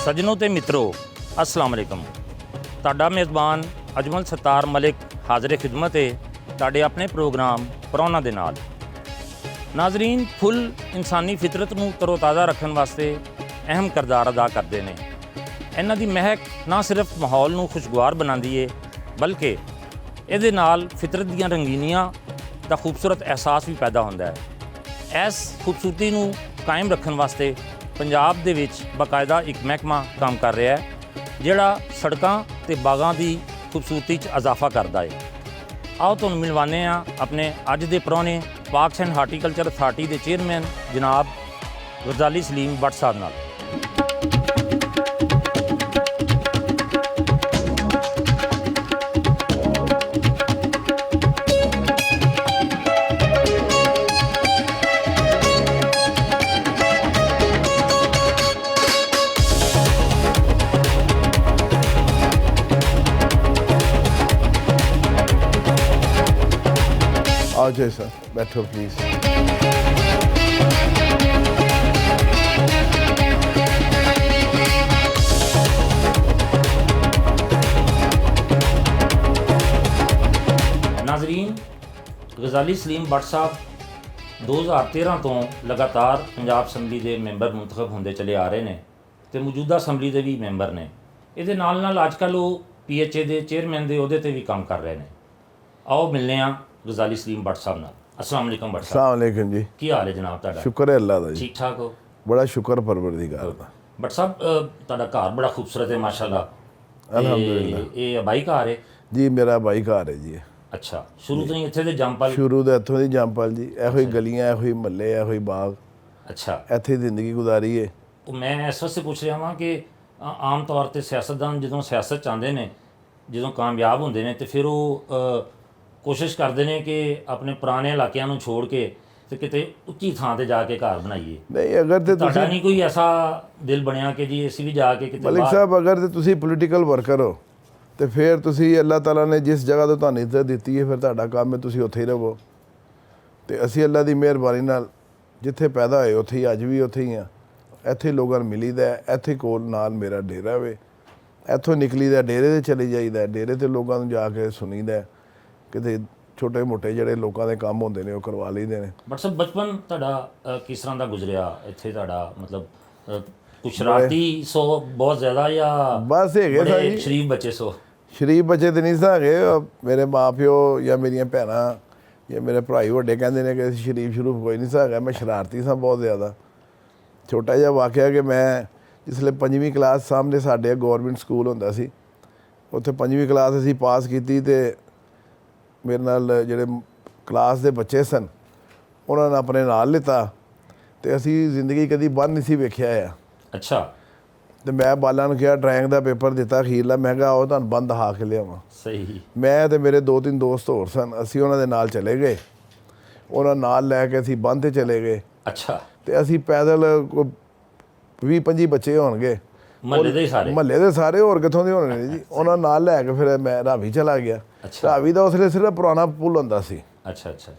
ਸੱਜਣੋ ਤੇ ਮਿੱਤਰੋ अस्सलाम वालेकुम। ਤੁਹਾਡਾ ਮੇਜ਼ਬਾਨ ਅਜਮਲ ਸਤਾਰ ਮਲਿਕ ਹਾਜ਼ਰ ਖਿਦਮਤ ਹੈ ਤੁਹਾਡੇ ਆਪਣੇ ਪ੍ਰੋਗਰਾਮ ਪਰੌਣਾ ਦੇ ਨਾਲ। ਨਾਜ਼ਰੀਨ, ਫੁੱਲ ਇਨਸਾਨੀ ਫਿਤਰਤ ਨੂੰ ਤਰੋਤਾਜ਼ਾ ਰੱਖਣ ਵਾਸਤੇ ਅਹਿਮ ਕਿਰਦਾਰ ਅਦਾ ਕਰਦੇ ਨੇ। ਇਹਨਾਂ ਦੀ ਮਹਿਕ ਨਾ ਸਿਰਫ ਮਾਹੌਲ ਨੂੰ ਖੁਸ਼ਗਵਾਰ ਬਣਾਉਂਦੀ ਹੈ ਬਲਕਿ ਇਹਦੇ ਨਾਲ ਫਿਤਰਤ ਦੀਆਂ ਰੰਗੀਨੀਆਂ ਦਾ ਖੂਬਸੂਰਤ ਅਹਿਸਾਸ ਵੀ ਪੈਦਾ ਹੁੰਦਾ ਹੈ। ਇਸ ਖੂਬਸੂਰਤੀ ਨੂੰ ਕਾਇਮ ਰੱਖਣ ਵਾਸਤੇ ਪੰਜਾਬ ਦੇ ਵਿੱਚ ਬਾਕਾਇਦਾ ਇੱਕ ਮਹਿਕਮਾ ਕੰਮ ਕਰ ਰਿਹਾ ਹੈ ਜਿਹੜਾ ਸੜਕਾਂ ਤੇ ਬਾਗਾਂ ਦੀ ਖੂਬਸੂਰਤੀ 'ਚ ਇਜ਼ਾਫਾ ਕਰਦਾ ਹੈ। ਆਓ ਤੁਹਾਨੂੰ ਮਿਲਵਾਉਂਦੇ ਹਾਂ ਆਪਣੇ ਅੱਜ ਦੇ ਪ੍ਰਾਹੁਣੇ ਪਾਰਕਸ ਐਂਡ ਹਾਰਟੀਕਲਚਰ ਅਥਾਰਟੀ ਦੇ ਚੇਅਰਮੈਨ ਜਨਾਬ ਗਜ਼ਾਲੀ ਸਲੀਮ ਬੱਟ ਸਾਹਿਬ ਨਾਲ। आओ जी सर, बैठो प्लीज़। ਨਾਜ਼ਰੀਨ, ਗਜ਼ਾਲੀ ਸਲੀਮ ਬੱਟ ਸਾਹਿਬ 2013 ਤੋਂ ਲਗਾਤਾਰ ਪੰਜਾਬ ਅਸੈਂਬਲੀ ਦੇ ਮੈਂਬਰ ਮੁੰਤਖਬ ਹੁੰਦੇ ਚਲੇ ਆ ਰਹੇ ਨੇ ਤੇ ਮੌਜੂਦਾ ਅਸੈਂਬਲੀ ਦੇ ਵੀ ਮੈਂਬਰ ਨੇ। ਇਹਦੇ ਨਾਲ ਨਾਲ ਅੱਜ ਕੱਲ੍ਹ ਉਹ PHA ਦੇ ਚੇਅਰਮੈਨ ਦੇ ਅਹੁਦੇ ਤੇ ਵੀ ਕੰਮ ਕਰ ਰਹੇ ਨੇ। ਆਓ ਮਿਲਨੇ ਹਾਂ ਗਜ਼ਾਲੀ ਸਲੀਮ ਬੱਟ ਸਾਹਿਬ ਨਾਲ। अस्सलाम वालेकुम ਬੱਟ ਸਾਹਿਬ। अस्सलाम वालेकुम जी। ਕੀ ਹਾਲ ਹੈ ਜਨਾਬ ਤੁਹਾਡਾ? शुक्र है अल्लाह दा जी। ਠੀਕ ਠਾਕ ਹੋ? बड़ा शुक्र परवरदिगार दा। ਬੱਟ ਸਾਹਿਬ, ਤੁਹਾਡਾ ਘਰ ਬੜਾ ਖੂਬਸੂਰਤ ਹੈ ਮਾਸ਼ਾਅੱਲਾ। अल्हम्दुलिल्लाह। ਇਹ ਅਬਾਈ ਘਰ ਹੈ? जी मेरा भाई घर है जी। ਅੱਛਾ, ਸ਼ੁਰੂ ਤੋਂ ਹੀ ਇੱਥੇ ਦੇ ਜੰਮਪਲ? शुरू तो इत्थों दी जंपल जी। ਇਹੋ ਹੀ ਗਲੀਆਂ, ਇਹੋ ਹੀ ਮਹੱਲੇ, ਇਹੋ ਹੀ ਬਾਗ, ਅੱਛਾ। ਇੱਥੇ ਹੀ ਜ਼ਿੰਦਗੀ ਗੁਜ਼ਾਰੀ ਹੈ। ਉਹ ਮੈਂ ਇਸ ਵਾਸਤੇ ਪੁੱਛ ਰਿਹਾ ਹਾਂ ਕਿ ਆਮ ਤੌਰ ਤੇ ਸਿਆਸਤਦਾਨ ਜਦੋਂ ਸਿਆਸਤ 'ਚ ਆਉਂਦੇ ਨੇ, ਜਦੋਂ ਕਾਮਯਾਬ ਹੁੰਦੇ ਨੇ ਤੇ ਫਿਰ ਉਹ ਕੋਸ਼ਿਸ਼ ਕਰਦੇ ਨੇ ਕਿ ਆਪਣੇ ਪੁਰਾਣੇ ਇਲਾਕਿਆਂ ਨੂੰ ਛੋੜ ਕੇ ਤੇ ਕਿਤੇ ਉੱਚੀ ਥਾਂ ਤੇ ਜਾ ਕੇ ਘਰ ਬਣਾਈਏ। ਨਹੀਂ ਅਗਰ ਤੇ ਤੁਹਾਡਾ ਤੁਸੀਂ ਨਹੀਂ ਕੋਈ ਐਸਾ ਦਿਲ ਬਣਿਆ ਕਿ ਜੀ ਅਸੀਂ ਵੀ ਜਾ ਕੇ ਕਿਤੇ ਮਲਿਕ ਸਾਹਿਬ, ਅਗਰ ਤੇ ਤੁਸੀਂ ਪੋਲੀਟੀਕਲ ਵਰਕਰ ਹੋ ਤੇ ਫਿਰ ਤੁਸੀਂ ਅੱਲਾਹ ਤਾਲਾ ਨੇ ਜਿਸ ਜਗ੍ਹਾ ਤੋਂ ਤੁਹਾਨੂੰ ਇੱਜ਼ਤ ਦਿੱਤੀ ਹੈ ਫਿਰ ਤੁਹਾਡਾ ਕੰਮ ਹੈ ਤੁਸੀਂ ਉੱਥੇ ਹੀ ਰਹੋ। ਤੇ ਅਸੀਂ ਅੱਲਾਹ ਦੀ ਮਿਹਰਬਾਨੀ ਨਾਲ ਜਿੱਥੇ ਪੈਦਾ ਹੋਏ ਉੱਥੇ ਹੀ ਅੱਜ ਵੀ ਉੱਥੇ ਹੀ ਆ। ਇੱਥੇ ਲੋਕਾਂ ਨੂੰ ਮਿਲੀਦਾ, ਇੱਥੇ ਕੋਲ ਨਾਲ ਮੇਰਾ ਡੇਰਾ ਵੇ, ਇੱਥੋਂ ਨਿਕਲੀਦਾ ਡੇਰੇ 'ਤੇ ਚਲੇ ਜਾਈਦਾ, ਡੇਰੇ 'ਤੇ ਲੋਕਾਂ ਨੂੰ ਜਾ ਕੇ ਸੁਣੀਦਾ, ਕਿਤੇ ਛੋਟੇ ਮੋਟੇ ਜਿਹੜੇ ਲੋਕਾਂ ਦੇ ਕੰਮ ਹੁੰਦੇ ਨੇ ਉਹ ਕਰਵਾ ਲਈਦੇ ਨੇ। ਬਟ ਸਰ, ਬਚਪਨ ਤੁਹਾਡਾ ਕਿਸ ਤਰ੍ਹਾਂ ਦਾ ਗੁਜ਼ਰਿਆ ਇੱਥੇ? ਤੁਹਾਡਾ ਮਤਲਬ ਕੁਛ ਸ਼ਰਾਰਤੀ ਸੋ ਬਹੁਤ ਜ਼ਿਆਦਾ ਜਾਂ ਬਸ ਹੈਗੇ ਸਾ ਜੀ ਸ਼ਰੀਫ ਬੱਚੇ ਸੋ? ਸ਼ਰੀਫ ਬੱਚੇ ਤੇ ਨਹੀਂ ਸਾਗੇ। ਮੇਰੇ ਮਾਂ ਪਿਓ ਜਾਂ ਮੇਰੀਆਂ ਭੈਣਾਂ ਜਾਂ ਮੇਰੇ ਭਰਾਈ ਵੱਡੇ ਕਹਿੰਦੇ ਨੇ ਕਿ ਸ਼ਰੀਫ ਸ਼ਰੂਫ ਕੋਈ ਨਹੀਂ ਸਾਗਾ। ਮੈਂ ਸ਼ਰਾਰਤੀ ਸਾਂ ਬਹੁਤ ਜ਼ਿਆਦਾ। ਛੋਟਾ ਜਿਹਾ ਵਾਕਿਆ ਕਿ ਮੈਂ ਜਿਸਲੇ 5ਵੀਂ ਕਲਾਸ ਸਾਹਮਣੇ ਸਾਡੇ ਗੌਰਮੈਂਟ ਸਕੂਲ ਹੁੰਦਾ ਸੀ, ਉੱਥੇ 5ਵੀਂ ਕਲਾਸ ਅਸੀਂ ਪਾਸ ਕੀਤੀ ਤੇ ਮੇਰੇ ਨਾਲ ਜਿਹੜੇ ਕਲਾਸ ਦੇ ਬੱਚੇ ਸਨ ਉਹਨਾਂ ਨੇ ਆਪਣੇ ਨਾਲ ਲਿੱਤਾ ਤੇ ਅਸੀਂ ਜ਼ਿੰਦਗੀ ਕਦੀ ਬੰਦ ਨਹੀਂ ਸੀ ਵੇਖਿਆ ਆ। ਅੱਛਾ। ਤੇ ਮੈਂ ਬਾਲਾਂ ਨੂੰ ਕਿਹਾ, ਡਰਾਇੰਗ ਦਾ ਪੇਪਰ ਦਿੱਤਾ ਅਖੀਰਲਾ, ਮੈਂ ਕਿਹਾ ਆਓ ਤੁਹਾਨੂੰ ਬੰਦ ਦਿਖਾ ਕੇ ਲਿਆਵਾਂ। ਸਹੀ। ਮੈਂ ਤੇ ਮੇਰੇ 2-3 ਦੋਸਤ ਹੋਰ ਸਨ, ਅਸੀਂ ਉਹਨਾਂ ਦੇ ਨਾਲ ਚਲੇ ਗਏ। ਉਹਨਾਂ ਨਾਲ ਲੈ ਕੇ ਅਸੀਂ ਬੰਦ 'ਤੇ ਚਲੇ ਗਏ। ਅੱਛਾ। ਤੇ ਅਸੀਂ ਪੈਦਲ 20-25 ਬੱਚੇ ਹੋਣਗੇ ਮਹੱਲੇ ਦੇ ਸਾਰੇ? ਮਹੱਲੇ ਦੇ ਸਾਰੇ, ਹੋਰ ਕਿੱਥੋਂ ਦੇ ਹੋਣੇ ਨੇ ਜੀ। ਉਹਨਾਂ ਨਾਲ ਲੈ ਕੇ ਫਿਰ ਮੈਂ ਰਾਵੀ ਚਲਾ ਗਿਆ। ਅੱਛਾ। ਰਾਵੀ ਦਾ ਉਸਲੇ ਸਿਰਫ ਪੁਰਾਣਾ ਪੁੱਲ ਹੁੰਦਾ ਸੀ। ਅੱਛਾ ਅੱਛਾ।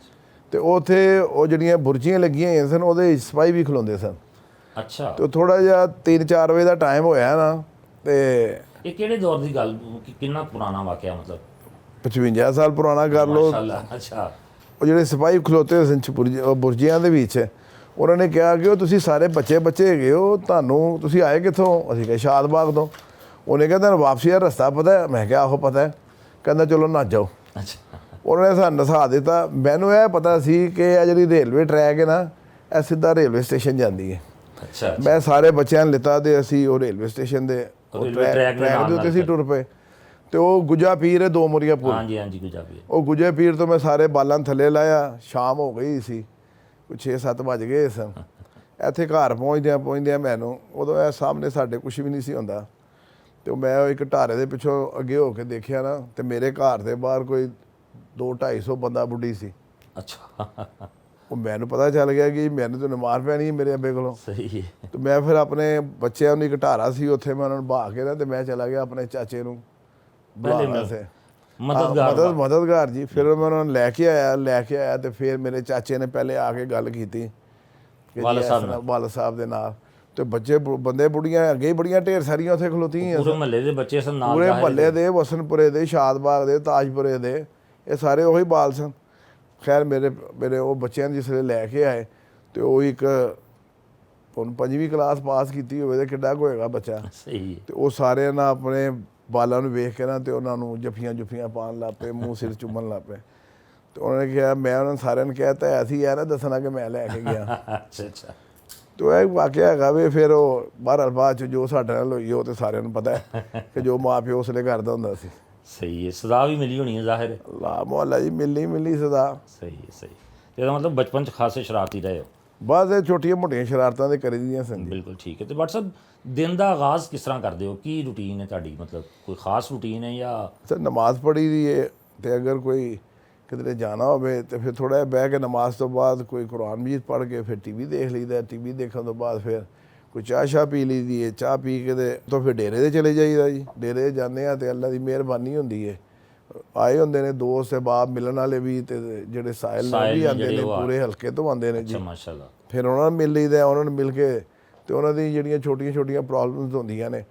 ਤੇ ਉੱਥੇ ਉਹ ਜਿਹੜੀਆਂ ਬੁਰਜੀਆਂ ਲੱਗੀਆਂ ਹੋਈਆਂ ਸਨ ਉਹਦੇ ਸਿਪਾਹੀ ਵੀ ਖਲੋਂਦੇ ਸਨ। ਅੱਛਾ। ਤੇ ਥੋੜਾ ਜਿਹਾ 3-4 ਵਜੇ ਦਾ ਟਾਈਮ ਹੋਇਆ ਨਾ ਤੇ ਇਹ ਕਿਹੜੇ ਦੌਰ ਦੀ ਗੱਲ, ਕਿੰਨਾ ਪੁਰਾਣਾ ਵਾਕਿਆ? ਮਤਲਬ 55 ਸਾਲ ਪੁਰਾਣਾ ਕਰ ਲਓ। ਮਾਸ਼ਾਅੱਲਾ। ਅੱਛਾ। ਉਹ ਜਿਹੜੇ ਸਿਪਾਹੀ ਖਲੋਤੇ ਸਨ ਬੁਰਜੀਆਂ ਦੇ ਵਿੱਚ, ਉਹਨਾਂ ਨੇ ਕਿਹਾ ਕਿ ਉਹ ਤੁਸੀਂ ਸਾਰੇ ਬੱਚੇ ਹੈਗੇ ਹੋ, ਤੁਹਾਨੂੰ ਤੁਸੀਂ ਆਏ ਕਿੱਥੋਂ? ਅਸੀਂ ਕਿਹਾ ਸ਼ਾਦਬਾਗ ਤੋਂ। ਉਹਨੇ ਕਿਹਾ ਤੁਹਾਨੂੰ ਵਾਪਸੀ ਦਾ ਰਸਤਾ ਪਤਾ ਹੈ? ਮੈਂ ਕਿਹਾ ਆਹੋ ਪਤਾ ਹੈ। ਕਹਿੰਦਾ ਚਲੋ ਨੱਸ ਜਾਓ। ਅੱਛਾ। ਉਹਨਾਂ ਨੇ ਸਾਨੂੰ ਨਸਾ ਦਿੱਤਾ। ਮੈਨੂੰ ਇਹ ਪਤਾ ਸੀ ਕਿ ਇਹ ਜਿਹੜੀ ਰੇਲਵੇ ਟਰੈਕ ਹੈ ਨਾ, ਇਹ ਸਿੱਧਾ ਰੇਲਵੇ ਸਟੇਸ਼ਨ ਜਾਂਦੀ ਹੈ। ਅੱਛਾ। ਮੈਂ ਸਾਰੇ ਬੱਚਿਆਂ ਨੂੰ ਲਿੱਤਾ ਤੇ ਅਸੀਂ ਉਹ ਰੇਲਵੇ ਸਟੇਸ਼ਨ ਦੇ ਟਰੈਕ ਦੇ ਉੱਤੇ ਅਸੀਂ ਟੁਰ ਪਏ। ਤੇ ਉਹ ਗੁੱਜਾ ਪੀਰ ਹੈ 2 ਮੁਰੀਆ ਪੁੱਲ। ਹਾਂਜੀ ਹਾਂਜੀ, ਗੁੱਜਾ ਪੀਰ। ਉਹ ਗੁੱਜੇ ਪੀਰ ਤੋਂ ਮੈਂ ਸਾਰੇ ਬਾਲਾਂ ਥੱਲੇ ਲਾਇਆ। ਸ਼ਾਮ ਹੋ ਗਈ ਸੀ, ਕੁਛ 6-7 ਵੱਜ ਗਏ ਸਨ। ਇੱਥੇ ਘਰ ਪਹੁੰਚਦਿਆਂ ਮੈਨੂੰ ਉਦੋਂ ਇਹ ਸਾਹਮਣੇ ਸਾਡੇ ਕੁਛ ਵੀ ਨਹੀਂ ਸੀ ਹੁੰਦਾ। ਤੇ ਮੈਂ ਇੱਕ ਢਾਰੇ ਦੇ ਪਿੱਛੋਂ ਅੱਗੇ ਹੋ ਕੇ ਦੇਖਿਆ ਨਾ ਤੇ ਮੇਰੇ ਘਰ ਦੇ ਬਾਹਰ ਕੋਈ 200-250 ਬੰਦਾ ਬੁੱਢੀ ਸੀ। ਅੱਛਾ। ਉਹ ਮੈਨੂੰ ਪਤਾ ਚੱਲ ਗਿਆ ਕਿ ਮੈਨੂੰ ਤਾਂ ਮਾਰ ਪੈਣੀ ਮੇਰੇ ਅੱਬੇ ਕੋਲੋਂ। ਸਹੀ ਹੈ। ਤੇ ਮੈਂ ਫਿਰ ਆਪਣੇ ਬੱਚਿਆਂ ਨੂੰ ਇੱਕ ਢਾਰਾ ਸੀ ਉੱਥੇ ਮੈਂ ਉਹਨਾਂ ਨੂੰ ਬਹਾ ਕੇ ਨਾ ਤੇ ਮੈਂ ਚਲਾ ਗਿਆ ਆਪਣੇ ਚਾਚੇ ਨੂੰ ਬੁਲਾਉਣ ਸੇ ਮਦਦਗਾਰ ਜੀ। ਫਿਰ ਮੈਂ ਉਹਨਾਂ ਨੂੰ ਲੈ ਕੇ ਆਇਆ ਤੇ ਫਿਰ ਮੇਰੇ ਚਾਚੇ ਨੇ ਪਹਿਲੇ ਆ ਕੇ ਗੱਲ ਕੀਤੀ ਵਾਲਾ ਸਾਹਿਬ ਦੇ ਨਾਲ। ਤੇ ਬੱਚੇ ਬੰਦੇ ਬੁੜੀਆਂ ਅੱਗੇ ਹੀ ਬੜੀਆਂ ਢੇਰ ਸਾਰੀਆਂ ਉੱਥੇ ਖਲੋਤੀਆਂ ਪੂਰੇ ਮਹੱਲੇ ਦੇ ਬੱਚੇ ਸਨ ਨਾਲ ਪੂਰੇ ਜ਼ਾਹਿਰ ਮਹੱਲੇ ਦੇ, ਵਸਨਪੁਰੇ ਦੇ, ਸ਼ਾਦਬਾਗ ਦੇ, ਤਾਜਪੁਰੇ ਦੇ, ਇਹ ਸਾਰੇ ਉਹੀ ਬਾਲ ਸਨ। ਖੈਰ ਮੇਰੇ ਉਹ ਬੱਚਿਆਂ ਜਿਸ ਵੇਲੇ ਲੈ ਕੇ ਆਏ ਤੇ ਉਹ ਇੱਕ ਹੁਣ 5ਵੀਂ ਕਲਾਸ ਪਾਸ ਕੀਤੀ ਹੋਵੇ ਤੇ ਕਿੱਡਾ ਕੁ ਹੋਏਗਾ ਬੱਚਾ। ਸਹੀ ਹੈ। ਤੇ ਉਹ ਸਾਰਿਆਂ ਨਾਲ ਆਪਣੇ ਬਾਲਾਂ ਨੂੰ ਵੇਖ ਕੇ ਨਾ ਤੇ ਉਹਨਾਂ ਨੂੰ ਜੱਫੀਆਂ ਪਾਉਣ ਲੱਗ ਪਏ, ਮੂੰਹ ਸਿਰ ਚੁੰਮਣ ਲੱਗ ਪਏ। ਤੇ ਉਹਨਾਂ ਨੇ ਕਿਹਾ, ਮੈਂ ਉਹਨਾਂ ਸਾਰਿਆਂ ਨੂੰ ਕਹਿ ਤਾ ਐਸੀ ਯਾਰ ਦੱਸਣਾ ਕਿ ਮੈਂ ਲੈ ਕੇ ਗਿਆ। ਅੱਛਾ ਤੇ ਇਹ ਵਾਕਿਆ ਹੈਗਾ ਵੀ ਫਿਰ ਉਹ ਬਾਅਦ ਚ ਜੋ ਸਾਡੇ ਨਾਲ ਹੋਈ ਉਹ ਤੇ ਸਾਰਿਆਂ ਨੂੰ ਪਤਾ ਹੈ ਕਿ ਜੋ ਮਾਂ ਪਿਓ ਉਸਲੇ ਕਰਦਾ ਹੁੰਦਾ ਸੀ। ਸਹੀ ਹੈ। ਸਜ਼ਾ ਵੀ ਮਿਲੀ ਹੋਣੀ ਹੈ ਜ਼ਾਹਿਰ ਹੈ। ਲਾ ਮੁਹੱਲਾ ਜੀ ਮਿਲੀ ਸਦਾ। ਸਹੀ ਹੈ, ਸਹੀ। ਇਹਦਾ ਮਤਲਬ ਬਚਪਨ 'ਚ ਖਾਸੇ ਸ਼ਰਾਰਤੀ ਰਹੇ ਹੋ। ਬਸ ਇਹ ਛੋਟੀਆਂ ਮੋਟੀਆਂ ਸ਼ਰਾਰਤਾਂ ਤੇ ਕਰੀ ਦੀਆਂ ਸਨ। ਬਿਲਕੁਲ ਠੀਕ ਹੈ। ਤੇ ਡਾਕਟਰ ਸਾਹਿਬ ਦਿਨ ਦਾ ਆਗਾਜ਼ ਕਿਸ ਤਰ੍ਹਾਂ ਕਰਦੇ ਹੋ? ਕੀ ਰੂਟੀਨ ਹੈ ਤੁਹਾਡੀ? ਮਤਲਬ ਕੋਈ ਖਾਸ ਰੂਟੀਨ ਹੈ ਜਾਂ ਸਰ ਨਮਾਜ਼ ਪੜ੍ਹੀ ਦੀ ਹੈ ਤੇ ਅਗਰ ਕੋਈ ਕਿਧਰੇ ਜਾਣਾ ਹੋਵੇ ਤੇ ਫਿਰ ਥੋੜ੍ਹਾ ਜਿਹਾ ਬਹਿ ਕੇ ਨਮਾਜ਼ ਤੋਂ ਬਾਅਦ ਕੋਈ ਕੁਰਾਨ ਮਜੀਦ ਪੜ੍ਹ ਕੇ ਫਿਰ ਟੀਵੀ ਦੇਖ ਲਈਦਾ। ਟੀਵੀ ਦੇਖਣ ਤੋਂ ਬਾਅਦ ਫਿਰ ਕੋਈ ਚਾਹ ਪੀ ਲਈਦੀ ਹੈ। ਚਾਹ ਪੀ ਕੇ ਤੇ ਤੋਂ ਫਿਰ ਡੇਰੇ 'ਤੇ ਚਲੇ ਜਾਈਦਾ ਜੀ। ਡੇਰੇ ਜਾਂਦੇ ਆ ਤੇ ਅੱਲਾ ਦੀ ਮਿਹਰਬਾਨੀ ਹੁੰਦੀ ਹੈ, ਆਏ ਹੁੰਦੇ ਨੇ ਦੋਸਤ ਅਹਿਬਾਬ ਮਿਲਣ ਵਾਲੇ ਵੀ ਤੇ ਜਿਹੜੇ ਸਾਇਲ ਨੇ ਵੀ ਆਉਂਦੇ ਨੇ, ਪੂਰੇ ਹਲਕੇ ਤੋਂ ਆਉਂਦੇ ਨੇ ਜੀ। ਅੱਛਾ, ਮਾਸ਼ਾਅੱਲਾ। ਫਿਰ ਉਹਨਾਂ ਨੂੰ ਮਿਲ ਲਈਦਾ। ਉਹਨਾਂ ਨੂੰ ਮਿਲ ਕੇ ਤੇ ਉਹਨਾਂ ਦੀ ਜਿਹੜੀਆਂ ਛੋਟੀਆਂ ਪ੍ਰੋਬਲਮਸ ਹੁੰਦੀਆਂ ਨੇ,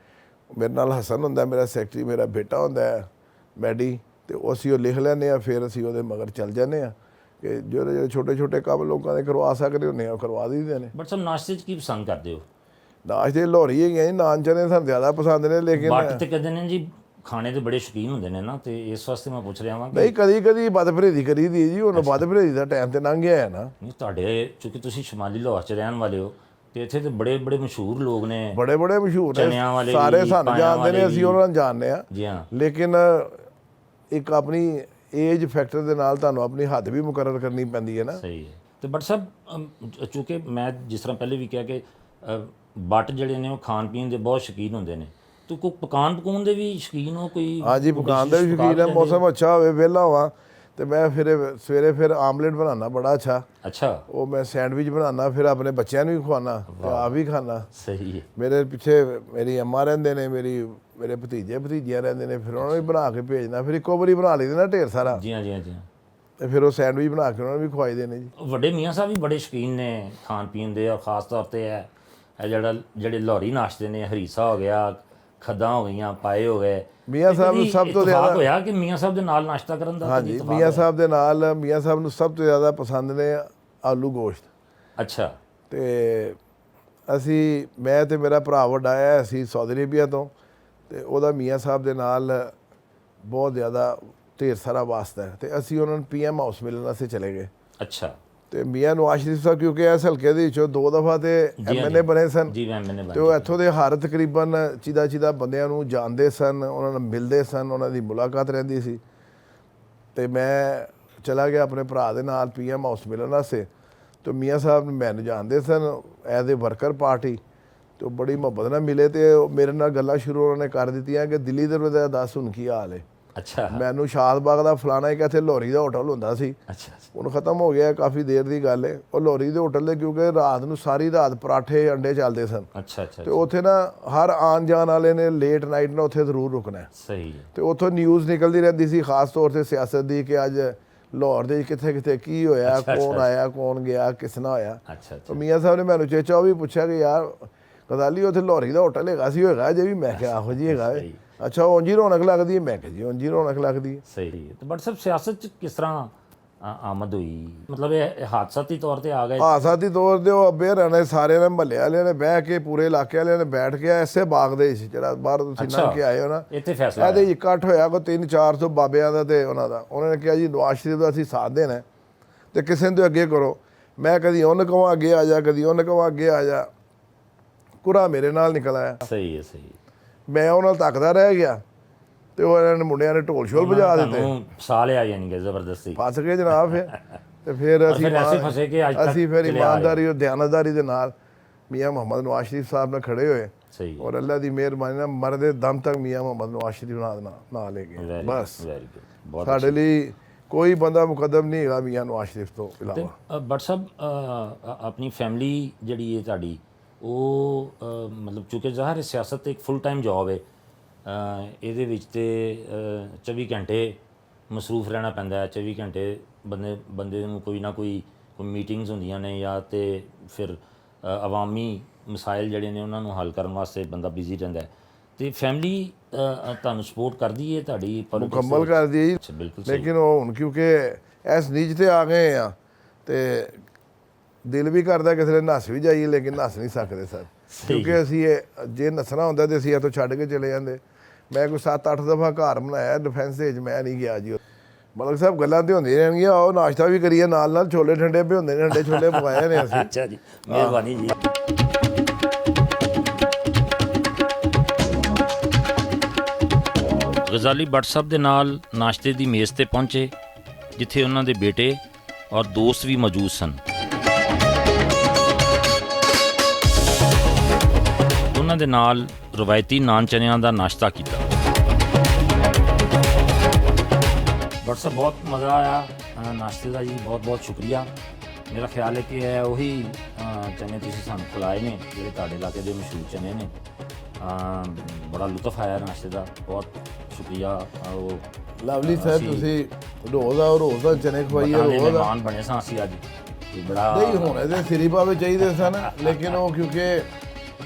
ਮੇਰੇ ਨਾਲ ਹਸਨ ਹੁੰਦਾ ਮੇਰਾ ਸੈਕਟਰੀ, ਮੇਰਾ ਬੇਟਾ ਹੁੰਦਾ ਹੈ ਮੈਡੀ, ਤੇ ਅਸੀਂ ਉਹ ਲਿਖ ਲੈਂਦੇ ਆ। ਫਿਰ ਅਸੀਂ ਉਹਦੇ ਮਗਰ ਚੱਲ ਜਾਂਦੇ ਆ ਕਿ ਜਿਹੜੇ ਛੋਟੇ ਕੰਮ ਲੋਕਾਂ ਦੇ ਕਰਵਾ ਸਕਦੇ ਹੁੰਦੇ ਆ ਉਹ ਕਰਵਾ ਦਈਦੇ ਨੇ। ਬਟ ਸਭ ਨਾਸ਼ਤੇ 'ਚ ਕੀ ਪਸੰਦ ਕਰਦੇ ਹੋ? ਨਾਸ਼ਤੇ ਲੋਹਰੀ ਹੈਗੀਆਂ ਜੀ, ਨਾਨ ਚਨੇ ਸਾਨੂੰ ਜ਼ਿਆਦਾ ਪਸੰਦ ਨੇ। ਲੇਕਿਨ ਬਟ ਤੇ ਕਹਿੰਦੇ ਨੇ ਜੀ ਖਾਣੇ ਦੇ ਬੜੇ ਸ਼ੌਕੀਨ ਹੁੰਦੇ ਨੇ ਨਾ, ਤੇ ਇਸ ਵਾਸਤੇ ਮੈਂ ਪੁੱਛ ਰਿਹਾ ਵਾਂ ਕਿ ਨਹੀਂ ਕਦੀ ਬਦਪਰੇਜ਼ੀ ਕਰੀ ਦੀ ਜੀ। ਹੁਣ ਬਦਪਰੇਜ਼ੀ ਦਾ ਟਾਈਮ ਤੇ ਲੰਘ ਗਿਆ ਹੈ ਨਾ। ਨਹੀਂ, ਤੁਹਾਡੇ ਚੂँਕਿ ਤੁਸੀਂ ਸ਼ਮਾਲੀ ਲਾਹੌਰ 'ਚ ਰਹਿਣ ਵਾਲੇ ਹੋ ਤੇ ਇੱਥੇ ਤੇ ਬੜੇ ਮਸ਼ਹੂਰ ਲੋਕ ਨੇ, ਬੜੇ ਮਸ਼ਹੂਰ ਚਨਿਆਂ ਨੇ, ਵਾਲੇ ਸਾਰੇ ਵੀ, ਸਾਨੂੰ ਪਾਇਆਂ ਜਾਣਦੇ ਨੇ, ਵਾਲੇ ਅਸੀਂ ਉਹਨਾਂ ਨੂੰ ਜਾਣਦੇ ਆ। ਜੀ ਹਾਂ। ਲੇਕਿਨ ਇੱਕ ਆਪਣੀ ਏਜ ਫੈਕਟਰ ਦੇ ਨਾਲ ਤੁਹਾਨੂੰ ਆਪਣੀ ਹੱਦ ਵੀ ਮੁਕਰਰ ਕਰਨੀ ਪੈਂਦੀ ਹੈ ਨਾ। ਸਹੀ ਹੈ। ਤੇ ਬਟ ਸਾਹਿਬ ਚੂँਕਿ ਮੈਂ ਜਿਸ ਤਰ੍ਹਾਂ ਪਹਿਲੇ ਵੀ ਕਿਹਾ ਕਿ ਬੱਟ ਜਿਹੜੇ ਨੇ ਉਹ ਖਾਣ ਪੀਣ ਦੇ ਬਹੁਤ ਸ਼ੌਕੀਨ ਹੁੰਦੇ ਨੇ, ਤੇ ਕੋਈ ਪਕਾਉਣ ਦੇ ਵੀ ਸ਼ੌਕੀਨ ਹੋ? ਕੋਈ ਹਾਂਜੀ, ਪਕਾਉਣ ਦਾ ਵੀ ਸ਼ੌਕੀਨ ਹੈ। ਮੌਸਮ ਅੱਛਾ ਹੋਵੇ, ਵਿਹਲਾ ਹੋਵਾਂ ਤੇ ਮੈਂ ਸਵੇਰੇ ਫਿਰ ਆਮਲੇਟ ਬਣਾਉਣਾ ਬੜਾ ਅੱਛਾ। ਉਹ ਮੈਂ ਸੈਂਡਵਿਚ ਬਣਾਉਣਾ, ਫਿਰ ਆਪਣੇ ਬੱਚਿਆਂ ਨੂੰ ਵੀ ਖਵਾਉਣਾ ਤੇ ਆਪ ਵੀ ਖਾਣਾ। ਸਹੀ ਹੈ। ਮੇਰੇ ਪਿੱਛੇ ਮੇਰੀ ਅੰਮਾ ਰਹਿੰਦੇ ਨੇ, ਮੇਰੇ ਭਤੀਜੀਆਂ ਰਹਿੰਦੇ ਨੇ, ਫਿਰ ਉਹਨਾਂ ਨੂੰ ਵੀ ਬਣਾ ਕੇ ਭੇਜਣਾ। ਫਿਰ ਇੱਕੋ ਵਾਰੀ ਬਣਾ ਲਈਦੇ ਨਾ ਢੇਰ ਸਾਰਾ। ਜੀ ਹਾਂ। ਤੇ ਫਿਰ ਉਹ ਸੈਂਡਵਿਚ ਬਣਾ ਕੇ ਉਹਨਾਂ ਨੂੰ ਵੀ ਖਵਾਈਦੇ ਨੇ ਜੀ। ਵੱਡੇ ਮੀਆਂ ਸਾਹਿਬ ਵੀ ਬੜੇ ਸ਼ੌਕੀਨ ਨੇ ਖਾਣ ਪੀਣ ਦੇ, ਔਰ ਖਾਸ ਤੌਰ ਤੇ ਇਹ ਜਿਹੜੇ ਲਾਹੌਰੀ ਨਾਸ਼ਤੇ ਨੇ, ਹਰੀਸਾ ਹੋ ਗਿਆ, ਖੱਦਾਂ ਹੋ ਗਈਆਂ, ਪਾਏ ਹੋ ਗਏ। ਮੀਆਂ ਸਾਹਿਬ ਨੂੰ ਸਭ ਤੋਂ ਜ਼ਿਆਦਾ ਹੋਇਆ ਕਿ ਮੀਆਂ ਸਾਹਿਬ ਦੇ ਨਾਲ ਨਾਸ਼ਤਾ ਕਰਨ ਦਾ? ਹਾਂਜੀ, ਮੀਆਂ ਸਾਹਿਬ ਨੂੰ ਸਭ ਤੋਂ ਜ਼ਿਆਦਾ ਪਸੰਦ ਨੇ ਆਲੂ ਗੋਸ਼ਤ। ਅੱਛਾ। ਤੇ ਮੈਂ ਤੇ ਮੇਰਾ ਭਰਾ ਵੱਡਾ ਆਇਆ, ਅਸੀਂ ਸਾਊਦੀ ਅਰੇਬੀਆ ਤੋਂ, ਤੇ ਉਹਦਾ ਮੀਆਂ ਸਾਹਿਬ ਦੇ ਨਾਲ ਬਹੁਤ ਜ਼ਿਆਦਾ ਢੇਰ ਸਾਰਾ ਵਾਸਤਾ ਹੈ। ਤੇ ਅਸੀਂ ਉਹਨਾਂ ਨੂੰ PM ਹਾਊਸ ਮਿਲਣ ਵਾਸਤੇ ਚਲੇ ਗਏ। ਅੱਛਾ। ਤੇ ਮੀਆਂ ਨਵਾਜ਼ ਸ਼ਰੀਫ ਸਾਹਿਬ ਕਿਉਂਕਿ ਇਸ ਹਲਕੇ ਦੇ ਵਿੱਚੋਂ 2 ਦਫਾ ਤੇ MLA ਬਣੇ ਸਨ ਤੇ ਉਹ ਇੱਥੋਂ ਦੇ ਹਰ ਤਕਰੀਬਨ ਚੀਦਾ ਬੰਦਿਆਂ ਨੂੰ ਜਾਣਦੇ ਸਨ, ਉਹਨਾਂ ਨਾਲ ਮਿਲਦੇ ਸਨ, ਉਹਨਾਂ ਦੀ ਮੁਲਾਕਾਤ ਰਹਿੰਦੀ ਸੀ। ਤੇ ਮੈਂ ਚਲਾ ਗਿਆ ਆਪਣੇ ਭਰਾ ਦੇ ਨਾਲ PM ਹਾਊਸ ਮਿਲਣ ਵਾਸਤੇ। ਤੇ ਮੀਆਂ ਸਾਹਿਬ ਮੈਨੂੰ ਜਾਣਦੇ ਸਨ ਐਜ਼ ਏ ਵਰਕਰ ਪਾਰਟੀ, ਤੇ ਉਹ ਬੜੀ ਮੁਹੱਬਤ ਨਾਲ ਮਿਲੇ ਤੇ ਮੇਰੇ ਨਾਲ ਗੱਲਾਂ ਸ਼ੁਰੂ ਉਹਨਾਂ ਨੇ ਕਰ ਦਿੱਤੀਆਂ ਕਿ ਦਿੱਲੀ ਦੇ ਦਾ ਦੱਸ ਹੁਣ ਕੀ ਹਾਲ ਹੈ। ਅੱਛਾ। ਮੈਨੂੰ ਸ਼ਾਦਬਾਗ ਦਾ ਫਲਾਣਾ ਇੱਕ ਇੱਥੇ ਲੋਹਰੀ ਦਾ ਹੋਟਲ ਹੁੰਦਾ ਸੀ, ਹੁਣ ਖਤਮ ਹੋ ਗਿਆ, ਕਾਫੀ ਦੇਰ ਦੀ ਗੱਲ ਹੈ। ਉਹ ਲੋਹਰੀ ਦੇ ਹੋਟਲ ਦੇ ਕਿਉਂਕਿ ਰਾਤ ਨੂੰ ਸਾਰੀ ਰਾਤ ਪਰਾਠੇ ਅੰਡੇ ਚੱਲਦੇ ਸਨ। ਤੇ ਉੱਥੇ ਨਾ ਹਰ ਆਉਣ ਜਾਣ ਵਾਲੇ ਨੇ ਲੇਟ ਨਾਈਟ ਨਾਲ ਉੱਥੇ ਜ਼ਰੂਰ ਰੁਕਣਾ। ਸਹੀ ਹੈ। ਤੇ ਉੱਥੋਂ ਨਿਊਜ਼ ਨਿਕਲਦੀ ਰਹਿੰਦੀ ਸੀ, ਖਾਸ ਤੌਰ ਤੇ ਸਿਆਸਤ ਦੀ, ਕਿ ਅੱਜ ਲਾਹੌਰ ਦੇ ਕਿੱਥੇ ਕੀ ਹੋਇਆ, ਕੌਣ ਆਇਆ, ਕੌਣ ਗਿਆ, ਕਿਸ ਨਾਲ ਹੋਇਆ। ਮੀਆਂ ਸਾਹਿਬ ਨੇ ਮੈਨੂੰ ਚੇਚਾ ਉਹ ਵੀ ਪੁੱਛਿਆ ਕਿ ਯਾਰ ਗਜ਼ਾਲੀ ਉੱਥੇ ਲੋਹਰੀ ਦਾ ਹੋਟਲ ਹੈਗਾ ਸੀ, ਹੋਏਗਾ ਅਜੇ ਵੀ? ਮੈਂ ਕਿਹਾ ਆਹੋ ਜੀ ਹੈਗਾ। ਅੱਛਾ, ਉਂਝ ਹੀ ਰੌਣਕ ਲੱਗਦੀ ਹੈ? ਮੈਂ ਕਿਹਾ ਜੀ ਉਂਝ ਹੀ ਰੌਣਕ ਲੱਗਦੀ ਹੈ। ਸਹੀ ਹੈ। ਤੇ ਬਟ ਸਾਹਿਬ ਸਿਆਸਤ 'ਚ ਕਿਸ ਤਰ੍ਹਾਂ ਆਮਦ ਹੋਈ? ਮਤਲਬ ਇਹ ਹਾਦਸਾਤੀ ਤੌਰ ਤੇ ਆ ਗਏ? ਹਾਦਸਾਤੀ ਤੌਰ ਤੇ ਉਹ ਅੱਬੇ ਰਹਿਣੇ ਸਾਰਿਆਂ ਨੇ, ਮਹੱਲੇ ਵਾਲਿਆਂ ਨੇ ਬਹਿ ਕੇ, ਪੂਰੇ ਇਲਾਕੇ ਵਾਲਿਆਂ ਨੇ ਬੈਠ ਕੇ ਐਸੇ ਬਾਗ ਦੇ ਜਿਹੜਾ ਬਾਹਰ ਤੁਸੀਂ ਲੰਘ ਕੇ ਆਏ ਹੋ ਨਾ, ਇੱਥੇ ਫੈਸਲਾ ਇਹਦੇ ਇਕੱਠ ਹੋਇਆ ਕੋਈ 300-400 ਬਾਬਿਆਂ ਦਾ ਤੇ ਉਹਨਾਂ ਦਾ। ਉਹਨਾਂ ਨੇ ਕਿਹਾ ਜੀ ਨਵਾਜ਼ ਸ਼ਰੀਫ ਦਾ ਅਸੀਂ ਸਾਥ ਦੇਣਾ ਤੇ ਕਿਸੇ ਨੂੰ ਅੱਗੇ ਕਰੋ। ਮੈਂ ਕਦੀ ਉਹਨੂੰ ਕਹਾਂ ਅੱਗੇ ਆ ਜਾ, ਕਦੀ ਉਹਨੂੰ ਕਹਾਂ ਅੱਗੇ ਆ ਜਾ। ਕੁਰਾ ਮੇਰੇ ਨਾਲ ਨਿਕਲ ਆਇਆ। ਸਹੀ ਹੈ। ਸਹੀ। ਮੈਂ ਉਹਨਾਂ ਨਾਲ ਤੱਕਦਾ ਰਹਿ ਗਿਆ ਤੇ ਉਹ ਇਹਨਾਂ ਨੇ ਮੁੰਡਿਆਂ ਨੇ ਢੋਲ ਸ਼ੋਲ ਵਜਾ ਦਿੱਤੇ। ਫਸਾ ਲਿਆ ਯਾਨੀ ਕਿ ਜ਼ਬਰਦਸਤੀ? ਫਸ ਗਏ ਜਨਾਬ। ਤੇ ਫਿਰ ਅਸੀਂ ਫਿਰ ਇਮਾਨਦਾਰੀ ਔਰ ਦਿਆਨਤਦਾਰੀ ਦੇ ਨਾਲ ਮੀਆਂ ਮੁਹੰਮਦ ਨਵਾਜ਼ ਸ਼ਰੀਫ ਸਾਹਿਬ ਨਾਲ ਖੜੇ ਹੋਏ। ਔਰ ਅੱਲਾ ਦੀ ਮਿਹਰਬਾਨੀ ਨਾਲ ਮਰਦੇ ਦਮ ਤੱਕ ਮੀਆਂ ਮੁਹੰਮਦ ਨਵਾਜ਼ ਸ਼ਰੀਫ ਨਾਲ ਲੈ ਗਏ। ਬਸ ਸਾਡੇ ਲਈ ਕੋਈ ਬੰਦਾ ਮੁਕੱਦਮ ਨਹੀਂ ਹੈਗਾ ਮੀਆਂ ਨਵਾਜ਼ ਸ਼ਰੀਫ ਤੋਂ ਇਲਾਵਾ। ਬਟ ਸਾਹਿਬ ਆਪਣੀ ਫੈਮਿਲੀ ਜਿਹੜੀ ਹੈ ਤੁਹਾਡੀ, ਉਹ ਮਤਲਬ ਚੂँਕਿ ਜ਼ਾਹਿਰ ਸਿਆਸਤ ਇੱਕ ਫੁੱਲ ਟਾਈਮ ਜੋਬ ਹੈ, ਇਹਦੇ ਵਿੱਚ ਤੇ 24 ਘੰਟੇ ਮਸਰੂਫ ਰਹਿਣਾ ਪੈਂਦਾ ਹੈ। 24 ਘੰਟੇ ਬੰਦੇ ਨੂੰ ਕੋਈ ਨਾ ਕੋਈ ਮੀਟਿੰਗਸ ਹੁੰਦੀਆਂ ਨੇ, ਜਾਂ ਤੇ ਫਿਰ ਅਵਾਮੀ ਮਸਾਇਲ ਜਿਹੜੇ ਨੇ ਉਹਨਾਂ ਨੂੰ ਹੱਲ ਕਰਨ ਵਾਸਤੇ ਬੰਦਾ ਬਿਜ਼ੀ ਰਹਿੰਦਾ ਹੈ। ਤੇ ਫੈਮਿਲੀ ਤੁਹਾਨੂੰ ਸਪੋਰਟ ਕਰਦੀ ਹੈ ਤੁਹਾਡੀ politics ਦੇ ਮੁਕੰਮਲ ਵਿੱਚ? ਕਰਦੀ ਹੈ ਜੀ। ਅੱਛਾ, ਬਿਲਕੁਲ ਸਹੀ। ਲੇਕਿਨ ਉਹ ਹੁਣ ਕਿਉਂਕਿ ਇਸ ਨੀਚ ਤੇ ਆ ਗਏ ਆ ਤੇ ਦਿਲ ਵੀ ਕਰਦਾ ਕਿਸੇ ਨੇ ਨੱਸ ਵੀ ਜਾਈਏ, ਲੇਕਿਨ ਨੱਸ ਨਹੀਂ ਸਕਦੇ ਸਰ, ਕਿਉਂਕਿ ਅਸੀਂ ਜੇ ਨੱਸਣਾ ਹੁੰਦਾ ਤੇ ਅਸੀਂ ਇੱਥੋਂ ਛੱਡ ਕੇ ਚਲੇ ਜਾਂਦੇ। ਮੈਂ ਕੋਈ 7-8 ਦਫਾ ਘਰ ਬਣਾਇਆ ਡਿਫੈਂਸ ਦੇ ਵਿੱਚ, ਮੈਂ ਨਹੀਂ ਗਿਆ ਜੀ। ਮਲਕ ਸਾਹਿਬ ਗੱਲਾਂ ਤੇ ਹੁੰਦੀਆਂ ਰਹਿਣਗੀਆਂ, ਉਹ ਨਾਸ਼ਤਾ ਵੀ ਕਰੀਏ ਨਾਲ ਛੋਲੇ ਠੰਡੇ ਭਿਉਂਦੇ ਨੇ, ਠੰਡੇ ਛੋਲੇ ਪਕਾਏ ਨੇ ਅਸੀਂ। ਅੱਛਾ ਜੀ, ਮਿਹਰਬਾਨੀ ਜੀ। ਗਜ਼ਾਲੀ ਭੱਟ ਸਾਹਿਬ ਦੇ ਨਾਲ ਨਾਸ਼ਤੇ ਦੀ ਮੇਜ਼ ਤੇ ਪਹੁੰਚੇ, ਜਿੱਥੇ ਉਹਨਾਂ ਦੇ ਬੇਟੇ ਔਰ ਦੋਸਤ ਵੀ ਮੌਜੂਦ ਸਨ। ਉਹਨਾਂ ਦੇ ਨਾਲ ਰਵਾਇਤੀ ਨਾਨ ਚਨਿਆਂ ਦਾ ਨਾਸ਼ਤਾ ਕੀਤਾ। ਭੱਟ ਸਾਹਿਬ ਬਹੁਤ ਮਜ਼ਾ ਆਇਆ ਨਾਸ਼ਤੇ ਦਾ ਜੀ, ਬਹੁਤ ਬਹੁਤ ਸ਼ੁਕਰੀਆ। ਮੇਰਾ ਖਿਆਲ ਹੈ ਕਿ ਇਹ ਉਹੀ ਚਨੇ ਤੁਸੀਂ ਸਾਨੂੰ ਖਿਲਾਏ ਨੇ ਜਿਹੜੇ ਤੁਹਾਡੇ ਇਲਾਕੇ ਦੇ ਮਸ਼ਹੂਰ ਚਨੇ ਨੇ। ਬੜਾ ਲੁਤਫ ਆਇਆ ਨਾਸ਼ਤੇ ਦਾ, ਬਹੁਤ ਸ਼ੁਕਰੀਆ। ਉਹ ਲਵਲੀ ਸਰ, ਤੁਸੀਂ ਰੋਜ਼ ਦਾ ਚਨੇ ਖਵਾਈਏ, ਰੋਜ਼ ਦਾ ਮਹਿਮਾਨ ਬਣੇ ਸਾਂ ਅਸੀਂ ਅੱਜ। ਬੜਾ ਨਹੀਂ ਹੁਣ ਇਹਦੇ ਸਿਰੀ ਪਾਵੇ ਚਾਹੀਦੇ ਸਨ, ਲੇਕਿਨ ਉਹ ਕਿਉਂਕਿ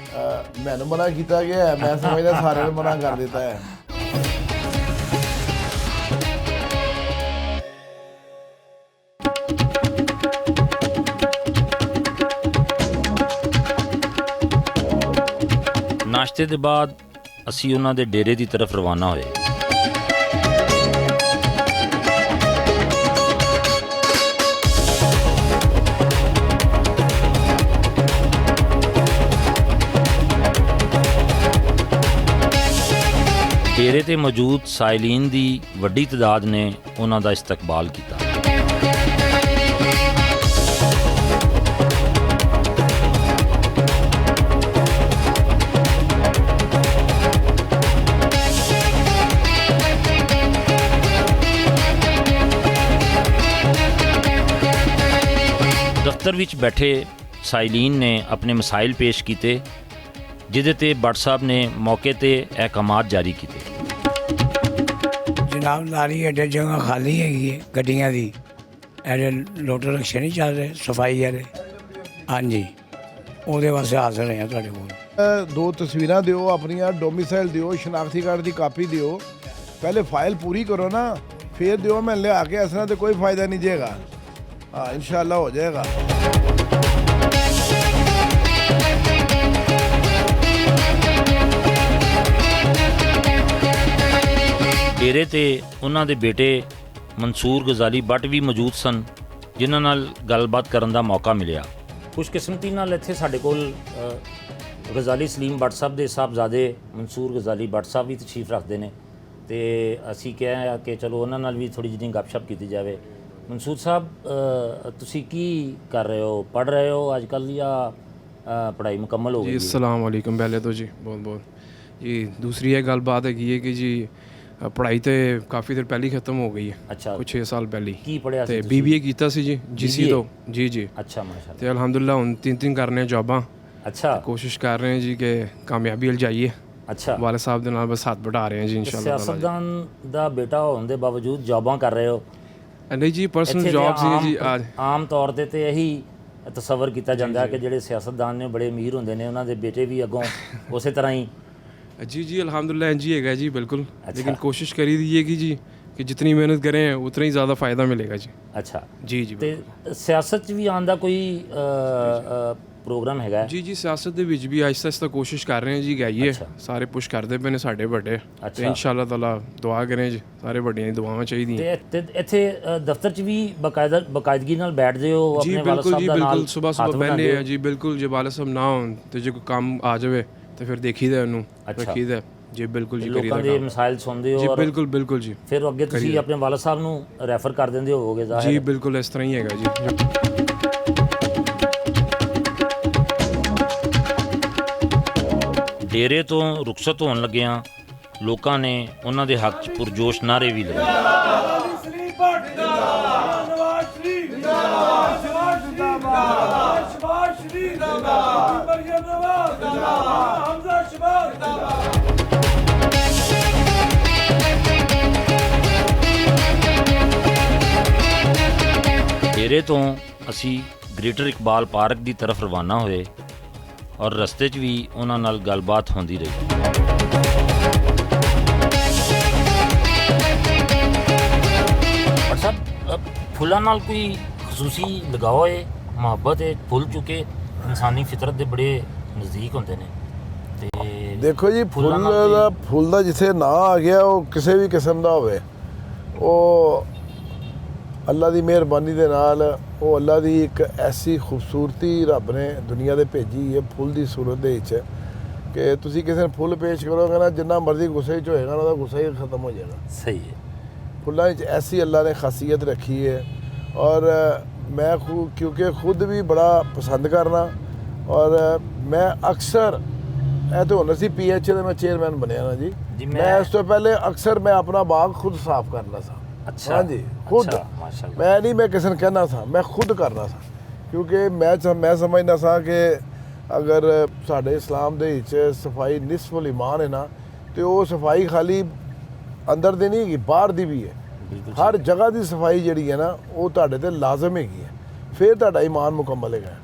ਮੈਨੂੰ ਮਨਾ ਕੀਤਾ ਗਿਆ ਹੈ, ਮੈਂ ਸਮਝਦਾ ਸਾਰਿਆਂ ਨੂੰ ਮਨਾ ਕਰ ਦਿੱਤਾ ਹੈ। ਨਾਸ਼ਤੇ ਦੇ ਬਾਅਦ ਅਸੀਂ ਉਹਨਾਂ ਦੇ ਡੇਰੇ ਦੀ ਤਰਫ ਰਵਾਨਾ ਹੋਏ। ਡੇਰੇ ਤੇ ਮੌਜੂਦ ਸਾਇਲੀਨ ਦੀ ਵੱਡੀ ਤਾਦਾਦ ਨੇ ਉਹਨਾਂ ਦਾ ਇਸਤਕਬਾਲ ਕੀਤਾ। ਦਫ਼ਤਰ ਵਿੱਚ ਬੈਠੇ ਸਾਇਲੀਨ ਨੇ ਆਪਣੇ ਮਸਾਇਲ ਪੇਸ਼ ਕੀਤੇ, ਜਿਹਦੇ ਤੇ ਭੱਟ ਸਾਹਿਬ ਨੇ ਮੌਕੇ ਤੇ ਅਹਿਕਾਮਾਤ ਜਾਰੀ ਕੀਤੇ। ਜਨਾਬ, ਲਾਰੀ ਅੱਡੇ ਜਗ੍ਹਾ ਖਾਲੀ ਹੈਗੀ ਹੈ ਗੱਡੀਆਂ ਦੀ, ਐਡੇ ਲੋਟਰ ਰਿਕਸ਼ੇ ਨਹੀਂ ਚੱਲ ਰਹੇ ਸਫਾਈ ਵਾਲੇ। ਹਾਂਜੀ, ਉਹਦੇ ਵਾਸਤੇ ਹਾਜ਼ਰ ਰਹੇ ਹਾਂ ਤੁਹਾਡੇ ਕੋਲ। 2 ਤਸਵੀਰਾਂ ਦਿਓ ਆਪਣੀਆਂ, ਡੋਮਿਸਾਈਲ ਦਿਓ, ਸ਼ਨਾਖਤੀ ਕਾਰਡ ਦੀ ਕਾਪੀ ਦਿਓ। ਪਹਿਲੇ ਫਾਈਲ ਪੂਰੀ ਕਰੋ ਨਾ, ਫਿਰ ਦਿਓ। ਮੈਂ ਲਿਆ ਕੇ ਇਸ ਤਰ੍ਹਾਂ ਤੇ ਕੋਈ ਫਾਇਦਾ ਨਹੀਂ ਜੇਗਾ। हाँ इंशाल्लाह हो जाएगा। ਡੇਰੇ ਤੇ ਉਹਨਾਂ ਦੇ ਬੇਟੇ ਮਨਸੂਰ ਗਜ਼ਾਲੀ ਭੱਟ ਵੀ ਮੌਜੂਦ ਸਨ, ਜਿਨ੍ਹਾਂ ਨਾਲ ਗੱਲਬਾਤ ਕਰਨ ਦਾ ਮੌਕਾ ਮਿਲਿਆ। ਖੁਸ਼ਕਿਸਮਤੀ ਨਾਲ ਇੱਥੇ ਸਾਡੇ ਕੋਲ ਗਜ਼ਾਲੀ ਸਲੀਮ ਭੱਟ ਸਾਹਿਬ ਦੇ ਸਾਹਿਬਜ਼ਾਦੇ ਮਨਸੂਰ ਗਜ਼ਾਲੀ ਭੱਟ ਸਾਹਿਬ ਵੀ ਤਸ਼ਰੀਫ ਰੱਖਦੇ ਨੇ, ਤੇ ਅਸੀਂ ਕਿਹਾ ਕਿ ਚਲੋ ਉਹਨਾਂ ਨਾਲ ਵੀ ਥੋੜ੍ਹੀ ਜਿਹੀ ਗੱਪਸ਼ਪ ਕੀਤੀ ਜਾਵੇ। ਮਨਸੂਰ ਸਾਹਿਬ, ਤੁਸੀਂ ਕੀ ਕਰ ਰਹੇ ਹੋ? ਪੜ੍ਹ ਰਹੇ ਹੋ ਅੱਜ ਕੱਲ੍ਹ ਜਾਂ ਪੜ੍ਹਾਈ ਮੁਕੰਮਲ ਹੋ ਗਈ? ਜੀ अस्सलाम वालेकुम पहले तो जी बहुत बहुत जी। दूसरी ये गलबात है कि जी ਪੜ੍ਹਾਈ ਤੇ ਕਾਫੀ ਦੇਰ ਪਹਿਲਾਂ ਹੀ ਖਤਮ ਹੋ ਗਈ ਹੈ। ਅੱਛਾ, ਕੁਝ 6 ਸਾਲ ਪਹਿਲਾਂ ਕੀ ਪੜ੍ਹਿਆ ਸੀ? ਤੇ BBA ਕੀਤਾ ਸੀ ਜੀ GC ਤੋਂ। ਜੀ ਜੀ, ਅੱਛਾ, ਮਾਸ਼ਾਅੱਲਾ। ਤੇ ਅਲਹਮਦੁਲਿਲਾ ਹੁਣ 3 ਕਰ ਰਹੇ ਜੌਬਾਂ। ਅੱਛਾ, ਕੋਸ਼ਿਸ਼ ਕਰ ਰਹੇ ਹਾਂ ਜੀ ਕਿ ਕਾਮਯਾਬੀ ਵੱਲ ਜਾਈਏ। ਅੱਛਾ, ਵਾਲੇ ਸਾਹਿਬ ਦੇ ਨਾਲ ਬਸ ਹੱਥ ਵਟਾ ਰਹੇ ਹਾਂ ਜੀ ਇਨਸ਼ਾਅੱਲਾ। ਸਿਆਸਤਦਾਨ ਦਾ ਬੇਟਾ ਹੋਣ ਦੇ ਬਾਵਜੂਦ ਜੌਬਾਂ ਕਰ ਰਹੇ ਹੋ? ਨਹੀਂ ਜੀ, ਪਰਸਨਲ ਜੌਬ ਸੀ ਜੀ। ਆਮ ਤੌਰ ਤੇ ਇਹੀ ਤਸੱਵਰ ਕੀਤਾ ਜਾਂਦਾ ਕਿ ਜਿਹੜੇ ਸਿਆਸਤਦਾਨ ਨੇ ਬੜੇ ਅਮੀਰ ਹੁੰਦੇ ਨੇ, ਉਹਨਾਂ ਦੇ ਬੇਟੇ ਵੀ ਅੱਗੋਂ ਉਸੇ ਤਰ੍ਹਾਂ ਹੀ। जी जी अल्हम्दुलिल्लाह एन जी है जी, बिल्कुल। लेकिन कोशिश करी दी है कि जितनी मेहनत करें उतना ही ज़्यादा फ़ायदा मिलेगा जी। अच्छा जी जी। ਤੇ ਸਿਆਸਤ 'ਚ ਵੀ ਆਉਣ ਦਾ ਕੋਈ ਪ੍ਰੋਗਰਾਮ ਹੈਗਾ? ਜੀ ਜੀ, ਸਿਆਸਤ ਦੇ ਵਿੱਚ ਵੀ ਆਹਿਸਤਾ ਆਹਿਸਤਾ ਕੋਸ਼ਿਸ਼ ਕਰ ਰਹੇ ਹਾਂ ਜੀ, ਗਾਈਏ। ਸਾਰੇ ਪੁਸ਼ ਕਰਦੇ ਪਏ ਨੇ ਸਾਡੇ ਵੱਡੇ, ਤੇ ਇਨਸ਼ਾਅੱਲਾ ਤਾਲਾ ਦੁਆ ਕरें ਜੀ, ਸਾਰੇ ਵੱਡਿਆਂ ਦੀ ਦੁਆਵਾਂ ਚਾਹੀਦੀਆਂ। ਤੇ ਇੱਥੇ ਦਫ਼ਤਰ 'ਚ ਵੀ ਬਕਾਇਦਗੀ ਨਾਲ ਬੈਠਦੇ ਹੋ ਆਪਣੇ ਵਾਲਾ ਸਾਹਿਬ ਦਾ ਨਾਲ? ਬਿਲਕੁਲ, ਸਵੇਰ ਬਹਿੰਦੇ ਆ ਜੀ, ਬਿਲਕੁਲ। ਜੇ ਵਾਲਾ ਸਾਹਿਬ ਨਾ ਹੋਣ ਤੇ ਜੇ ਕੋਈ ਕੰਮ ਆ ਜਾਵੇ ਤੇ ਫਿਰ ਦੇਖੀਦਾ ਉਹਨੂੰ, ਰੱਖੀਦਾ ਜੀ। ਬਿਲਕੁਲ ਜੀ, ਕਰੀਦਾ ਲੋਕਾਂ ਦੇ ਮਸਾਇਲ ਸੁਣਦੇ ਹੋ? ਜੀ ਬਿਲਕੁਲ ਬਿਲकुल ਜੀ। ਫਿਰ ਅੱਗੇ ਤੁਸੀਂ ਆਪਣੇ ਵਾਲਾ ਸਾਹਿਬ ਨੂੰ ਰੈਫਰ ਕਰ ਦਿੰਦੇ ਹੋਵੋਗੇ ਜ਼ਾਹਿਰ? ਜੀ ਬਿਲकुल, ਇਸ ਤਰ੍ਹਾਂ ਹੀ ਹੈਗਾ ਜੀ। ਡੇਰੇ ਤੋਂ ਰੁਖਸਤ ਹੋਣ ਲੱਗਿਆਂ ਲੋਕਾਂ ਨੇ ਉਹਨਾਂ ਦੇ ਹੱਕ 'ਚ ਪੁਰਜੋਸ਼ ਨਾਅਰੇ ਵੀ ਲਗਾਏ। ਡੇਰੇ ਤੋਂ ਅਸੀਂ ਗ੍ਰੇਟਰ ਇਕਬਾਲ ਪਾਰਕ ਦੀ ਤਰਫ ਰਵਾਨਾ ਹੋਏ, ਔਰ ਰਸਤੇ 'ਚ ਵੀ ਉਹਨਾਂ ਨਾਲ ਗੱਲਬਾਤ ਹੁੰਦੀ ਰਹੀ। ਪਰ ਸਾਹਿਬ ਫੁੱਲਾਂ ਨਾਲ ਕੋਈ ਖਸੂਸੀ ਲਗਾਓ ਹੈ, ਮੁਹੱਬਤ ਹੈ, ਫੁੱਲ ਚੁੱਕੇ ਇਨਸਾਨੀ ਫਿਤਰਤ ਦੇ ਬੜੇ ਨਜ਼ਦੀਕ ਹੁੰਦੇ ਨੇ ਤੇ ਦੇਖੋ ਜੀ ਫੁੱਲਾਂ ਨਾਲ ਫੁੱਲ ਦਾ ਜਿੱਥੇ ਨਾਂ ਆ ਗਿਆ ਉਹ ਕਿਸੇ ਵੀ ਕਿਸਮ ਦਾ ਹੋਵੇ, ਉਹ ਅੱਲਾ ਦੀ ਮਿਹਰਬਾਨੀ ਦੇ ਨਾਲ ਉਹ ਅੱਲਾ ਦੀ ਇੱਕ ਐਸੀ ਖੂਬਸੂਰਤੀ ਰੱਬ ਨੇ ਦੁਨੀਆ ਦੇ ਭੇਜੀ ਹੈ ਫੁੱਲ ਦੀ ਸੂਰਤ ਦੇ ਵਿੱਚ ਕਿ ਤੁਸੀਂ ਕਿਸੇ ਨੂੰ ਫੁੱਲ ਪੇਸ਼ ਕਰੋਗੇ ਨਾ, ਜਿੰਨਾ ਮਰਜ਼ੀ ਗੁੱਸੇ 'ਚ ਹੋਏਗਾ ਨਾ ਉਹਦਾ ਗੁੱਸਾ ਹੀ ਖਤਮ ਹੋ ਜਾਏਗਾ। ਸਹੀ ਹੈ। ਫੁੱਲਾਂ ਵਿੱਚ ਐਸੀ ਅੱਲਾ ਨੇ ਖਾਸੀਅਤ ਰੱਖੀ ਹੈ ਔਰ ਮੈਂ ਕਿਉਂਕਿ ਖੁਦ ਵੀ ਬੜਾ ਪਸੰਦ ਕਰਨਾ ਔਰ ਮੈਂ ਅਕਸਰ ਇਹ ਤਾਂ ਹੁਣ ਅਸੀਂ PH ਦੇ ਮੈਂ ਚੇਅਰਮੈਨ ਬਣਿਆ ਨਾ ਜੀ, ਮੈਂ ਇਸ ਤੋਂ ਪਹਿਲੇ ਅਕਸਰ ਮੈਂ ਆਪਣਾ ਬਾਗ ਖੁਦ ਸਾਫ਼ ਕਰਨਾ ਸਾਂ। ਅੱਛਾ, ਹਾਂਜੀ ਖੁਦ, ਮਾਸ਼ਾਅੱਲਾ। ਮੈਂ ਨਹੀਂ ਮੈਂ ਕਿਸੇ ਨੂੰ ਕਹਿਣਾ ਸਾਂ, ਮੈਂ ਖੁਦ ਕਰਨਾ ਸਾਂ ਕਿਉਂਕਿ ਮੈਂ ਸਮਝਦਾ ਸਾਂ ਕਿ ਅਗਰ ਸਾਡੇ ਇਸਲਾਮ ਦੇ ਵਿੱਚ ਸਫਾਈ ਨਿਸਫੁਲ ਈਮਾਨ ਹੈ ਨਾ, ਤੇ ਉਹ ਸਫਾਈ ਖਾਲੀ ਅੰਦਰ ਦੀ ਨਹੀਂ ਹੈਗੀ, ਬਾਹਰ ਦੀ ਵੀ ਹੈ। ਹਰ ਜਗ੍ਹਾ ਦੀ ਸਫਾਈ ਜਿਹੜੀ ਹੈ ਨਾ ਉਹ ਤੁਹਾਡੇ ਤੇ ਲਾਜ਼ਮ ਹੈਗੀ ਹੈ, ਫਿਰ ਤੁਹਾਡਾ ਈਮਾਨ ਮੁਕੰਮਲ ਹੈਗਾ।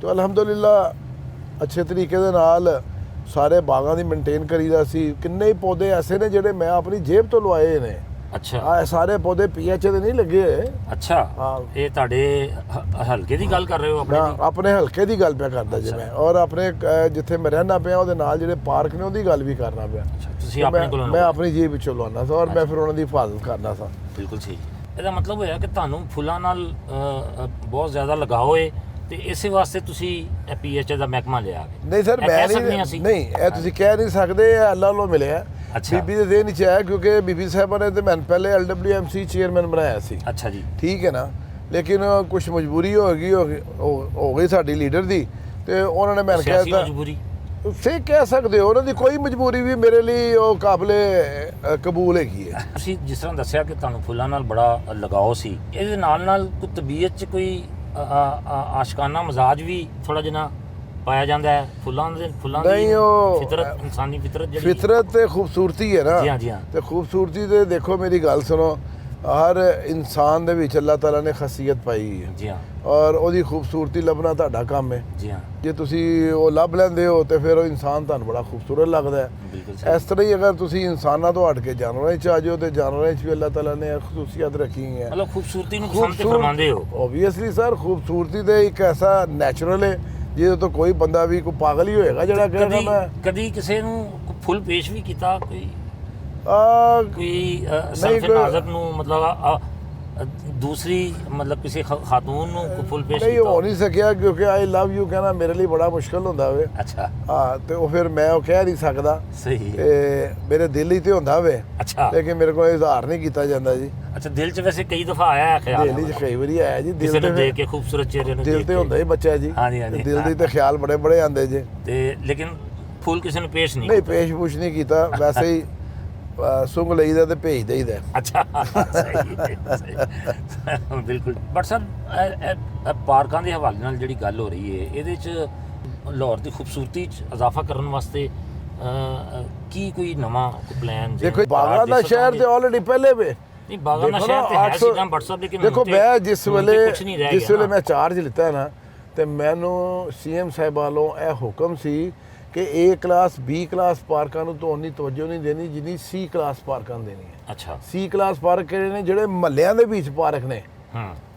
ਤੇ ਅਲਹਮਦੁਲਿਲਾ ਅੱਛੇ ਤਰੀਕੇ ਦੇ ਨਾਲ ਸਾਰੇ ਬਾਗਾਂ ਦੀ ਮੇਨਟੇਨ ਕਰੀਦਾ ਸੀ। ਕਿੰਨੇ ਹੀ ਪੌਦੇ ਐਸੇ ਨੇ ਜਿਹੜੇ ਮੈਂ ਆਪਣੀ ਜੇਬ ਤੋਂ ਲਵਾਏ ਨੇ। ਅੱਛਾ, ਆ ਸਾਰੇ ਪੌਦੇ PH ਦੇ ਨਹੀਂ ਲੱਗੇ ਹੋਏ। ਅੱਛਾ, ਹਾਂ। ਇਹ ਤੁਹਾਡੇ ਹਲਕੇ ਦੀ ਗੱਲ ਕਰ ਰਹੇ ਹੋ ਆਪਣੇ ਦੀ? ਆਪਣੇ ਹਲਕੇ ਦੀ ਗੱਲ ਪਿਆ ਕਰਦਾ ਜੀ ਮੈਂ, ਔਰ ਆਪਣੇ ਜਿੱਥੇ ਮੈਂ ਰਹਿਣਾ ਪਿਆ ਉਹਦੇ ਨਾਲ ਜਿਹੜੇ ਪਾਰਕ ਨੇ ਉਹਦੀ ਗੱਲ ਵੀ ਕਰਨਾ ਪਿਆ। ਤੁਸੀਂ ਆਪਣੇ ਕੋਲੋਂ ਮੈਂ ਆਪਣੀ ਜੇਬ ਵਿੱਚੋਂ ਲਵਾਉਣਾ ਸੀ ਔਰ ਮੈਂ ਫਿਰ ਉਹਨਾਂ ਦੀ ਹਿਫਾਜ਼ਤ ਕਰਨਾ ਸੀ। ਬਿਲਕੁਲ ਸਹੀ। ਇਹਦਾ ਮਤਲਬ ਹੋਇਆ ਕਿ ਤੁਹਾਨੂੰ ਫੁੱਲਾਂ ਨਾਲ ਬਹੁਤ ਜ਼ਿਆਦਾ ਲਗਾਓ ਹੈ ਤੇ ਇਸੇ ਵਾਸਤੇ ਤੁਸੀਂ PH ਦਾ ਮਹਿਕਮਾ ਲਿਆ। ਨਹੀਂ ਸਰ, ਮੈਂ ਨਹੀਂ ਇਹ ਤੁਸੀਂ ਕਹਿ ਨਹੀਂ ਸਕਦੇ, ਇਹ ਅੱਲਾ ਵੱਲੋਂ ਮਿਲਿਆ। ਬੀਬੀ ਦੇ ਦੇਣ ਚ ਆਇਆ ਕਿਉਂਕਿ ਬੀਬੀ ਸਾਹਿਬਾਂ ਨੇ ਤੇ ਮੈਨੂੰ ਪਹਿਲੇ LWMC ਚੇਅਰਮੈਨ ਬਣਾਇਆ ਸੀ। ਅੱਛਾ ਜੀ, ਠੀਕ ਹੈ ਨਾ, ਲੇਕਿਨ ਕੁਝ ਮਜਬੂਰੀ ਹੋ ਗਈ ਸਾਡੀ ਲੀਡਰ ਦੀ, ਤੇ ਉਹਨਾਂ ਨੇ ਮੈਨੂੰ ਕਹਿ ਦਿੱਤਾ ਮਜਬੂਰੀ ਤੁਸੀਂ ਕਹਿ ਸਕਦੇ ਹੋ, ਉਹਨਾਂ ਦੀ ਕੋਈ ਮਜਬੂਰੀ ਵੀ ਮੇਰੇ ਲਈ ਉਹ ਕਾਬਲੇ ਕਬੂਲ ਹੈਗੀ ਹੈ। ਤੁਸੀਂ ਜਿਸ ਤਰ੍ਹਾਂ ਦੱਸਿਆ ਕਿ ਤੁਹਾਨੂੰ ਫੁੱਲਾਂ ਨਾਲ ਬੜਾ ਲਗਾਓ ਸੀ, ਇਹਦੇ ਨਾਲ ਕੋਈ ਤਬੀਅਤ 'ਚ ਕੋਈ ਆਸ਼ਕਾਨਾ ਮਜ਼ਾਜ ਵੀ ਥੋੜਾ ਜਿਹਾ ਪਾਇਆ ਜਾਂਦਾ ਹੈ ਫੁੱਲਾਂ ਦੀ ਫਿਤਰਤ, ਇਨਸਾਨੀ ਫਿਤਰਤ ਜਿਹੜੀ ਫਿਤਰਤ ਤੇ ਖੂਬਸੂਰਤੀ ਹੈ ਨਾ। ਜੀ ਹਾਂ, ਜੀ ਹਾਂ। ਤੇ ਖੂਬਸੂਰਤੀ ਤੇ ਦੇਖੋ ਮੇਰੀ ਗੱਲ ਸੁਣੋ, ਹਰ ਇਨਸਾਨ ਦੇ ਵਿੱਚ ਅੱਲਾਹ ਤਾਲਾ ਨੇ ਖਾਸੀਅਤ ਪਾਈ ਹੈ। ਜੀ ਹਾਂ। ਔਰ ਉਹਦੀ ਖੂਬਸੂਰਤੀ ਲੱਭਣਾ ਤੁਹਾਡਾ ਕੰਮ ਹੈ। ਜੀ ਹਾਂ। ਜੇ ਤੁਸੀਂ ਉਹ ਲੱਭ ਲੈਂਦੇ ਹੋ ਤੇ ਫਿਰ ਉਹ ਇਨਸਾਨ ਤੁਹਾਨੂੰ ਬੜਾ ਖੂਬਸੂਰਤ ਲੱਗਦਾ ਹੈ। ਇਸ ਤਰ੍ਹਾਂ ਹੀ ਅਗਰ ਤੁਸੀਂ ਇਨਸਾਨਾਂ ਤੋਂ ਹਟ ਕੇ ਜਾਨਵਰਾਂ 'ਚ ਆ ਜਾਓ ਤੇ ਜਾਨਵਰਾਂ 'ਚ ਵੀ ਅੱਲਾਹ ਤਾਲਾ ਨੇ ਖਸੂਸੀਅਤ ਰੱਖੀ ਹੈ। ਮਤਲਬ ਖੂਬਸੂਰਤੀ ਨੂੰ ਪਸੰਦ ਫਰਮਾਉਂਦੇ ਹੋ? ਓਬਵੀਅਸਲੀ ਸਰ, ਖੂਬਸੂਰਤੀ ਤੇ ਇੱਕ ਐਸਾ ਨੈਚੁਰਲ ਹੈ ਜਿਹਦੇ ਤੋਂ ਕੋਈ ਬੰਦਾ ਵੀ ਕੋਈ ਪਾਗਲ ਹੀ ਹੋਏਗਾ ਜਿਹੜਾ ਕਹੇਗਾ ਮੈਂ। ਕਦੀ ਕਿਸੇ ਨੂੰ ਫੁੱਲ ਪੇਸ਼ ਵੀ ਕੀਤਾ ਕੋਈ ਨਹੀਂ ਨਾਜ਼ਰ ਨੂੰ, ਮਤਲਬ ਦੂਸਰੀ ਮਤਲਬ ਕਿਸੇ ਖਾਤੂਨ ਨੂੰ ਫੁੱਲ ਪੇਸ਼ ਨਹੀਂ ਹੋ ਨਹੀਂ ਸਕਿਆ ਕਿਉਂਕਿ ਆਈ ਲਵ ਯੂ ਕਹਿਣਾ ਮੇਰੇ ਲਈ ਬੜਾ ਮੁਸ਼ਕਲ ਹੁੰਦਾ ਵੇ। ਅੱਛਾ। ਹਾਂ, ਤੇ ਉਹ ਫਿਰ ਮੈਂ ਉਹ ਕਹਿ ਨਹੀਂ ਸਕਦਾ। ਸਹੀ। ਤੇ ਮੇਰੇ ਦਿਲ ਹੀ ਤੇ ਹੁੰਦਾ ਵੇ। ਅੱਛਾ। ਲੇਕਿਨ ਮੇਰੇ ਕੋਲ ਇਜ਼ਹਾਰ ਨਹੀਂ ਕੀਤਾ ਜਾਂਦਾ ਜੀ। ਅੱਛਾ, ਦਿਲ 'ਚ ਵੈਸੇ ਕਈ ਦਫਾ ਆਇਆ ਹੈ ਖਿਆਲ? ਦਿਲ 'ਚ ਕਈ ਵਾਰੀ ਆਇਆ ਜੀ। ਦਿਲ ਤੇ ਦੇਖ ਕੇ ਖੂਬਸੂਰਤ ਚਿਹਰੇ ਨੂੰ ਦਿਲ ਤੇ ਹੁੰਦਾ ਹੀ ਬੱਚਾ ਜੀ। ਹਾਂਜੀ ਹਾਂਜੀ। ਦਿਲ ਦੇ ਤੇ ਖਿਆਲ ਬੜੇ ਬੜੇ ਆਉਂਦੇ ਜੇ। ਤੇ ਲੇਕਿਨ ਫੁੱਲ ਕਿਸੇ ਨੂੰ ਪੇਸ਼ ਨਹੀਂ? ਨਹੀਂ, ਪੇਸ਼ ਪੁਸ਼ ਨਹੀਂ ਕੀਤਾ, ਵੈਸੇ ਹੀ ਸੁੰਘ ਲਈਦਾ ਤੇ ਭੇਜ ਦੇਈਦਾ। ਅੱਛਾ, ਬਿਲਕੁਲ। ਬਟ ਸਰ, ਪਾਰਕਾਂ ਦੇ ਹਵਾਲੇ ਨਾਲ ਜਿਹੜੀ ਗੱਲ ਹੋ ਰਹੀ ਹੈ, ਇਹਦੇ 'ਚ ਲਾਹੌਰ ਦੀ ਖੂਬਸੂਰਤੀ 'ਚ ਇਜ਼ਾਫਾ ਕਰਨ ਵਾਸਤੇ ਕੀ ਕੋਈ ਨਵਾਂ ਪਲਾਨ? ਦੇਖੋ, ਬਾਗਾਂ ਦਾ ਸ਼ਹਿਰ ਤੇ ਆਲਰੇਡੀ ਪਹਿਲੇ ਵੇ। ਨਹੀਂ, ਬਾਗਾਂ ਦਾ ਸ਼ਹਿਰ ਤੇ ਹੈ ਸੀ ਨਾ WhatsApp, ਲੇਕਿਨ ਦੇਖੋ ਮੈਂ ਜਿਸ ਵੇਲੇ ਮੈਂ ਚਾਰਜ ਲਿੱਤਾ ਨਾ, ਤੇ ਮੈਨੂੰ CM ਸਾਹਿਬ ਵੱਲੋਂ ਇਹ ਹੁਕਮ ਸੀ ਕਿ A ਕਲਾਸ B ਕਲਾਸ ਪਾਰਕਾਂ ਨੂੰ ਤਾਂ ਉਨੀ ਤਵੱਜੋ ਨਹੀਂ ਦੇਣੀ ਜਿੰਨੀ C ਕਲਾਸ ਪਾਰਕਾਂ ਦੇਣੀ ਹੈ। ਅੱਛਾ। C ਕਲਾਸ ਪਾਰਕ ਕਿਹੜੇ ਨੇ? ਜਿਹੜੇ ਮਹੱਲਿਆਂ ਦੇ ਵਿੱਚ ਪਾਰਕ ਨੇ,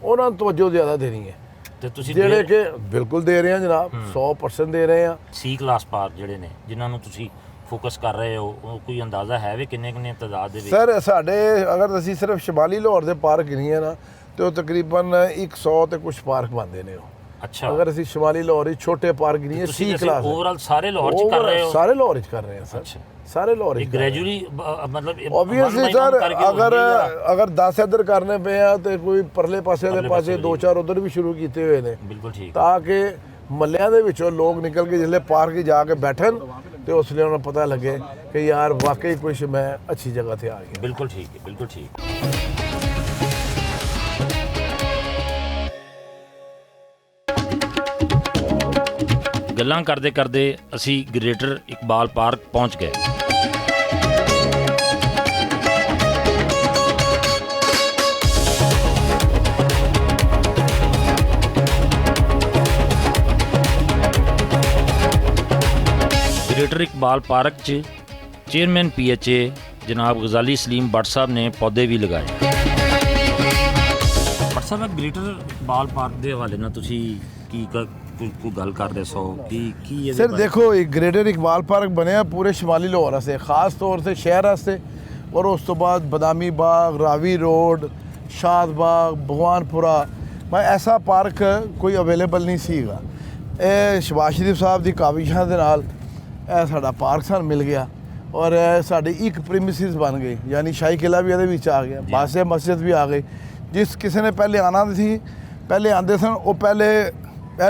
ਉਹਨਾਂ ਨੂੰ ਤਵੱਜੋ ਜ਼ਿਆਦਾ ਦੇਣੀ ਹੈ। ਤੇ ਤੁਸੀਂ ਜਿਹੜੇ ਕਿ ਬਿਲਕੁਲ ਦੇ ਰਹੇ ਹਾਂ ਜਨਾਬ, 100% ਦੇ ਰਹੇ ਹਾਂ। C ਕਲਾਸ ਪਾਰਕ ਜਿਹੜੇ ਨੇ ਜਿਨ੍ਹਾਂ ਨੂੰ ਤੁਸੀਂ ਫੋਕਸ ਕਰ ਰਹੇ ਹੋ, ਉਹ ਕੋਈ ਅੰਦਾਜ਼ਾ ਹੈ ਵੀ ਕਿੰਨੇ ਤਾਦਾਦ ਦੇ ਵਿੱਚ? ਸਰ, ਸਾਡੇ ਅਗਰ ਅਸੀਂ ਸਿਰਫ ਸ਼ਮਾਲੀ ਲਾਹੌਰ ਦੇ ਪਾਰਕ ਗਿਣੀਏ ਨਾ, ਤੇ ਉਹ ਤਕਰੀਬਨ 100 ਤੇ ਕੁਝ ਪਾਰਕ ਬਣਦੇ ਨੇ ਉਹ। ਅੱਛਾ। ਅਗਰ ਅਸੀਂ ਸ਼ਮਾਲੀ ਲਾਹੌਰ ਵਿੱਚ ਛੋਟੇ ਪਾਰਕ ਗਿਣੀਏ C ਕਲਾਸ, ਓਵਰਆਲ ਸਾਰੇ ਲਾਹੌਰ 'ਚ ਕਰ ਰਹੇ ਹੋ? ਸਾਰੇ ਲਾਹੌਰ 'ਚ ਕਰ ਰਹੇ ਹਾਂ ਸਰ। ਸਾਰੇ ਲਾਹੌਰ 'ਚ ਗ੍ਰੈਜੂਅਲੀ, ਮਤਲਬ ਓਬਵੀਅਸਲੀ ਸਰ, ਅਗਰ 10 ਇੱਧਰ ਕਰਨੇ ਪਏ ਆ ਤੇ ਕੋਈ ਪਰਲੇ ਪਾਸੇ ਦੇ ਪਾਸੇ 2-4 ਉਧਰ ਵੀ ਸ਼ੁਰੂ ਕੀਤੇ ਹੋਏ ਨੇ। ਬਿਲਕੁਲ ਠੀਕ। ਤਾਂ ਕਿ ਮਹੱਲਿਆਂ ਦੇ ਵਿੱਚੋਂ ਲੋਕ ਨਿਕਲ ਕੇ ਜਿਸਲੇ ਪਾਰਕ ਜਾ ਕੇ ਬੈਠਣ ਤੇ ਉਸ ਲਈ ਉਹਨਾਂ ਨੂੰ ਪਤਾ ਲੱਗੇ ਕਿ ਯਾਰ ਵਾਕਈ ਕੁਝ ਮੈਂ ਅੱਛੀ ਜਗ੍ਹਾ ਤੇ ਆ ਗਿਆ। ਬਿਲਕੁਲ ਠੀਕ ਹੈ, ਬਿਲਕੁਲ ਠੀਕ। ਗੱਲਾਂ ਕਰਦੇ ਕਰਦੇ ਅਸੀਂ ਗ੍ਰੇਟਰ ਇਕਬਾਲ ਪਾਰਕ ਪਹੁੰਚ ਗਏ। ਗ੍ਰੇਟਰ ਇਕਬਾਲ ਪਾਰਕ 'ਚ ਚੇਅਰਮੈਨ PHA ਜਨਾਬ ਗਜ਼ਾਲੀ ਸਲੀਮ ਭੱਟ ਸਾਹਿਬ ਨੇ ਪੌਦੇ ਵੀ ਲਗਾਏ। ਭੱਟ ਸਾਹਿਬ ਗ੍ਰੇਟਰ ਇਕਬਾਲ ਪਾਰਕ ਦੇ ਹਵਾਲੇ ਨਾਲ ਤੁਸੀਂ ਕੀ ਕੋਈ ਗੱਲ ਕਰਦੇ ਸੋ ਕੀ ਸਰ ਦੇਖੋ ਇਹ ਗ੍ਰੇਟਰ ਇਕਬਾਲ ਪਾਰਕ ਬਣਿਆ ਪੂਰੇ ਸ਼ਮਾਲੀ ਲਾਹੌਰ ਵਾਸਤੇ, ਖਾਸ ਤੌਰ ਤੇ ਸ਼ਹਿਰ ਵਾਸਤੇ, ਔਰ ਉਸ ਤੋਂ ਬਾਅਦ ਬਦਾਮੀ ਬਾਗ, ਰਾਵੀ ਰੋਡ, ਸ਼ਾਦ ਬਾਗ, ਭਗਵਾਨਪੁਰਾ, ਮੈਂ ਐਸਾ ਪਾਰਕ ਕੋਈ ਅਵੇਲੇਬਲ ਨਹੀਂ ਸੀਗਾ। ਇਹ ਸ਼ਬਾਜ਼ ਸ਼ਰੀਫ ਸਾਹਿਬ ਦੀ ਕਾਵਿਸ਼ਾਂ ਦੇ ਨਾਲ ਇਹ ਸਾਡਾ ਪਾਰਕ ਸਾਨੂੰ ਮਿਲ ਗਿਆ ਔਰ ਸਾਡੀ ਇੱਕ ਪ੍ਰੀਮਿਸਿਸ ਬਣ ਗਈ, ਯਾਨੀ ਸ਼ਾਹੀ ਕਿਲਾ ਵੀ ਇਹਦੇ ਵਿੱਚ ਆ ਗਿਆ, ਬਾਦਸ਼ਾਹ ਮਸਜਿਦ ਵੀ ਆ ਗਈ। ਜਿਸ ਕਿਸੇ ਨੇ ਪਹਿਲੇ ਆਉਣਾ ਸੀ, ਪਹਿਲੇ ਆਉਂਦੇ ਸਨ, ਉਹ ਪਹਿਲੇ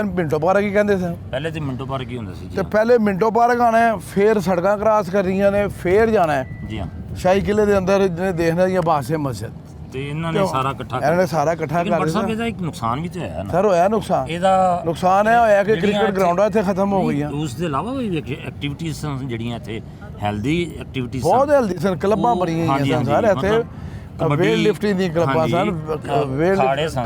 ਮਿੰਟੋ ਪਾਰਕ ਹੀ ਕਹਿੰਦੇ ਸਨ। ਪਹਿਲੇ ਤੇ ਮਿੰਟੋ ਪਾਰਕ ਹੀ ਹੁੰਦਾ ਸੀ ਤੇ ਪਹਿਲੇ ਮਿੰਟੋ ਪਾਰਕ ਆਉਣਾ ਹੈ, ਫਿਰ ਸੜਕਾਂ ਕ੍ਰਾਸ ਕਰਨੀਆਂ ਨੇ, ਫਿਰ ਜਾਣਾ ਹੈ ਜੀ ਹਾਂ ਸ਼ਾਹੀ ਕਿਲੇ ਦੇ ਅੰਦਰ ਜਿਹਨੇ ਦੇਖਣਾ ਜਾਂ ਬਾਦਸ਼ਾਹ ਮਸਜਿਦ। ਤੇ ਇਹਨਾਂ ਨੇ ਸਾਰਾ ਇਕੱਠਾ ਇਹਨਾਂ ਨੇ ਸਾਰਾ ਇਕੱਠਾ ਕਰ ਲਿਆ। ਇਹਦਾ ਇੱਕ ਨੁਕਸਾਨ ਵੀ ਤੇ ਹੋਇਆ ਨਾ ਸਰ, ਹੋਇਆ ਨੁਕਸਾਨ। ਇਹਦਾ ਨੁਕਸਾਨ ਇਹ ਹੋਇਆ ਕਿ ਕ੍ਰਿਕਟ ਗਰਾਊਂਡਾਂ ਇੱਥੇ ਖਤਮ ਹੋ ਗਈਆਂ। ਉਸ ਦੇ ਇਲਾਵਾ ਵੀ ਐਕਟੀਵਿਟੀਜ਼ ਸਨ ਜਿਹੜੀਆਂ ਇੱਥੇ ਹੈਲਦੀ ਐਕਟੀਵਿਟੀਜ਼ ਬਹੁਤ ਹੈਲਦੀ ਸਨ, ਕਲੱਬਾਂ ਬਣੀਆਂ ਹੋਈਆਂ ਸਨ ਸਾਰੇ ਇੱਥੇ, ਵੇਟ ਲਿਫਟਿੰਗ ਦੀ ਕਲੱਬਾਂ ਸਨ,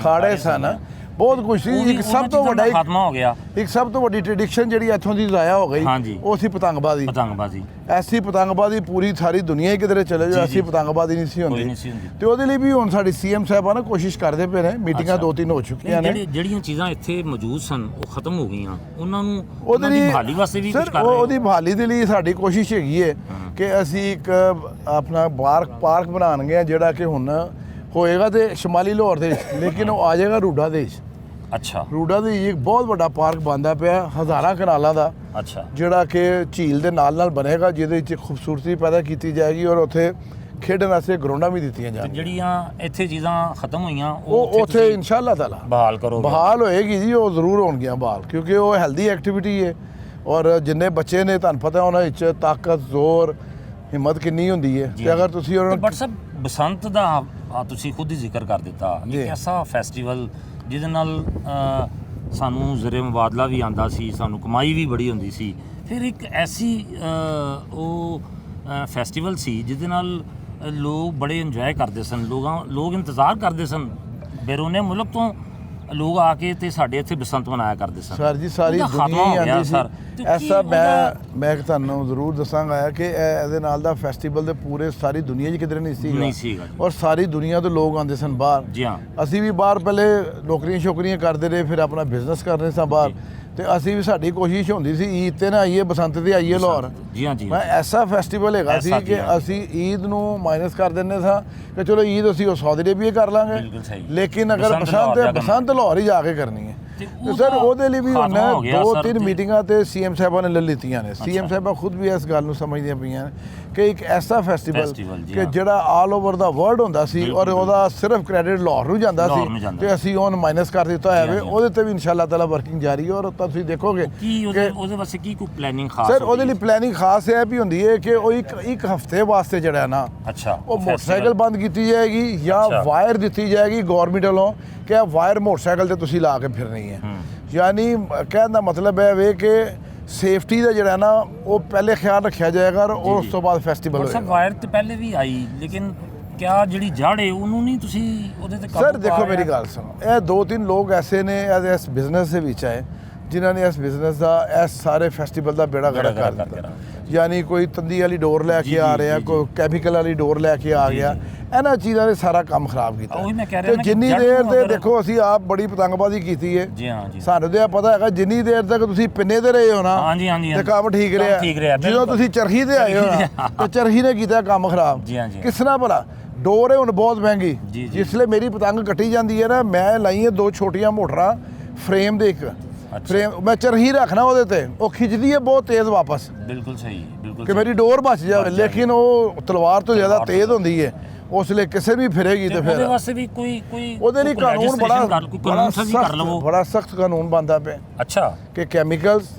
ਖਾੜੇ ਸਨ, ਬਹੁਤ ਕੁਝ ਸੀ। ਇੱਕ ਸਭ ਤੋਂ ਵੱਡਾ ਖਾਤਮਾ ਹੋ ਗਿਆ। ਇੱਕ ਸਭ ਤੋਂ ਵੱਡੀ ਟ੍ਰੈਡੀਸ਼ਨ ਜਿਹੜੀ ਇੱਥੋਂ ਦੀ ਜ਼ਾਇਆ ਹੋ ਗਈ ਉਹ ਸੀ ਪਤੰਗਬਾਜ਼ੀ। ਐਸੀ ਪਤੰਗਬਾਜ਼ੀ ਪੂਰੀ ਸਾਰੀ ਦੁਨੀਆ ਹੀ ਕਿਧਰੇ ਚਲੇ ਜਾਓ, ਐਸੀ ਪਤੰਗਬਾਜ਼ੀ ਨਹੀਂ ਸੀ ਹੁੰਦੀ। ਤੇ ਉਹਦੇ ਲਈ ਵੀ ਹੁਣ ਸਾਡੀ CM ਸਾਹਿਬਾਨ ਕੋਸ਼ਿਸ਼ ਕਰਦੇ ਪਏ ਨੇ, ਮੀਟਿੰਗਾਂ 2-3 ਹੋ ਚੁੱਕੀਆਂ ਨੇ। ਜਿਹੜੀਆਂ ਚੀਜ਼ਾਂ ਇੱਥੇ ਮੌਜੂਦ ਸਨ ਉਹ ਖਤਮ ਹੋ ਗਈਆਂ, ਉਹਨਾਂ ਨੂੰ ਉਹਦੇ ਲਈ ਬਹਾਲੀ ਵਾਸਤੇ ਵੀ ਕੁਝ ਕਰ ਰਹੇ ਹਾਂ। ਉਹਦੀ ਬਹਾਲੀ ਦੇ ਲਈ ਸਾਡੀ ਕੋਸ਼ਿਸ਼ ਹੈਗੀ ਹੈ ਕਿ ਅਸੀਂ ਇੱਕ ਆਪਣਾ ਪਾਰਕ ਬਣਾਉਣਗੇ ਜਿਹੜਾ ਕਿ ਹੁਣ ਹੋਏਗਾ ਤੇ ਸ਼ਮਾਲੀ ਲਾਹੌਰ ਦੇ ਵਿੱਚ, ਲੇਕਿਨ ਉਹ ਆ ਜਾਏਗਾ ਰੂਡਾ ਦੇ ਵਿੱਚ। ਅੱਛਾ, ਰੂਡਾ ਦੇ ਇੱਕ ਬਹੁਤ ਵੱਡਾ ਪਾਰਕ ਬਣਦਾ ਪਿਆ, ਹਜ਼ਾਰਾਂ ਕਨਾਲਾਂ ਦਾ। ਅੱਛਾ, ਜਿਹੜਾ ਕਿ ਝੀਲ ਦੇ ਨਾਲ ਬਣੇਗਾ, ਜਿਹਦੇ ਵਿੱਚ ਖੂਬਸੂਰਤੀ ਪੈਦਾ ਕੀਤੀ ਜਾਏਗੀ ਔਰ ਉੱਥੇ ਖੇਡਣ ਵਾਸਤੇ ਗਰਾਊਂਡਾਂ ਵੀ ਦਿੱਤੀਆਂ ਜਾਣਗੀਆਂ। ਜਿਹੜੀਆਂ ਇੱਥੇ ਚੀਜ਼ਾਂ ਖਤਮ ਹੋਈਆਂ ਉਹ ਉੱਥੇ ਇਨਸ਼ਾਅੱਲਾ ਤਾਲਾ ਬਹਾਲ ਹੋਏਗੀ ਜੀ, ਉਹ ਜ਼ਰੂਰ ਹੋਣਗੀਆਂ ਬਹਾਲ, ਕਿਉਂਕਿ ਉਹ ਹੈਲਦੀ ਐਕਟੀਵਿਟੀ ਹੈ। ਔਰ ਜਿੰਨੇ ਬੱਚੇ ਨੇ ਤੁਹਾਨੂੰ ਪਤਾ ਉਹਨਾਂ ਵਿੱਚ ਤਾਕਤ, ਜ਼ੋਰ, ਹਿੰਮਤ ਕਿੰਨੀ ਹੁੰਦੀ ਹੈ। ਤੇ ਅਗਰ ਤੁਸੀਂ ਉਹਨਾਂ ਬਟ ਸਭ ਬਸੰਤ ਦਾ ਤੁਸੀਂ ਖੁਦ ਹੀ ਜ਼ਿਕਰ ਕਰ ਦਿੱਤਾ, ਇੱਕ ਐਸਾ ਫੈਸਟੀਵਲ ਜਿਹਦੇ ਨਾਲ ਸਾਨੂੰ ਜ਼ਰੇ ਮੁਬਾਦਲਾ ਵੀ ਆਉਂਦਾ ਸੀ, ਸਾਨੂੰ ਕਮਾਈ ਵੀ ਬੜੀ ਹੁੰਦੀ ਸੀ। ਫਿਰ ਇੱਕ ਐਸੀ ਉਹ ਫੈਸਟੀਵਲ ਸੀ ਜਿਹਦੇ ਨਾਲ ਲੋਕ ਬੜੇ ਇੰਜੋਏ ਕਰਦੇ ਸਨ, ਲੋਕ ਇੰਤਜ਼ਾਰ ਕਰਦੇ ਸਨ, ਬੈਰੂਨੇ ਮੁਲਕ ਤੋਂ ਲੋਕ ਆ ਕੇ ਤੇ ਸਾਡੇ ਇੱਥੇ ਬਸੰਤ ਮਨਾਇਆ ਕਰਦੇ ਸਨ। ਸਰ ਜੀ ਸਾਰੀ ਦੁਨੀਆ ਹੀ ਆਉਂਦੀ ਸੀ। ਐਸਾ ਮੈਂ ਤੁਹਾਨੂੰ ਜ਼ਰੂਰ ਦੱਸਾਂਗਾ ਕਿ ਇਹਦੇ ਨਾਲ ਦਾ ਫੈਸਟੀਵਲ ਦੇ ਪੂਰੇ ਸਾਰੀ ਦੁਨੀਆ 'ਚ ਕਿਧਰੇ ਨਹੀਂ ਸੀਗਾ ਔਰ ਸਾਰੀ ਦੁਨੀਆ ਤੋਂ ਲੋਕ ਆਉਂਦੇ ਸਨ ਬਾਹਰ। ਜੀ ਹਾਂ, ਅਸੀਂ ਵੀ ਬਾਹਰ ਪਹਿਲੇ ਨੌਕਰੀਆਂ ਕਰਦੇ ਰਹੇ, ਫਿਰ ਆਪਣਾ ਬਿਜ਼ਨਸ ਕਰਨੇ ਸਾਂ ਬਾਹਰ, ਤੇ ਅਸੀਂ ਵੀ ਸਾਡੀ ਕੋਸ਼ਿਸ਼ ਹੁੰਦੀ ਸੀ ਈਦ ਤੇ ਨਾ ਆਈਏ, ਬਸੰਤ ਤੇ ਆਈਏ ਲਾਹੌਰ। ਜੀ ਹਾਂ ਜੀ, ਮੈਂ ਐਸਾ ਫੈਸਟੀਵਲ ਹੈਗਾ ਸੀ ਕਿ ਅਸੀਂ ਈਦ ਨੂੰ ਮਾਈਨਸ ਕਰ ਦਿੰਦੇ ਸਾਂ ਕਿ ਚਲੋ ਈਦ ਅਸੀਂ ਉਹ ਸਾਊਦੀ ਅਰੇਬੀਆ ਕਰ ਲਾਂਗੇ, ਲੇਕਿਨ ਅਗਰ ਬਸੰਤ ਲਾਹੌਰ ਹੀ ਜਾ ਕੇ ਕਰਨੀ ਹੈ। ਤੇ ਸਰ ਉਹਦੇ ਲਈ ਵੀ ਹੁਣ 2-3 ਮੀਟਿੰਗਾਂ ਤੇ CM ਸਾਹਿਬਾਂ ਨੇ ਲੈ ਲਿੱਤੀਆਂ ਨੇ। CM ਸਾਹਿਬਾਂ ਖੁਦ ਵੀ ਇਸ ਗੱਲ ਨੂੰ ਸਮਝਦੀਆਂ ਪਈਆਂ ਕਿ ਇੱਕ ਐਸਾ ਫੈਸਟੀਵਲ ਕਿ ਜਿਹੜਾ ਆਲ ਓਵਰ ਦਾ ਵਰਲਡ ਹੁੰਦਾ ਸੀ ਔਰ ਉਹਦਾ ਸਿਰਫ ਕ੍ਰੈਡਿਟ ਲਾਹੌਰ ਨੂੰ ਜਾਂਦਾ ਸੀ, ਤੇ ਅਸੀਂ ਉਹਨੂੰ ਮਾਈਨਸ ਕਰ ਦਿੱਤਾ ਹੈ। ਉਹਦੇ ਤੇ ਵੀ ਇਨਸ਼ਾਅੱਲਾ ਤਾਲਾ ਵਰਕਿੰਗ ਜਾਰੀ ਹੈ ਔਰ ਤੁਸੀਂ ਦੇਖੋਗੇ ਕਿ ਉਹਦੇ ਵਾਸਤੇ ਕੀ ਕੋਈ ਪਲੈਨਿੰਗ ਖਾਸ ਸਰ ਉਹਦੇ ਲਈ ਪਲੈਨਿੰਗ ਖਾਸ ਇਹ ਵੀ ਹੁੰਦੀ ਹੈ ਕਿ ਉਹ ਇੱਕ ਹਫ਼ਤੇ ਵਾਸਤੇ ਜਿਹੜਾ ਨਾ ਉਹ ਮੋਟਰਸਾਈਕਲ ਬੰਦ ਕੀਤੀ ਜਾਏਗੀ ਜਾਂ ਵਾਇਰ ਦਿੱਤੀ ਜਾਏਗੀ ਗਵਰਨਮੈਂਟ ਵੱਲੋਂ ਕਿ ਇਹ ਵਾਇਰ ਮੋਟਰਸਾਈਕਲ ਤੇ ਤੁਸੀਂ ਲਾ ਕੇ ਫਿਰਨੀ ਹੈ। ਯਾਨੀ ਕਹਿਣ ਦਾ ਮਤਲਬ ਹੈ ਵੇ ਕਿ ਸੇਫਟੀ ਦਾ ਜਿਹੜਾ ਨਾ ਉਹ ਪਹਿਲੇ ਖਿਆਲ ਰੱਖਿਆ ਜਾਏਗਾ ਔਰ ਉਸ ਤੋਂ ਬਾਅਦ ਫੈਸਟੀਵਲ ਹੋਏਗਾ। ਸਰ ਵਾਇਰ ਤੇ ਪਹਿਲੇ ਵੀ ਆਈ, ਲੇਕਿਨ ਕਿਆ ਜਿਹੜੀ ਜੜ ਹੈ ਉਹਨੂੰ ਨਹੀਂ ਤੁਸੀਂ ਉਹਦੇ ਤੇ ਕਾਬੂ ਸਰ ਦੇਖੋ ਮੇਰੀ ਗੱਲ ਸੁਣੋ, ਇਹ 2-3 ਲੋਕ ਐਸੇ ਨੇ ਇਸ ਬਿਜ਼ਨਸ ਦੇ ਵਿੱਚ ਆਏ ਜਿਨ੍ਹਾਂ ਨੇ ਇਸ ਬਿਜ਼ਨਸ ਦਾ ਇਸ ਸਾਰੇ ਫੈਸਟੀਵਲ ਦਾ ਬੇੜਾ ਗਰਕ ਕਰ ਦਿੱਤਾ। ਯਾਨੀ ਕੋਈ ਤੰਦੀ ਵਾਲੀ ਡੋਰ ਲੈ ਕੇ ਆ ਰਿਹਾ, ਕੋਈ ਕੈਮੀਕਲ ਵਾਲੀ ਡੋਰ ਲੈ ਕੇ ਆ ਗਿਆ, ਇਹਨਾਂ ਚੀਜ਼ਾਂ ਨੇ ਸਾਰਾ ਕੰਮ ਖਰਾਬ ਕੀਤਾ। ਤੇ ਜਿੰਨੀ ਦੇਰ ਤੇ ਦੇਖੋ ਅਸੀਂ ਆਪ ਬੜੀ ਪਤੰਗਬਾਜ਼ੀ ਕੀਤੀ ਹੈ, ਸਾਨੂੰ ਤੇ ਪਤਾ ਹੈਗਾ ਜਿੰਨੀ ਦੇਰ ਤੱਕ ਤੁਸੀਂ ਪਿੰਨੇ ਤੇ ਰਹੇ ਹੋ ਨਾ ਤੇ ਕੰਮ ਠੀਕ ਰਿਹਾ। ਜਦੋਂ ਤੁਸੀਂ ਚਰਖੀ ਤੇ ਆਏ ਹੋ ਨਾ ਤੇ ਚਰਖੀ ਨੇ ਕੀਤਾ ਕੰਮ ਖਰਾਬ। ਕਿਸ ਤਰ੍ਹਾਂ ਭਲਾ ਡੋਰ ਹੈ ਹੁਣ ਬਹੁਤ ਮਹਿੰਗੀ, ਜਿਸ ਲਈ ਮੇਰੀ ਪਤੰਗ ਕੱਟੀ ਜਾਂਦੀ ਹੈ ਨਾ, ਮੈਂ ਲਾਈ ਹੈ 2 ਛੋਟੀਆਂ ਮੋਟਰਾਂ ਫਰੇਮ ਦੇ, ਇੱਕ ਫਰੇਮ ਮੈਂ ਚਰਖੀ ਰੱਖਣਾ ਉਹਦੇ ਤੇ, ਉਹ ਖਿੱਚਦੀ ਹੈ ਬਹੁਤ ਤੇਜ਼ ਵਾਪਸ। ਬਿਲਕੁਲ ਸਹੀ, ਬਿਲਕੁਲ ਕਿ ਮੇਰੀ ਡੋਰ ਬਚ ਜਾਵੇ, ਲੇਕਿਨ ਉਹ ਤਲਵਾਰ ਤੋਂ ਜ਼ਿਆਦਾ ਤੇਜ਼ ਹੁੰਦੀ ਹੈ, ਉਸ ਲਈ ਕਿਸੇ ਵੀ ਫਿਰੇਗੀ ਤੇ ਫਿਰ ਉਹਦੇ ਵਾਸਤੇ ਵੀ ਕੋਈ ਉਹਦੇ ਲਈ ਕਾਨੂੰਨ ਬੜਾ ਸਖਤ ਕਾਨੂੰਨ ਬਣਦਾ ਪਿਆ। ਅੱਛਾ, ਕਿ ਕੈਮੀਕਲਸ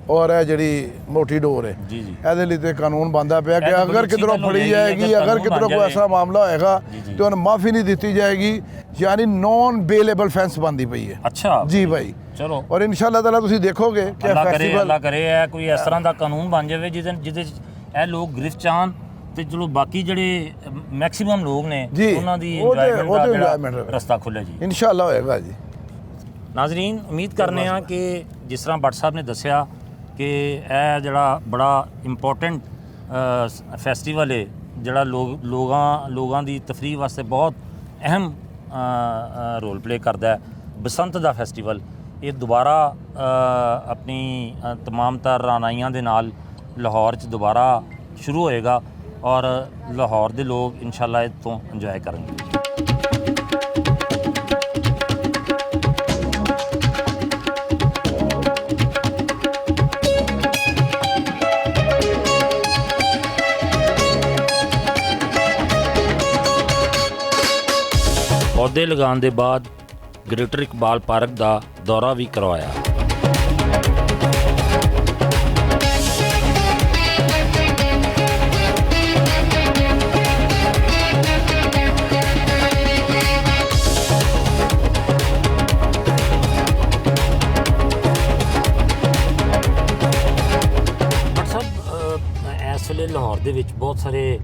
ਔਰ ਇਹ ਜਿਹੜੀ ਮੋਟੀ ਡੋਰ ਹੈ ਇਹਦੇ ਲਈ ਤੇ ਕਾਨੂੰਨ ਬਣਦਾ ਪਿਆ ਕਿ ਅਗਰ ਕਿਧਰੋਂ ਫੜੀ ਜਾਏਗੀ, ਅਗਰ ਕਿਧਰੋਂ ਕੋਈ ਐਸਾ ਮਾਮਲਾ ਹੋਏਗਾ ਤੇ ਉਹਨੂੰ ਮਾਫੀ ਨਹੀਂ ਦਿੱਤੀ ਜਾਏਗੀ, ਯਾਨੀ ਨੌਨ ਬੇਲੇਬਲ ਫੈਂਸ ਬਣਦੀ ਪਈ ਹੈ। ਅੱਛਾ ਜੀ ਭਾਈ, ਚਲੋ ਔਰ ਇਨਸ਼ਾਅੱਲਾ ਤਾਲਾ ਤੁਸੀਂ ਦੇਖੋਗੇ ਕਿ ਫੈਸਟੀਵਲ ਅੱਲਾ ਕਰੇ ਕੋਈ ਇਸ ਤਰ੍ਹਾਂ ਦਾ ਕਾਨੂੰਨ ਬਣ ਜਾਵੇ ਜਿਹਦੇ ਇਹ ਲੋਕ ਗ੍ਰਿਫਤ ਚਾਹਣ ਤੇ ਚਲੋ ਬਾਕੀ ਜਿਹੜੇ ਮੈਕਸਿਮਮ ਲੋਕ ਨੇ ਉਹਨਾਂ ਦੀ ਇੰਜੋਇਮੈਂਟ ਦਾ ਰਸਤਾ ਖੁੱਲੇ ਜੀ, ਇਨਸ਼ਾਅੱਲਾ ਹੋਏਗਾ ਜੀ। ਨਾਜ਼ਰੀਨ, ਉਮੀਦ ਕਰਨੇ ਆ ਕਿ ਜਿਸ ਤਰ੍ਹਾਂ ਭੱਟ ਸਾਹਿਬ ਨੇ ਦੱਸਿਆ ਕਿ ਇਹ ਜਿਹੜਾ ਬੜਾ ਇੰਪੋਰਟੈਂਟ ਫੈਸਟੀਵਲ ਹੈ ਜਿਹੜਾ ਲੋਕਾਂ ਦੀ ਤਫਰੀਹ ਵਾਸਤੇ ਬਹੁਤ ਅਹਿਮ ਰੋਲ ਪਲੇ ਕਰਦਾ ਹੈ। ਬਸੰਤ ਦਾ ਫੈਸਟੀਵਲ ਇਹ ਦੁਬਾਰਾ ਆਪਣੀ ਤਮਾਮ ਤਰ ਰਾਨਾਈਆਂ ਦੇ ਨਾਲ ਲਾਹੌਰ 'ਚ ਦੁਬਾਰਾ ਸ਼ੁਰੂ ਹੋਏਗਾ ਔਰ ਲਾਹੌਰ ਦੇ ਲੋਕ ਇਨਸ਼ਾਅੱਲਾ ਇਹ ਤੋਂ ਇੰਜੋਏ ਕਰਨਗੇ। ਪੌਦੇ ਲਗਾਉਣ ਦੇ ਬਾਅਦ ਗ੍ਰੇਟਰ ਇਕਬਾਲ ਪਾਰਕ ਦਾ ਦੌਰਾ ਵੀ ਕਰਵਾਇਆ। ਇਸ ਵੇਲੇ ਲਾਹੌਰ ਦੇ ਵਿੱਚ ਬਹੁਤ ਸਾਰੇ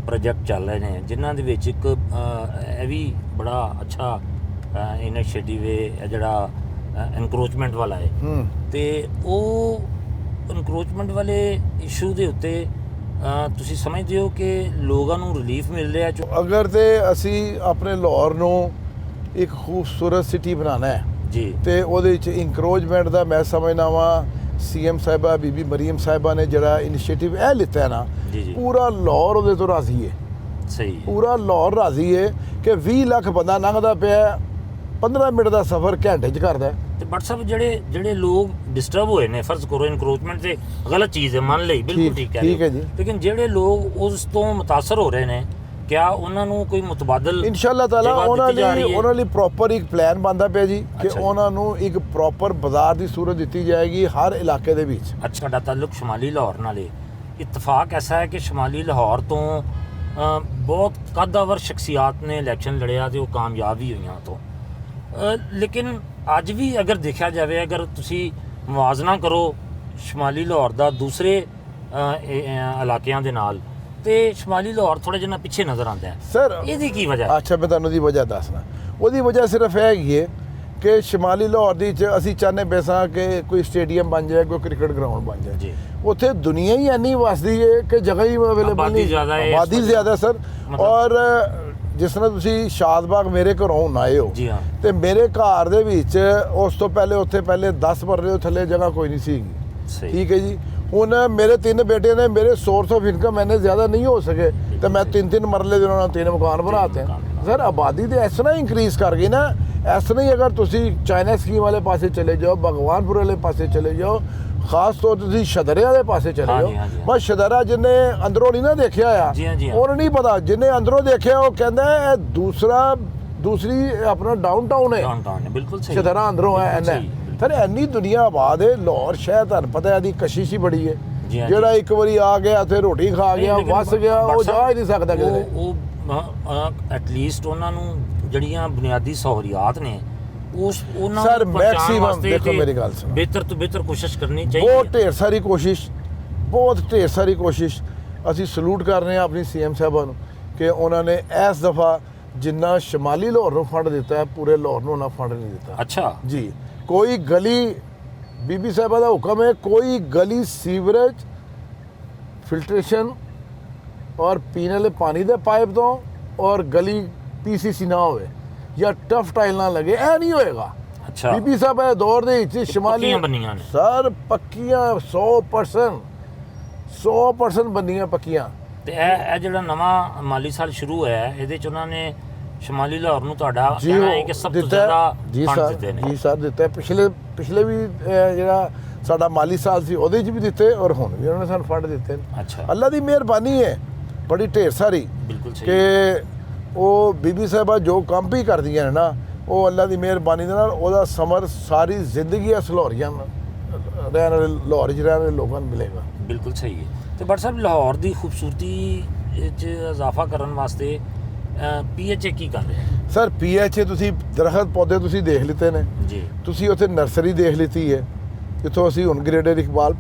ਪ੍ਰੋਜੈਕਟ ਚੱਲ ਰਹੇ ਨੇ ਜਿਨ੍ਹਾਂ ਦੇ ਵਿੱਚ ਇੱਕ ਇਹ ਵੀ ਬੜਾ ਅੱਛਾ ਇਨੀਸ਼ੀਏਟਿਵ ਹੈ ਜਿਹੜਾ ਐਨਕਰੋਚਮੈਂਟ ਵਾਲਾ ਹੈ ਤੇ ਉਹ ਐਨਕਰੋਚਮੈਂਟ ਵਾਲੇ ਇਸ਼ੂ ਦੇ ਉੱਤੇ ਤੁਸੀਂ ਸਮਝਦੇ ਹੋ ਕਿ ਲੋਕਾਂ ਨੂੰ ਰਿਲੀਫ ਮਿਲ ਰਿਹਾ? ਅਗਰ ਤੇ ਅਸੀਂ ਆਪਣੇ ਲਾਹੌਰ ਨੂੰ ਇੱਕ ਖੂਬਸੂਰਤ ਸਿਟੀ ਬਣਾਉਣਾ ਹੈ ਜੀ ਤੇ ਉਹਦੇ ਵਿੱਚ ਇਨਕਰੋਚਮੈਂਟ ਦਾ ਮੈਂ ਸਮਝਦਾ ਵਾਂ ਸੀਐਮ ਸਾਹਿਬਾ ਬੀਬੀ ਮਰੀਮ ਸਾਹਿਬਾ ਨੇ ਜਿਹੜਾ ਇਨੀਸ਼ੀਏਟਿਵ ਇਹ ਲਿੱਤਾ ਹੈ ਨਾ ਪੂਰਾ ਲਾਹੌਰ ਉਹਦੇ ਤੋਂ ਰਾਜ਼ੀ ਹੈ। ਸਹੀ ਪੂਰਾ ਲਾਹੌਰ ਰਾਜ਼ੀ ਹੈ ਕਿ 20 ਲੱਖ ਬੰਦਾ ਲੰਘਦਾ ਪਿਆ 15 ਮਿੰਟ ਦਾ ਸਫ਼ਰ ਘੰਟੇ 'ਚ ਕਰਦਾ। ਤੇ ਬਟ ਸਾਹਿਬ ਜਿਹੜੇ ਲੋਕ ਡਿਸਟਰਬ ਹੋਏ ਨੇ ਫਰਜ਼ ਕਰੋ ਇਨਕਰੋਚਮੈਂਟ ਤੇ ਗਲਤ ਚੀਜ਼ ਹੈ ਮੰਨ ਲਈ ਬਿਲਕੁਲ ਠੀਕ ਹੈ ਜੀ ਲੇਕਿਨ ਜਿਹੜੇ ਲੋਕ ਉਸ ਤੋਂ ਮੁਤਾਸਰ ਹੋ ਰਹੇ ਨੇ ਕਿਆ ਉਹਨਾਂ ਨੂੰ ਕੋਈ ਮੁਤਬਾਦਲ ਇਨਸ਼ਾਅੱਲਾ ਤਾਲਾ ਉਹਨਾਂ ਲਈ ਪ੍ਰੋਪਰ ਇੱਕ ਪਲਾਨ ਬਣਦਾ ਪਿਆ ਜੀ ਕਿ ਉਹਨਾਂ ਨੂੰ ਇੱਕ ਪ੍ਰੋਪਰ ਬਾਜ਼ਾਰ ਦੀ ਸੂਰਤ ਦਿੱਤੀ ਜਾਏਗੀ ਹਰ ਇਲਾਕੇ ਦੇ ਵਿੱਚ। ਅੱਛਾ ਸਾਡਾ ਤਾਲੁਕ ਸ਼ਮਾਲੀ ਲਾਹੌਰ ਨਾਲ ਹੈ। ਇਤਫਾਕ ਐਸਾ ਹੈ ਕਿ ਸ਼ਮਾਲੀ ਲਾਹੌਰ ਤੋਂ ਬਹੁਤ ਕੱਦਾਵਰ ਸ਼ਖਸੀਅਤ ਨੇ ਇਲੈਕਸ਼ਨ ਲੜਿਆ ਤੇ ਉਹ ਕਾਮਯਾਬ ਵੀ ਹੋਈਆਂ ਤੋਂ ਲੇਕਿਨ ਅੱਜ ਵੀ ਅਗਰ ਦੇਖਿਆ ਜਾਵੇ ਅਗਰ ਤੁਸੀਂ ਮੁਆਜ਼ਨਾ ਕਰੋ ਸ਼ਮਾਲੀ ਲਾਹੌਰ ਦਾ ਦੂਸਰੇ ਇਲਾਕਿਆਂ ਦੇ ਨਾਲ ਤੇ ਸ਼ਮਾਲੀ ਲਾਹੌਰ ਥੋੜਾ ਜਿਹਾ ਪਿੱਛੇ ਨਜ਼ਰ ਆਉਂਦਾ ਹੈ ਸਰ। ਇਹਦੀ ਕੀ ਵਜ੍ਹਾ? ਅੱਛਾ ਮੈਂ ਤੁਹਾਨੂੰ ਦੀ ਵਜ੍ਹਾ ਦੱਸਣਾ। ਉਹਦੀ ਵਜ੍ਹਾ ਸਿਰਫ ਇਹ ਹੈਗੀ ਹੈ ਕਿ ਸ਼ਮਾਲੀ ਲਾਹੌਰ ਦੀ ਚ ਅਸੀਂ ਚਾਹੁੰਦੇ ਪੈਸਾ ਕਿ ਕੋਈ ਸਟੇਡੀਅਮ ਬਣ ਜਾਏ ਕੋਈ ਕ੍ਰਿਕਟ ਗਰਾਊਂਡ ਬਣ ਜਾਏ ਜੀ। ਉੱਥੇ ਦੁਨੀਆ ਹੀ ਇੰਨੀ ਵਸਦੀ ਹੈ ਕਿ ਜਗ੍ਹਾ ਹੀ ਅਵੇਲੇਬਲ ਨਹੀਂ, ਆਬਾਦੀ ਜ਼ਿਆਦਾ ਸਰ। ਔਰ ਜਿਸ ਤਰ੍ਹਾਂ ਤੁਸੀਂ ਸ਼ਾਦਬਾਗ ਮੇਰੇ ਘਰੋਂ ਆਏ ਹੋ ਤੇ ਮੇਰੇ ਘਰ ਦੇ ਵਿੱਚ ਉਸ ਤੋਂ ਪਹਿਲੇ ਉੱਥੇ ਪਹਿਲੇ 10 ਮਰਲੇ ਥੱਲੇ ਜਗ੍ਹਾ ਕੋਈ ਨਹੀਂ ਸੀਗੀ। ਠੀਕ ਹੈ ਜੀ। ਹੁਣ ਮੇਰੇ 3 ਬੇਟੇ ਨੇ ਮੇਰੇ ਸੋਰਸ ਆਫ ਇਨਕਮ ਮੈਨੇ ਜ਼ਿਆਦਾ ਨਹੀਂ ਹੋ ਸਕੇ ਤੇ ਮੈਂ 3 ਮਰਲੇ ਦੇ ਉਹਨਾਂ 3 ਮਕਾਨ ਬਣਾਤੇ ਸਰ। ਆਬਾਦੀ ਤੇ ਇਸ ਤਰ੍ਹਾਂ ਇੰਕਰੀਜ਼ ਕਰ ਗਈ ਨਾ। ਇਸ ਤਰ੍ਹਾਂ ਹੀ ਅਗਰ ਤੁਸੀਂ ਚਾਈਨਾ ਸਕੀਮ ਵਾਲੇ ਪਾਸੇ ਚਲੇ ਜਾਓ ਭਗਵਾਨਪੁਰ ਵਾਲੇ ਪਾਸੇ ਚਲੇ ਜਾਓ ਖਾਸ ਤੌਰ ਤੇ ਤੁਸੀਂ ਸ਼ਦਰੇ ਵਾਲੇ ਪਾਸੇ ਚਲੇ ਜਾਓ ਬਸ ਸ਼ਦਰਾ ਜਿਹਨੇ ਅੰਦਰੋਂ ਨਹੀਂ ਨਾ ਦੇਖਿਆ ਆ ਉਹਨੂੰ ਨਹੀਂ ਪਤਾ। ਜਿਹਨੇ ਅੰਦਰੋਂ ਦੇਖਿਆ ਉਹ ਕਹਿੰਦਾ ਇਹ ਦੂਸਰੀ ਆਪਣਾ ਡਾਊਨਟਾਊਨ ਹੈ ਬਿਲਕੁਲ ਸਹੀ ਸ਼ਦਰਾ ਅੰਦਰੋਂ ਹੈ ਐਨਾ ਸਰ। ਇੰਨੀ ਦੁਨੀਆ ਆਬਾਦ ਹੈ ਲਾਹੌਰ ਸ਼ਹਿਰ ਤੁਹਾਨੂੰ ਪਤਾ ਇਹਦੀ ਕਸ਼ਿਸ਼ ਹੀ ਬੜੀ ਹੈ। ਜਿਹੜਾ ਇੱਕ ਵਾਰੀ ਆ ਗਿਆ ਤੇ ਰੋਟੀ ਖਾ ਗਿਆ ਵਸ ਗਿਆ ਉਹ ਜਾ ਹੀ ਨਹੀਂ ਸਕਦਾ ਕਿਤੇ। ਉਹ ਐਟਲੀਸਟ ਉਹਨਾਂ ਨੂੰ ਜਿਹੜੀਆਂ ਬੁਨਿਆਦੀ ਸਹੂਲੀਅਤ ਨੇ ਉਹਨਾਂ ਸਰ ਮੈਕਸਿਮਮ ਦੇਖੋ ਮੇਰੀ ਗੱਲ ਸੁਣੋ ਬਿਹਤਰ ਤੋਂ ਬਿਹਤਰ ਕੋਸ਼ਿਸ਼ ਕਰਨੀ ਚਾਹੀਦੀ। ਬਹੁਤ ਢੇਰ ਸਾਰੀ ਕੋਸ਼ਿਸ਼ ਅਸੀਂ ਸਲੂਟ ਕਰ ਰਹੇ ਹਾਂ ਆਪਣੀ ਸੀਐਮ ਸਾਹਿਬਾਂ ਨੂੰ ਕਿ ਉਹਨਾਂ ਨੇ ਇਸ ਦਫਾ ਜਿੰਨਾ ਸ਼ਮਾਲੀ ਲਾਹੌਰ ਨੂੰ ਫੰਡ ਦਿੱਤਾ ਹੈ ਪੂਰੇ ਲਾਹੌਰ ਨੂੰ ਉਹਨਾਂ ਫੰਡ ਨਹੀਂ ਦਿੱਤਾ। ਅੱਛਾ ਜੀ। ਕੋਈ ਗਲੀ ਬੀਬੀ ਸਾਹਿਬਾ ਦਾ ਹੁਕਮ ਹੈ ਕੋਈ ਗਲੀ ਸੀਵਰੇਜ ਫਿਲਟਰੇਸ਼ਨ ਔਰ ਪੀਣ ਵਾਲੇ ਪਾਣੀ ਦੇ ਪਾਈਪ ਤੋਂ ਔਰ ਗਲੀ ਪੀਸੀਸੀ ਨਾ ਹੋਵੇ ਜਾਂ ਟਫ ਟਾਈਲ ਨਾ ਲੱਗੇ ਇਹ ਨਹੀਂ ਹੋਏਗਾ। ਅੱਛਾ ਬੀਬੀ ਸਾਹਿਬ ਇਹ ਦੌਰ ਦੇ ਵਿੱਚ ਸ਼ਮਾਲੀ ਬੰਨੀਆਂ ਨੇ ਸਰ ਪੱਕੀਆਂ 100% ਬੰਨੀਆਂ ਪੱਕੀਆਂ। ਤੇ ਇਹ ਜਿਹੜਾ ਨਵਾਂ ਮਾਲੀ ਸਾਲ ਸ਼ੁਰੂ ਹੋਇਆ ਇਹਦੇ ਚ ਉਹਨਾਂ ਨੇ ਸ਼ਮਾਲੀ ਲਾਹੌਰ ਨੂੰ ਤੁਹਾਡਾ ਕਹਿਣਾ ਹੈ ਕਿ ਸਭ ਤੋਂ ਜ਼ਿਆਦਾ ਫੰਡ ਦਿੱਤੇ ਨੇ। ਜੀ ਸਰ ਦਿੱਤਾ। ਪਿਛਲੇ ਵੀ ਜਿਹੜਾ ਸਾਡਾ ਮਾਲੀ ਸਾਲ ਸੀ ਉਹਦੇ 'ਚ ਵੀ ਦਿੱਤੇ ਔਰ ਹੁਣ ਵੀ ਉਹਨਾਂ ਨੇ ਸਾਨੂੰ ਫੰਡ ਦਿੱਤੇ ਨੇ। ਅੱਛਾ ਅੱਲਾ ਦੀ ਮਿਹਰਬਾਨੀ ਹੈ ਬੜੀ ਢੇਰ ਸਾਰੀ ਬਿਲਕੁਲ ਸਹੀ ਕਿ ਉਹ ਬੀਬੀ ਸਾਹਿਬਾ ਜੋ ਕੰਮ ਵੀ ਕਰਦੀਆਂ ਨੇ ਨਾ ਉਹ ਅੱਲਾ ਦੀ ਮਿਹਰਬਾਨੀ ਦੇ ਨਾਲ ਉਹਦਾ ਸਮਰ ਸਾਰੀ ਜ਼ਿੰਦਗੀ ਇਸ ਲਾਹੌਰੀਆਂ ਰਹਿਣ ਵਾਲੇ ਲਾਹੌਰ 'ਚ ਰਹਿਣ ਵਾਲੇ ਲੋਕਾਂ ਨੂੰ ਮਿਲੇਗਾ। ਬਿਲਕੁਲ ਸਹੀ ਹੈ। ਤੇ ਬਟ ਸਾਹਿਬ ਲਾਹੌਰ ਦੀ ਖੂਬਸੂਰਤੀ 'ਚ ਇਜ਼ਾਫਾ ਕਰਨ ਵਾਸਤੇ PHA ਕੀ ਕਰ ਰਿਹਾ? ਸਰ PHA ਤੁਸੀਂ ਦਰਖਤ ਪੌਦੇ ਤੁਸੀਂ ਦੇਖ ਲਿੱਤੇ ਨੇ ਜੀ। ਤੁਸੀਂ ਉੱਥੇ ਨਰਸਰੀ ਦੇਖ ਲਿੱਤੀ ਹੈ ਜਿੱਥੋਂ ਅਸੀਂ ਹੁਣ ਗ੍ਰੇਟਰ ਇਕਬਾਲ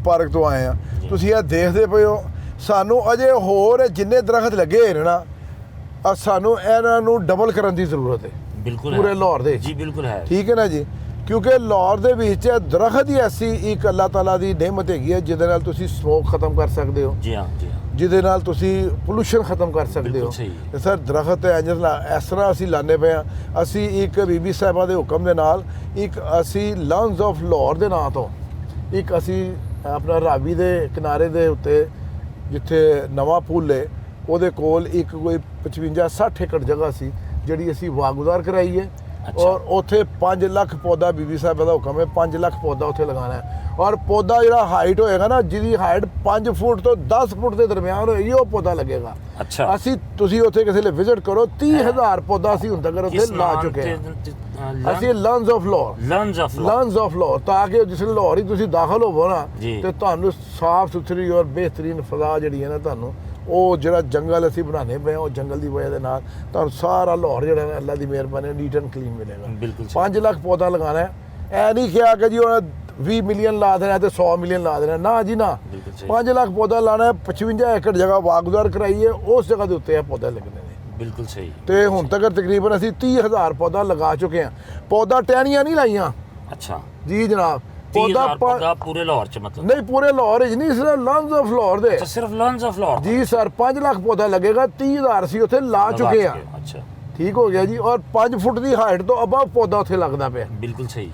ਪਾਰਕ ਤੋਂ ਆਏ ਆ। ਤੁਸੀਂ ਇਹ ਦੇਖਦੇ ਪਏ ਹੋ ਸਾਨੂੰ ਅਜੇ ਹੋਰ ਜਿੰਨੇ ਦਰਖਤ ਲੱਗੇ ਹੋਏ ਨੇ ਨਾ ਸਾਨੂੰ ਇਹਨਾਂ ਨੂੰ ਡਬਲ ਕਰਨ ਦੀ ਜ਼ਰੂਰਤ ਹੈ ਬਿਲਕੁਲ ਪੂਰੇ ਲਾਹੌਰ ਦੇ। ਜੀ ਬਿਲਕੁਲ ਹੈ। ਠੀਕ ਹੈ ਨਾ ਜੀ। ਕਿਉਂਕਿ ਲਾਹੌਰ ਦੇ ਵਿੱਚ ਦਰਖਤ ਹੀ ਐਸੀ ਇੱਕ ਅੱਲਾਹ ਤਾਲਾ ਦੀ ਨਿਹਮਤ ਹੈਗੀ ਹੈ ਜਿਹਦੇ ਨਾਲ ਤੁਸੀਂ ਸਮੋਕ ਖਤਮ ਕਰ ਸਕਦੇ ਹੋ, ਜੀ ਹਾਂ ਜੀ ਹਾਂ, ਜਿਹਦੇ ਨਾਲ ਤੁਸੀਂ ਪੋਲੂਸ਼ਨ ਖਤਮ ਕਰ ਸਕਦੇ ਬਿਲਕੁਲ ਹੋ। ਸਹੀ। ਤੇ ਸਰ ਦਰਖਤ ਹੈ ਇਸ ਤਰ੍ਹਾਂ ਅਸੀਂ ਲਾਉਂਦੇ ਪਏ ਹਾਂ। ਅਸੀਂ ਇੱਕ ਬੀਬੀ ਸਾਹਿਬਾਂ ਦੇ ਹੁਕਮ ਦੇ ਨਾਲ ਇੱਕ ਅਸੀਂ ਲੰਗਸ ਆਫ ਲਾਹੌਰ ਦੇ ਨਾਂ ਤੋਂ ਇੱਕ ਅਸੀਂ ਆਪਣਾ ਰਾਵੀ ਦੇ ਕਿਨਾਰੇ ਦੇ ਉੱਤੇ ਜਿੱਥੇ ਨਵਾਂ ਪੁੱਲ ਹੈ ਉਹਦੇ ਕੋਲ ਇੱਕ ਕੋਈ 55-60 ਏਕੜ ਜਗ੍ਹਾ ਸੀ ਜਿਹੜੀ ਅਸੀਂ ਵਾਗੁਜ਼ਾਰ ਕਰਾਈ ਹੈ। ਔਰ ਉੱਥੇ 5 ਲੱਖ ਪੌਦਾ ਬੀਬੀ ਸਾਹਿਬ ਦਾ ਹੁਕਮ ਹੈ 5 ਲੱਖ ਪੌਦਾ ਉੱਥੇ ਲਗਾਉਣਾ ਹੈ। ਔਰ ਪੌਦਾ ਜਿਹੜਾ ਹਾਈਟ ਹੋਏਗਾ ਨਾ ਜਿਹਦੀ ਹਾਈਟ 5 ਫੁੱਟ ਤੋਂ 10 ਫੁੱਟ ਦੇ ਦਰਮਿਆਨ ਹੋਏਗੀ ਉਹ ਪੌਦਾ ਲੱਗੇਗਾ। ਅੱਛਾ, ਅਸੀਂ ਤੁਸੀਂ ਉੱਥੇ ਕਿਸੇ ਲਈ ਵਿਜ਼ਿਟ ਕਰੋ 30,000 ਪੌਦਾ ਅਸੀਂ ਹੁਣ ਤੱਕ ਉੱਥੇ ਲਾ ਚੁੱਕੇ ਹਾਂ। ਅਸੀਂ ਲੰਗਸ ਆਫ ਲਾਹੌਰ ਤਾਂ ਕਿ ਜਿਸ ਲਾਹੌਰ ਹੀ ਤੁਸੀਂ ਦਾਖਲ ਹੋਵੋ ਨਾ ਤੇ ਤੁਹਾਨੂੰ ਸਾਫ਼ ਸੁਥਰੀ ਔਰ ਬਿਹਤਰੀਨ ਫਜ਼ਾ ਜਿਹੜੀ ਹੈ ਨਾ ਤੁਹਾਨੂੰ ਉਹ ਜਿਹੜਾ ਜੰਗਲ ਅਸੀਂ ਬਣਾਉਂਦੇ ਪਏ ਉਹ ਜੰਗਲ ਦੀ ਵਜ੍ਹਾ ਦੇ ਨਾਲ ਤੁਹਾਨੂੰ ਸਾਰਾ ਲਾਹੌਰ ਜਿਹੜਾ ਹੈ ਅੱਲਾ ਦੀ ਮਿਹਰਬਾਨੀ ਨੀਟ ਐਂਡ ਕਲੀਨ ਮਿਲੇਗਾ। 5 ਲੱਖ ਪੌਦਾ ਲਗਾਉਣਾ ਹੈ। ਇਹ ਨਹੀਂ ਕਿਹਾ ਕਿ ਜੀ ਉਹਨਾਂ 20 ਮਿਲੀਅਨ ਲਾ ਦੇਣਾ ਤੇ 100 ਮਿਲੀਅਨ ਲਾ ਦੇਣਾ, ਨਾ ਜੀ ਨਾ। 5 ਲੱਖ ਪੌਦਾ ਲਾਣਾ, 55 ਏਕੜ ਜਗ੍ਹਾ ਵਾਗੁਜ਼ਾਰ ਕਰਾਈ ਹੈ, ਉਸ ਜਗ੍ਹਾ ਦੇ ਉੱਤੇ ਇਹ ਪੌਦੇ ਲੱਗਣੇ ਨੇ। ਬਿਲਕੁਲ ਸਹੀ। ਤੇ ਹੁਣ ਤੱਕ ਤਕਰੀਬਨ ਅਸੀਂ 30,000 ਪੌਦਾ ਲਗਾ ਚੁੱਕੇ ਹਾਂ। ਪੌਦਾ ਟਹਿਣੀਆਂ ਨਹੀਂ ਲਾਈਆਂ। ਅੱਛਾ ਜੀ ਜਨਾਬ, ਪੌਦਾ ਪੂਰੇ ਲਾਹੌਰ ਚ ਮਤਲਬ ਨਹੀਂ, ਪੂਰੇ ਲਾਹੌਰ ਵਿੱਚ ਨਹੀਂ, ਸਿਰਫ ਲੰਗਸ ਆਫ ਲਾਹੌਰ ਦੇ। ਸਿਰਫ ਲੰਗਸ ਆਫ ਲਾਹੌਰ? ਜੀ ਸਰ, 5 ਲੱਖ ਪੌਦਾ ਲੱਗੇਗਾ, 30,000 ਅਸੀਂ ਉੱਥੇ ਲਾ ਚੁੱਕੇ ਹਾਂ। ਅੱਛਾ, ਠੀਕ ਹੋ ਗਿਆ ਜੀ। ਔਰ 5 ਫੁੱਟ ਦੀ ਹਾਈਟ ਤੋਂ ਅਬਵ ਪੌਦਾ ਉੱਥੇ ਲੱਗਦਾ ਪਿਆ। ਬਿਲਕੁਲ ਸਹੀ।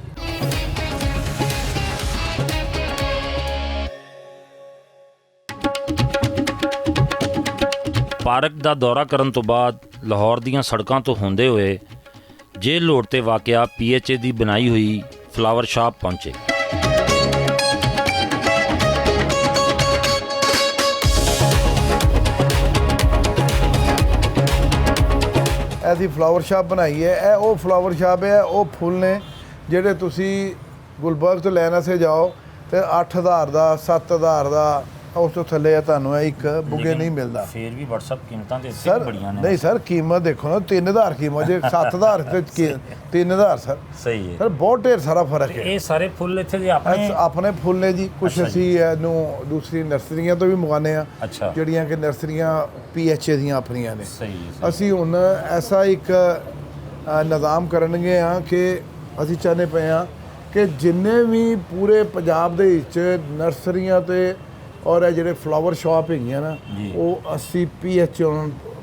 ਪਾਰਕ ਦਾ ਦੌਰਾ ਕਰਨ ਤੋਂ ਬਾਅਦ ਲਾਹੌਰ ਦੀਆਂ ਸੜਕਾਂ ਤੋਂ ਹੁੰਦੇ ਹੋਏ ਜੇਲ੍ਹ ਰੋਡ ਤੇ ਵਾਕਿਆ PHA ਦੀ ਬਣਾਈ ਹੋਈ ਫਲਾਵਰ ਸ਼ਾਪ ਪਹੁੰਚੇ। ਐਸੀ ਫਲਾਵਰ ਸ਼ਾਪ ਬਣਾਈ ਹੈ। ਇਹ ਉਹ ਫਲਾਵਰ ਸ਼ਾਪ ਹੈ, ਉਹ ਫੁੱਲ ਨੇ ਜਿਹੜੇ ਤੁਸੀਂ ਗੁਲਬਰਗ ਤੋਂ ਲੈਣ ਵਾਸਤੇ ਜਾਓ ਤੇ 8,000 ਦਾ 7,000 ਦਾ ਉਸ ਤੋਂ ਥੱਲੇ ਤੁਹਾਨੂੰ ਇਹ ਇੱਕ ਬੁਗੇ ਨਹੀਂ ਮਿਲਦਾ। ਫੇਰ ਵੀ WhatsApp ਕੀਮਤਾਂ ਦੇ ਸਰ ਬੜੀਆਂ ਨੇ। ਨਹੀਂ ਸਰ, ਕੀਮਤ ਦੇਖੋ ਨਾ, 3,000 ਕੀਮਤ ਜੇ 7,000 ਤੇ 3,000 ਸਰ। ਸਹੀ ਹੈ ਸਰ, ਬਹੁਤ ਢੇਰ ਸਾਰਾ ਫਰਕ ਹੈ। ਇਹ ਸਾਰੇ ਫੁੱਲ ਇੱਥੇ ਦੇ ਆਪਣੇ ਫੁੱਲ ਨੇ ਜੀ। ਕੁਝ ਅਸੀਂ ਇਹਨੂੰ ਦੂਸਰੀ ਨਰਸਰੀਆਂ ਤੋਂ ਵੀ ਮੰਗਵਾਉਂਦੇ ਆ, ਅੱਛਾ, ਜਿਹੜੀਆਂ ਕਿ ਨਰਸਰੀਆਂ PHA ਦੀਆਂ ਆਪਣੀਆਂ ਨੇ। ਸਹੀ ਹੈ। ਅਸੀਂ ਹੁਣ ਐਸਾ ਇੱਕ ਨਿਜ਼ਾਮ ਕਰਨਗੇ ਆ ਕਿ ਅਸੀਂ ਚਾਹੁੰਦੇ ਪਏ ਆ ਕਿ ਜਿੰਨੇ ਵੀ ਪੂਰੇ ਪੰਜਾਬ ਦੇ ਵਿੱਚ ਨਰਸਰੀਆਂ ਤੇ ਔਰ ਇਹ ਜਿਹੜੇ ਫਲਾਵਰ ਸ਼ਾਪ ਹੈਗੀਆਂ ਨਾ, ਉਹ ਅਸੀਂ PHA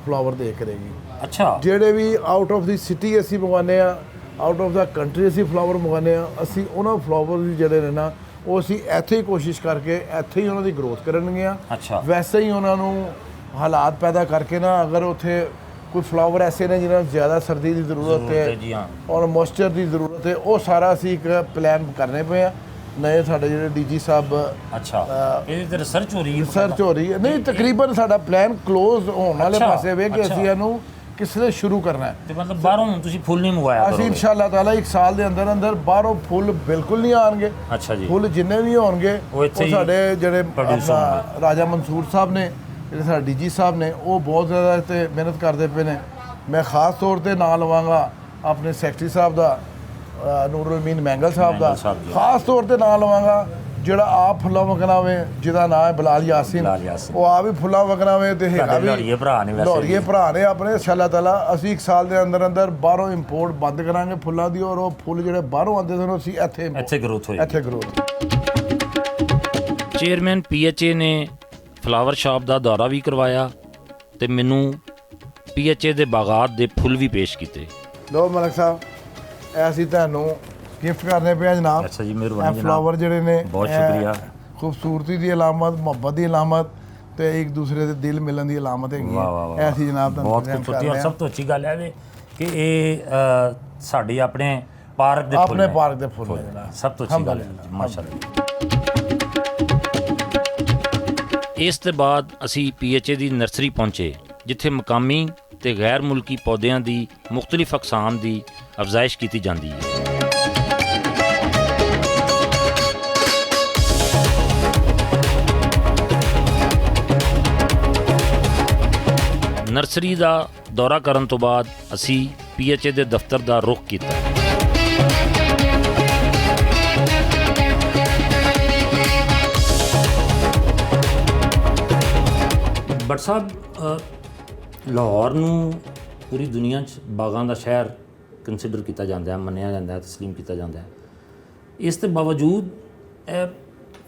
ਫਲਾਵਰ ਦੇ ਕਰੇਗੀ। ਅੱਛਾ, ਜਿਹੜੇ ਵੀ ਆਊਟ ਆਫ ਦੀ ਸਿਟੀ ਅਸੀਂ ਮੰਗਵਾਉਂਦੇ ਆ, ਆਊਟ ਆਫ ਦਾ ਕੰਟਰੀ ਅਸੀਂ ਫਲਾਵਰ ਮੰਗਵਾਉਂਦੇ ਆ, ਅਸੀਂ ਉਹਨਾਂ ਫਲਾਵਰ ਵੀ ਜਿਹੜੇ ਨੇ ਨਾ ਉਹ ਅਸੀਂ ਇੱਥੇ ਹੀ ਕੋਸ਼ਿਸ਼ ਕਰਕੇ ਇੱਥੇ ਹੀ ਉਹਨਾਂ ਦੀ ਗਰੋਥ ਕਰਨਗੇ ਆ। ਅੱਛਾ, ਵੈਸੇ ਹੀ ਉਹਨਾਂ ਨੂੰ ਹਾਲਾਤ ਪੈਦਾ ਕਰਕੇ ਨਾ, ਅਗਰ ਉੱਥੇ ਕੋਈ ਫਲਾਵਰ ਐਸੇ ਨੇ ਜਿਨ੍ਹਾਂ ਨੂੰ ਜ਼ਿਆਦਾ ਸਰਦੀ ਦੀ ਜ਼ਰੂਰਤ ਹੈ ਜੀ ਹਾਂ, ਔਰ ਮੋਇਸਚਰ ਦੀ ਜ਼ਰੂਰਤ ਹੈ, ਉਹ ਸਾਰਾ ਅਸੀਂ ਇੱਕ ਪਲਾਨ ਕਰਨੇ ਪਏ ਆ। ਨਏ ਸਾਡੇ ਜਿਹੜੇ DG ਸਾਹਿਬ। ਅੱਛਾ, ਇਹਦੀ ਤੇ ਰਿਸਰਚ ਹੋ ਰਹੀ ਹੈ? ਰਿਸਰਚ ਹੋ ਰਹੀ ਹੈ। ਨਹੀਂ, ਤਕਰੀਬਨ ਸਾਡਾ ਪਲਾਨ ਕਲੋਜ਼ ਹੋਣ ਵਾਲੇ ਪਾਸੇ ਵੇ ਕਿ ਅਸੀਂ ਇਹਨੂੰ ਕਿਸ ਲਈ ਸ਼ੁਰੂ ਕਰਨਾ ਹੈ। ਤੇ ਮਤਲਬ ਬਾਹਰੋਂ ਹੁਣ ਤੁਸੀਂ ਫੁੱਲ ਨਹੀਂ ਮੰਗਵਾਇਆ? ਅਸੀਂ ਇਨਸ਼ਾਅੱਲਾ ਤਾਲਾ 1 ਸਾਲ ਦੇ ਅੰਦਰ ਅੰਦਰ ਬਾਹਰੋਂ ਫੁੱਲ ਬਿਲਕੁਲ ਨਹੀਂ ਆਣਗੇ। ਅੱਛਾ ਜੀ। ਫੁੱਲ ਜਿੰਨੇ ਵੀ ਹੋਣਗੇ ਉਹ ਸਾਡੇ ਜਿਹੜੇ ਰਾਜਾ ਮਨਸੂਰ ਸਾਹਿਬ ਨੇ, ਜਿਹੜੇ ਸਾਡੇ DG ਸਾਹਿਬ ਨੇ, ਉਹ ਬਹੁਤ ਜ਼ਿਆਦਾ ਤੇ ਮਿਹਨਤ ਕਰਦੇ ਪਏ ਨੇ। ਮੈਂ ਖਾਸ ਤੌਰ ਤੇ ਨਾਂ ਲਵਾਂਗਾ ਆਪਣੇ ਸੈਕਟਰੀ ਸਾਹਿਬ ਦਾ, ਨੂਰੁਲ ਅਮੀਨ ਮੈਂਗਲ ਸਾਹਿਬ ਦਾ। ਖਾਸ ਤੌਰ ਤੇ ਨਾਂ ਲਵਾਂਗਾ ਜਿਹੜਾ ਆਪ ਫੁੱਲਾਂ ਵਗਣਾਵੇ, ਜਿਹਦਾ ਨਾਮ ਹੈ ਬਲਾਲ ਯਾਸੀਨ। ਉਹ ਆਪ ਵੀ ਫੁੱਲਾਂ ਵਗਣਾਵੇ ਤੇ ਹੈਗਾ ਵੀ ਲੋਰੀਏ ਭਰਾ ਨੇ। ਲੋਰੀਏ ਭਰਾ ਨੇ ਆਪਣੇ। ਇਨਸ਼ਾਅੱਲਾ ਤਾਲਾ ਅਸੀਂ 1 ਸਾਲ ਦੇ ਅੰਦਰ ਅੰਦਰ ਬਾਹਰੋਂ ਇੰਪੋਰਟ ਬੰਦ ਕਰਾਂਗੇ ਫੁੱਲਾਂ ਦੀ, ਔਰ ਉਹ ਫੁੱਲ ਜਿਹੜੇ ਬਾਹਰੋਂ ਆਉਂਦੇ ਸਨ ਅਸੀਂ ਇੱਥੇ ਗਰੋਥ ਹੋਏਗੀ। ਇੱਥੇ ਗਰੋਥ। ਚੇਅਰਮੈਨ PHA ਨੇ ਫਲਾਵਰ ਸ਼ਾਪ ਦਾ ਦੌਰਾ ਵੀ ਕਰਵਾਇਆ ਤੇ ਮੈਨੂੰ PHA ਦੇ ਬਾਗਾਤ ਦੇ ਫੁੱਲ ਵੀ ਪੇਸ਼ ਕੀਤੇ। ਲੋ ਮਲਕ ਸਾਹਿਬ, ਇਹ ਅਸੀਂ ਤੁਹਾਨੂੰ ਗਿਫਟ ਕਰਨੇ ਪਿਆ ਜਨਾਬ। ਅੱਛਾ ਜੀ, ਮਿਹਰਬਾਨੀ ਜਨਾਬ। ਫਲਾਵਰ ਜਿਹੜੇ ਨੇ, ਬਹੁਤ ਸ਼ੁਕਰੀਆ। ਖੂਬਸੂਰਤੀ ਦੀ ਅਲਾਮਤ, ਮੁਹੱਬਤ ਦੀ ਅਲਾਮਤ ਤੇ ਇੱਕ ਦੂਸਰੇ ਦੇ ਦਿਲ ਮਿਲਣ ਦੀ ਅਲਾਮਤ ਹੈਗੀ ਹੈ। ਐਸੀ ਜਨਾਬ ਤੁਹਾਨੂੰ ਬਹੁਤ ਖੂਬਸੂਰਤੀ। ਔਰ ਸਭ ਤੋਂ ਅੱਛੀ ਗੱਲ ਹੈ ਕਿ ਇਹ ਸਾਡੀ ਆਪਣੇ ਪਾਰਕ ਦੇ ਫੁੱਲ ਨੇ। ਆਪਣੇ ਪਾਰਕ ਦੇ ਫੁੱਲ ਨੇ ਜਨਾਬ। ਸਭ ਤੋਂ ਅੱਛੀ ਗੱਲ ਹੈ, ਮਾਸ਼ਾਅੱਲਾ। ਇਸ ਤੋਂ ਬਾਅਦ ਅਸੀਂ PHA ਦੀ ਨਰਸਰੀ ਪਹੁੰਚੇ, ਜਿੱਥੇ ਮਕਾਮੀ ਤੇ ਗੈਰ ਮੁਲਕੀ ਪੌਦਿਆਂ ਦੀ ਮੁਖਤਲਿਫ ਅਕਸਾਮ ਦੀ ਅਫਜ਼ਾਇਸ਼ ਕੀਤੀ ਜਾਂਦੀ ਹੈ। ਨਰਸਰੀ ਦਾ ਦੌਰਾ ਕਰਨ ਤੋਂ ਬਾਅਦ ਅਸੀਂ PHA ਦੇ ਦਫ਼ਤਰ ਦਾ ਰੁਖ ਕੀਤਾ। ਬਟ ਸਾਹਿਬ, ਲਾਹੌਰ ਨੂੰ ਪੂਰੀ ਦੁਨੀਆ 'ਚ ਬਾਗਾਂ ਦਾ ਸ਼ਹਿਰ ਕੰਸੀਡਰ ਕੀਤਾ ਜਾਂਦਾ ਹੈ, ਮੰਨਿਆ ਜਾਂਦਾ ਹੈ, ਤਸਲੀਮ ਕੀਤਾ ਜਾਂਦਾ ਹੈ। ਇਸ ਦੇ ਬਾਵਜੂਦ ਇਹ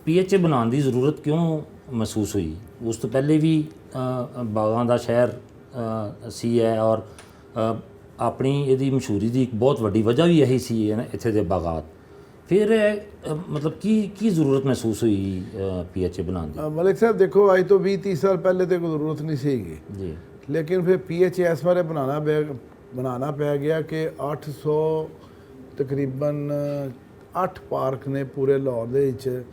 PHA ਬਣਾਉਣ ਦੀ ਜ਼ਰੂਰਤ ਕਿਉਂ ਮਹਿਸੂਸ ਹੋਈ? ਉਸ ਤੋਂ ਪਹਿਲੇ ਵੀ ਬਾਗਾਂ ਦਾ ਸ਼ਹਿਰ ਸੀ ਹੈ, ਔਰ ਆਪਣੀ ਇਹਦੀ ਮਸ਼ਹੂਰੀ ਦੀ ਇੱਕ ਬਹੁਤ ਵੱਡੀ ਵਜ੍ਹਾ ਵੀ ਇਹੀ ਸੀ ਇੱਥੇ ਦੇ ਬਾਗਾਤ। ਫਿਰ ਮਤਲਬ ਕੀ ਜ਼ਰੂਰਤ ਮਹਿਸੂਸ ਹੋਈ PHA ਬਣਾਉਣ ਦੀ? ਮਲਿਕ ਸਾਹਿਬ ਦੇਖੋ, ਅੱਜ ਤੋਂ 20-30 ਸਾਲ ਪਹਿਲੇ ਤੇ ਕੋਈ ਜ਼ਰੂਰਤ ਨਹੀਂ ਸੀਗੀ ਜੀ, ਲੇਕਿਨ ਫਿਰ PHA ਇਸ ਬਾਰੇ ਬਣਾਉਣਾ ਪੈ ਗਿਆ ਕਿ 800 ਤਕਰੀਬਨ 8 ਪਾਰਕ ਨੇ ਪੂਰੇ ਲਾਹੌਰ ਦੇ ਵਿੱਚ,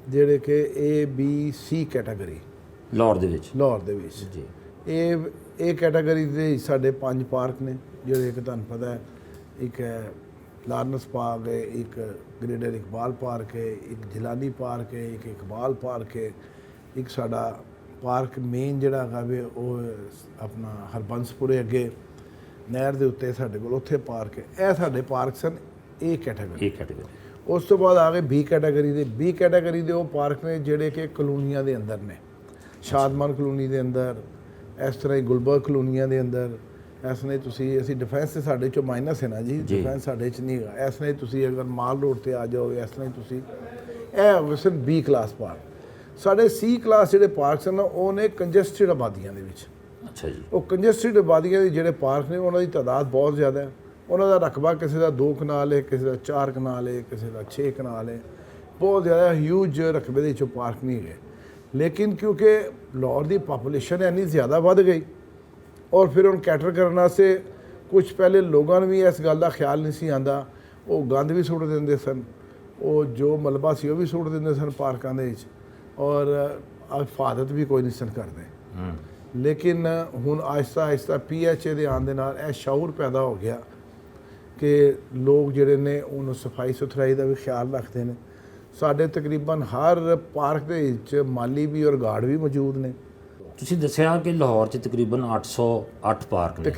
ਜਿਹੜੇ ਕਿ ABC ਕੈਟਾਗਰੀ ਲਾਹੌਰ ਦੇ ਵਿੱਚ ਜੀ। ਜੀ, ਇਹ ਕੈਟਾਗਰੀ ਦੇ ਸਾਡੇ 5 ਪਾਰਕ ਨੇ, ਜਿਹੜੇ ਕਿ ਤੁਹਾਨੂੰ ਪਤਾ ਹੈ, ਇੱਕ ਹੈ ਲਾਰਨਸ ਪਾਰਕ ਹੈ, ਇੱਕ ਗ੍ਰੇਟਰ ਇਕਬਾਲ ਪਾਰਕ ਹੈ, ਇੱਕ ਜਿਲਾਨੀ ਪਾਰਕ ਹੈ, ਇੱਕ ਇਕਬਾਲ ਪਾਰਕ ਹੈ, ਇੱਕ ਸਾਡਾ ਪਾਰਕ ਮੇਨ ਜਿਹੜਾ ਹੈਗਾ ਵੇ ਉਹ ਆਪਣਾ ਹਰਬੰਸਪੁਰੇ ਅੱਗੇ ਨਹਿਰ ਦੇ ਉੱਤੇ ਸਾਡੇ ਕੋਲ ਉੱਥੇ ਪਾਰਕ ਹੈ। ਇਹ ਸਾਡੇ ਪਾਰਕ ਸਨ A ਕੈਟਾਗਰੀ। ਉਸ ਤੋਂ ਬਾਅਦ ਆ ਗਏ B ਕੈਟਾਗਰੀ ਦੇ ਉਹ ਪਾਰਕ ਨੇ ਜਿਹੜੇ ਕਿ ਕਲੋਨੀਆਂ ਦੇ ਅੰਦਰ ਨੇ, ਸ਼ਾਦਮਾਨ ਕਲੋਨੀ ਦੇ ਅੰਦਰ, ਇਸ ਤਰ੍ਹਾਂ ਹੀ ਗੁਲਬਰਗ ਕਲੋਨੀਆਂ ਦੇ ਅੰਦਰ। ਇਸ ਨੇ ਤੁਸੀਂ ਅਸੀਂ ਡਿਫੈਂਸ ਤੇ ਸਾਡੇ ਚੋਂ ਮਾਈਨਸ ਹੈ ਨਾ ਜੀ, ਡਿਫੈਂਸ ਸਾਡੇ 'ਚ ਨਹੀਂ ਹੈਗਾ। ਇਸ ਨੇ ਤੁਸੀਂ ਅਗਰ ਮਾਲ ਰੋਡ ਤੇ ਆ ਜਾਓਗੇ, ਇਸ ਤਰ੍ਹਾਂ ਤੁਸੀਂ ਇਹ ਹੋ ਗਏ ਸਨ B ਕਲਾਸ ਪਾਰਕ। ਸਾਡੇ C ਕਲਾਸ ਜਿਹੜੇ ਪਾਰਕ ਸਨ ਉਹ ਨੇ ਕੰਜਸਟਡ ਆਬਾਦੀਆਂ ਦੇ ਵਿੱਚ। ਅੱਛਾ ਜੀ। ਉਹ ਕੰਜਸਟਡ ਆਬਾਦੀਆਂ ਦੇ ਜਿਹੜੇ ਪਾਰਕ ਨੇ ਉਹਨਾਂ ਦੀ ਤਾਦਾਦ ਬਹੁਤ ਜ਼ਿਆਦਾ ਹੈ। ਉਹਨਾਂ ਦਾ ਰਕਬਾ ਕਿਸੇ ਦਾ 2 ਕਨਾਲ ਹੈ, ਕਿਸੇ ਦਾ 4 ਕਨਾਲ ਹੈ, ਕਿਸੇ ਦਾ 6 ਕਨਾਲ ਹੈ, ਬਹੁਤ ਜ਼ਿਆਦਾ ਹਿਊਜ ਰਕਬੇ ਦੇ ਵਿੱਚੋਂ ਪਾਰਕ ਨਹੀਂ ਗਏ। ਲੇਕਿਨ ਕਿਉਂਕਿ ਲਾਹੌਰ ਦੀ ਪਾਪੂਲੇਸ਼ਨ ਇੰਨੀ ਜ਼ਿਆਦਾ ਵੱਧ ਗਈ, ਔਰ ਫਿਰ ਹੁਣ ਕੈਟਰ ਕਰਨ ਵਾਸਤੇ ਕੁਝ ਪਹਿਲੇ ਲੋਕਾਂ ਨੂੰ ਵੀ ਇਸ ਗੱਲ ਦਾ ਖਿਆਲ ਨਹੀਂ ਸੀ ਆਉਂਦਾ, ਉਹ ਗੰਦ ਵੀ ਸੁੱਟ ਦਿੰਦੇ ਸਨ, ਉਹ ਜੋ ਮਲਬਾ ਸੀ ਉਹ ਵੀ ਸੁੱਟ ਦਿੰਦੇ ਸਨ ਪਾਰਕਾਂ ਦੇ ਵਿੱਚ, ਔਰ ਹਿਫਾਜ਼ਤ ਵੀ ਕੋਈ ਨਹੀਂ ਸਨ ਕਰਦੇ। ਲੇਕਿਨ ਹੁਣ ਆਹਿਸਤਾ PHA ਦੇ ਆਉਣ ਦੇ ਨਾਲ ਇਹ ਸ਼ਊਰ ਪੈਦਾ ਹੋ ਗਿਆ ਕਿ ਲੋਕ ਜਿਹੜੇ ਨੇ ਉਹਨੂੰ ਸਫਾਈ ਸੁਥਰਾਈ ਦਾ ਵੀ ਖਿਆਲ ਰੱਖਦੇ ਨੇ। ਸਾਡੇ ਤਕਰੀਬਨ ਹਰ ਪਾਰਕ ਦੇ ਵਿੱਚ ਮਾਲੀ ਵੀ ਔਰ ਗਾਰਡ ਵੀ ਮੌਜੂਦ ਨੇ। ਤੁਸੀਂ ਦੱਸਿਆ ਕਿ ਲਾਹੌਰ 'ਚ ਤਕਰੀਬਨ 808 ਪਾਰਕ ਨੇ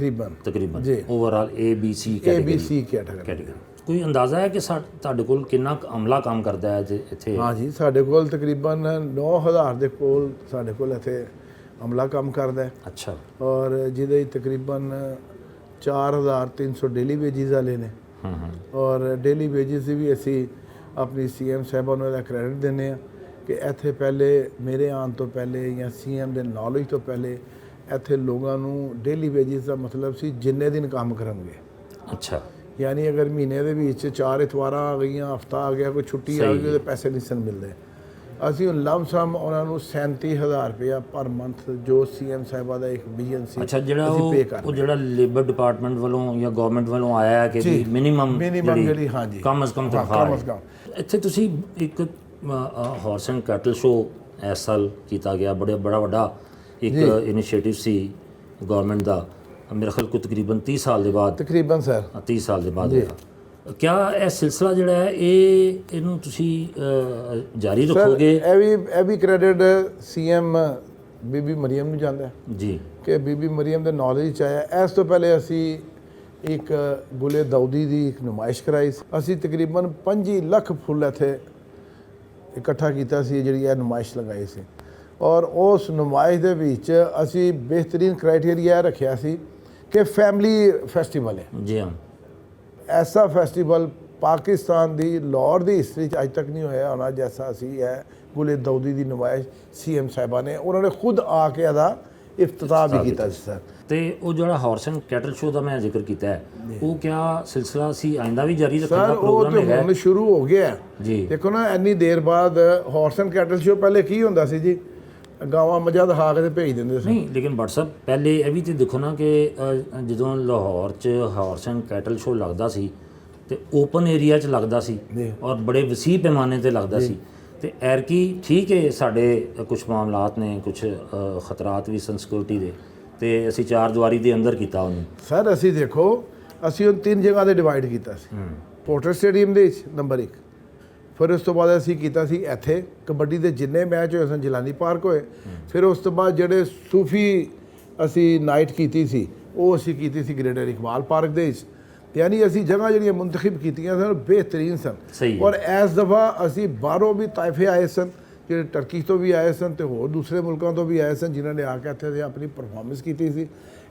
ਤਕਰੀਬਨ ਜੀ, ਓਵਰਆਲ ABC ਕੈਟਾਗਰੀ। ਕੋਈ ਅੰਦਾਜ਼ਾ ਹੈ ਕਿ ਤੁਹਾਡੇ ਕੋਲ ਕਿੰਨਾ ਅਮਲਾ ਕੰਮ ਕਰਦਾ ਹੈ ਇੱਥੇ? ਹਾਂ ਜੀ, ਸਾਡੇ ਕੋਲ ਤਕਰੀਬਨ 9000 ਦੇ ਕੋਲ ਸਾਡੇ ਕੋਲ ਇੱਥੇ ਅਮਲਾ ਕੰਮ ਕਰਦਾ ਹੈ। ਅੱਛਾ। ਔਰ ਜਿਹਦੇ ਤਕਰੀਬਨ 4300 ਡੇਲੀ ਵੇਜਿਸ ਵਾਲੇ ਨੇ। ਔਰ ਡੇਲੀ ਵੇਜਿਸ ਵੀ ਅਸੀਂ ਆਪਣੀ CM ਸਾਹਿਬਾਂ ਨੂੰ ਇਹਦਾ ਕ੍ਰੈਡਿਟ ਦਿੰਦੇ ਹਾਂ ਕਿ ਇੱਥੇ ਪਹਿਲੇ ਮੇਰੇ ਆਉਣ ਤੋਂ ਪਹਿਲੇ ਜਾਂ CM ਦੇ ਨੌਲੇਜ ਤੋਂ ਪਹਿਲੇ ਇੱਥੇ ਲੋਕਾਂ ਨੂੰ ਡੇਲੀ ਵੇਜਿਸ ਦਾ ਮਤਲਬ ਸੀ ਜਿੰਨੇ ਦਿਨ ਕੰਮ ਕਰਨਗੇ। ਅੱਛਾ। ਯਾਨੀ ਅਗਰ ਮਹੀਨੇ ਦੇ ਵਿੱਚ 4 ਇਤਵਾਰਾਂ ਆ ਗਈਆਂ, ਹਫਤਾ ਆ ਗਿਆ, ਕੋਈ ਛੁੱਟੀ ਆ ਗਈ, ਉਹਦੇ ਪੈਸੇ ਨਹੀਂ ਸਨ ਮਿਲਦੇ। ਅਸੀਂ ਲਮਸਮ ਉਹਨਾਂ ਨੂੰ 37,000 ਰੁਪਇਆ ਪਰ ਮੰਥ ਜੋ CM ਸਾਹਿਬਾਂ ਦਾ ਇੱਕ ਵਿਜ਼ਨ ਸੀ। ਅੱਛਾ, ਜਿਹੜਾ ਉਹ ਜਿਹੜਾ ਲੇਬਰ ਡਿਪਾਰਟਮੈਂਟ ਵੱਲੋਂ ਜਾਂ ਗਵਰਨਮੈਂਟ ਵੱਲੋਂ ਆਇਆ ਹੈ ਕਿ ਮਿਨੀਮਮ ਜਿਹੜੀ ਹਾਂਜੀ ਕਮ ਅਜ਼ ਕਮ ਤਨਖਾਹ। ਇੱਥੇ ਤੁਸੀਂ ਇੱਕ ਹਾਰਸ ਐਂਡ ਕੈਟਲ ਸ਼ੋਅ ਇਸ ਸਾਲ ਕੀਤਾ ਗਿਆ, ਬੜਾ ਵੱਡਾ ਇੱਕ ਇਨੀਸ਼ੀਏਟਿਵ ਸੀ ਗਵਰਨਮੈਂਟ ਦਾ, ਮੇਰੇ ਖਿਆਲ ਕੋ ਤਕਰੀਬਨ 30 ਸਾਲ ਦੇ ਬਾਅਦ। ਤਕਰੀਬਨ ਸਰ 30 ਸਾਲ ਦੇ ਬਾਅਦ ਕਿਆ ਇਹ ਸਿਲਸਿਲਾ ਜਿਹੜਾ ਹੈ ਇਹਨੂੰ ਤੁਸੀਂ ਜਾਰੀ ਰੱਖੋਗੇ? ਇਹ ਵੀ ਕ੍ਰੈਡਿਟ CM ਬੀਬੀ ਮਰੀਮ ਨੂੰ ਜਾਂਦਾ ਹੈ ਜੀ, ਕਿ ਬੀਬੀ ਮਰੀਮ ਦੇ ਨੌਲੇਜ 'ਚ ਆਇਆ। ਇਸ ਤੋਂ ਪਹਿਲੇ ਅਸੀਂ ਇੱਕ ਗੁਲੇ ਦਾਊਦੀ ਦੀ ਇੱਕ ਨੁਮਾਇਸ਼ ਕਰਾਈ ਸੀ। ਅਸੀਂ ਤਕਰੀਬਨ 25 ਲੱਖ ਫੁੱਲ ਇੱਥੇ ਇਕੱਠਾ ਕੀਤਾ ਸੀ, ਜਿਹੜੀ ਇਹ ਨੁਮਾਇਸ਼ ਲਗਾਈ ਸੀ। ਔਰ ਉਸ ਨੁਮਾਇਸ਼ ਦੇ ਵਿੱਚ ਅਸੀਂ ਬਿਹਤਰੀਨ ਕ੍ਰਾਈਟੇਰੀਆ ਰੱਖਿਆ ਸੀ ਕਿ ਫੈਮਿਲੀ ਫੈਸਟੀਵਲ ਹੈ ਜੀ। ਹਾਂ, ਐਸਾ ਫੈਸਟੀਵਲ ਪਾਕਿਸਤਾਨ ਦੀ ਲਾਹੌਰ ਦੀ ਹਿਸਟਰੀ 'ਚ ਅੱਜ ਤੱਕ ਨਹੀਂ ਹੋਇਆ ਹੋਣਾ ਜੈਸਾ ਅਸੀਂ ਹੈ ਗੁਲੇ ਦਾਊਦੀ ਦੀ ਨੁਮਾਇਸ਼ CM ਸਾਹਿਬਾਂ ਨੇ, ਉਹਨਾਂ ਨੇ ਖੁਦ ਆ ਕੇ ਇਹਦਾ ਇਫਤਤਾਹ ਵੀ ਕੀਤਾ ਸੀ ਸਰ। ਤੇ ਉਹ ਜਿਹੜਾ ਹਾਰਸ ਐਂਡ ਕੈਟਲ ਸ਼ੋਅ ਦਾ ਮੈਂ ਜ਼ਿਕਰ ਕੀਤਾ ਹੈ, ਉਹ ਕਿਆ ਸਿਲਸਿਲਾ ਸੀ ਆਇੰਦਾ ਵੀ ਜਾਰੀ ਰੱਖਣ ਦਾ ਪ੍ਰੋਗਰਾਮ ਹੈਗਾ? ਸਰ ਉਹ ਤਾਂ ਸ਼ੁਰੂ ਹੋ ਗਿਆ ਜੀ। ਦੇਖੋ ਨਾ, ਇੰਨੀ ਦੇਰ ਬਾਅਦ ਹਾਰਸ ਐਂਡ ਕੈਟਲ ਸ਼ੋਅ ਪਹਿਲੇ ਕੀ ਹੁੰਦਾ ਸੀ ਜੀ, ਗਾਵਾਂ ਮੱਝਾਂ ਦਿਖਾ ਕੇ ਤੇ ਭੇਜ ਦਿੰਦੇ ਸੀ। ਨਹੀਂ, ਲੇਕਿਨ WhatsApp ਪਹਿਲੇ ਇਹ ਵੀ ਤੇ ਦੇਖੋ ਨਾ ਕਿ ਜਦੋਂ ਲਾਹੌਰ 'ਚ ਹਾਰਸ ਐਂਡ ਕੈਟਲ ਸ਼ੋਅ ਲੱਗਦਾ ਸੀ ਤੇ ਓਪਨ ਏਰੀਆ 'ਚ ਲੱਗਦਾ ਸੀ ਔਰ ਬੜੇ ਵਸੀਹ ਪੈਮਾਨੇ ਤੇ ਲੱਗਦਾ ਸੀ। ਤੇ ਐਰਕੀ ਠੀਕ ਹੈ, ਸਾਡੇ ਕੁਝ ਮਾਮਲਾਤ ਨੇ, ਕੁਝ ਖਤਰਾਤ ਵੀ ਸਨ ਸਿਕਿਉਰਿਟੀ ਦੇ, ਤੇ ਅਸੀਂ 4 ਦੀਵਾਰੀ ਦੇ ਅੰਦਰ ਕੀਤਾ ਉਹਨੂੰ। ਸਰ ਅਸੀਂ ਦੇਖੋ, ਅਸੀਂ ਉਹ 3 ਜਗ੍ਹਾ ਤੇ ਡਿਵਾਈਡ ਕੀਤਾ ਸੀ। ਪੋਰਟਰ ਸਟੇਡੀਅਮ ਦੇ ਵਿੱਚ ਨੰਬਰ 1, ਫਿਰ ਉਸ ਤੋਂ ਬਾਅਦ ਅਸੀਂ ਕੀਤਾ ਸੀ ਇੱਥੇ ਕਬੱਡੀ ਦੇ ਜਿੰਨੇ ਮੈਚ ਹੋਏ ਸਨ ਜਿਲਾਨੀ ਪਾਰਕ ਹੋਏ। ਫਿਰ ਉਸ ਤੋਂ ਬਾਅਦ ਜਿਹੜੇ ਸੂਫੀ ਅਸੀਂ ਨਾਈਟ ਕੀਤੀ ਸੀ ਉਹ ਅਸੀਂ ਕੀਤੀ ਸੀ ਗ੍ਰੇਟਰ ਇਕਬਾਲ ਪਾਰਕ ਦੇ ਵਿੱਚ। ਯਾਨੀ ਅਸੀਂ ਜਗ੍ਹਾ ਜਿਹੜੀਆਂ ਮੁੰਤਖਬ ਕੀਤੀਆਂ ਸਨ ਬਿਹਤਰੀਨ ਸਨ। ਔਰ ਇਸ ਦਫਾ ਅਸੀਂ ਬਾਹਰੋਂ ਵੀ ਤਾਇਫੇ ਆਏ ਸਨ, ਜਿਹੜੇ ਟਰਕੀ ਤੋਂ ਵੀ ਆਏ ਸਨ ਤੇ ਹੋਰ ਦੂਸਰੇ ਮੁਲਕਾਂ ਤੋਂ ਵੀ ਆਏ ਸਨ, ਜਿਨ੍ਹਾਂ ਨੇ ਆ ਕੇ ਇੱਥੇ ਆਪਣੀ ਪਰਫਾਰਮੈਂਸ ਕੀਤੀ ਸੀ।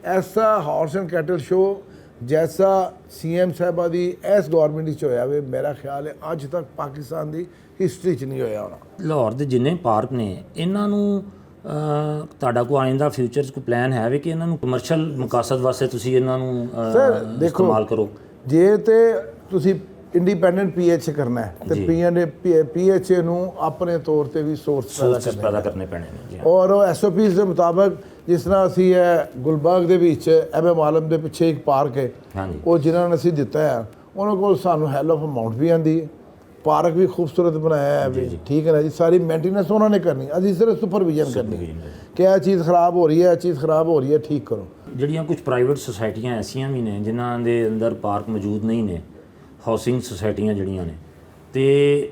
ਐਸਾ ਹਾਰਸ ਐਂਡ ਕੈਟਲ ਸ਼ੋਅ ਜੈਸਾ ਸੀਐਮ ਸਾਹਿਬਾਂ ਦੀ ਇਸ ਗਵਰਨਮੈਂਟ ਵਿੱਚ ਹੋਇਆ ਵੇ, ਮੇਰਾ ਖਿਆਲ ਹੈ ਅੱਜ ਤੱਕ ਪਾਕਿਸਤਾਨ ਦੀ ਹਿਸਟਰੀ 'ਚ ਨਹੀਂ ਹੋਇਆ ਹੋਣਾ। ਲਾਹੌਰ ਦੇ ਜਿੰਨੇ ਪਾਰਕ ਨੇ ਇਹਨਾਂ ਨੂੰ ਤੁਹਾਡਾ ਕੋਈ ਆਇੰਦਾ ਫਿਊਚਰ 'ਚ ਕੋਈ ਪਲਾਨ ਹੈ ਵੀ ਕਿ ਇਹਨਾਂ ਨੂੰ ਕਮਰਸ਼ੀਅਲ ਮਕਸਦ ਵਾਸਤੇ ਤੁਸੀਂ ਇਹਨਾਂ ਨੂੰ ਇਸਤੇਮਾਲ ਕਰੋ? ਜੇ ਤੇ ਤੁਸੀਂ ਇੰਡੀਪੈਂਡੈਂਟ ਪੀਐਚ ਕਰਨਾ ਹੈ ਤੇ ਪੀਐਚ ਨੂੰ ਆਪਣੇ ਤੌਰ ਤੇ ਵੀ ਸੋਰਸ ਪੈਦਾ ਕਰਨੇ ਪੈਣੇ ਨੇ ਜੀ। ਔਰ ਉਹ ਐਸਓਪੀਸ ਦੇ ਮੁਤਾਬਕ ਜਿਸ ਤਰ੍ਹਾਂ ਅਸੀਂ ਗੁਲਬਰਗ ਦੇ ਵਿੱਚ ਐਮਐਮ ਆਲਮ ਦੇ ਪਿੱਛੇ ਇੱਕ ਪਾਰਕ ਹੈ, ਹਾਂਜੀ, ਉਹ ਜਿਨ੍ਹਾਂ ਨੇ ਅਸੀਂ ਦਿੱਤਾ ਹੈ ਉਹਨਾਂ ਕੋਲ ਸਾਨੂੰ ਹੈਲ ਆਫ ਅਮਾਉਂਟ ਵੀ ਆਂਦੀ ਹੈ, ਪਾਰਕ ਵੀ ਖੂਬਸੂਰਤ ਬਣਾਇਆ ਹੈ ਵੀ, ਠੀਕ ਹੈ ਨਾ ਜੀ। ਸਾਰੀ ਮੇਨਟੇਨੈਂਸ ਉਹਨਾਂ ਨੇ ਕਰਨੀ, ਅਸੀਂ ਸਿਰਫ ਸੁਪਰਵਿਜ਼ਨ ਕਰਨੀ ਕਿ ਇਹ ਚੀਜ਼ ਖਰਾਬ ਹੋ ਰਹੀ ਹੈ, ਇਹ ਚੀਜ਼ ਖਰਾਬ ਹੋ ਰਹੀ ਹੈ, ਠੀਕ ਕਰੋ। ਜਿਹੜੀਆਂ ਕੁਝ ਪ੍ਰਾਈਵੇਟ ਸੁਸਾਇਟੀਆਂ ਐਸੀਆਂ ਵੀ ਨੇ ਜਿਨ੍ਹਾਂ ਦੇ ਅੰਦਰ ਪਾਰਕ ਮੌਜੂਦ ਨਹੀਂ ਨੇ, ਹਾਊਸਿੰਗ ਸੁਸਾਇਟੀਆਂ ਜਿਹੜੀਆਂ ਨੇ, ਤੇ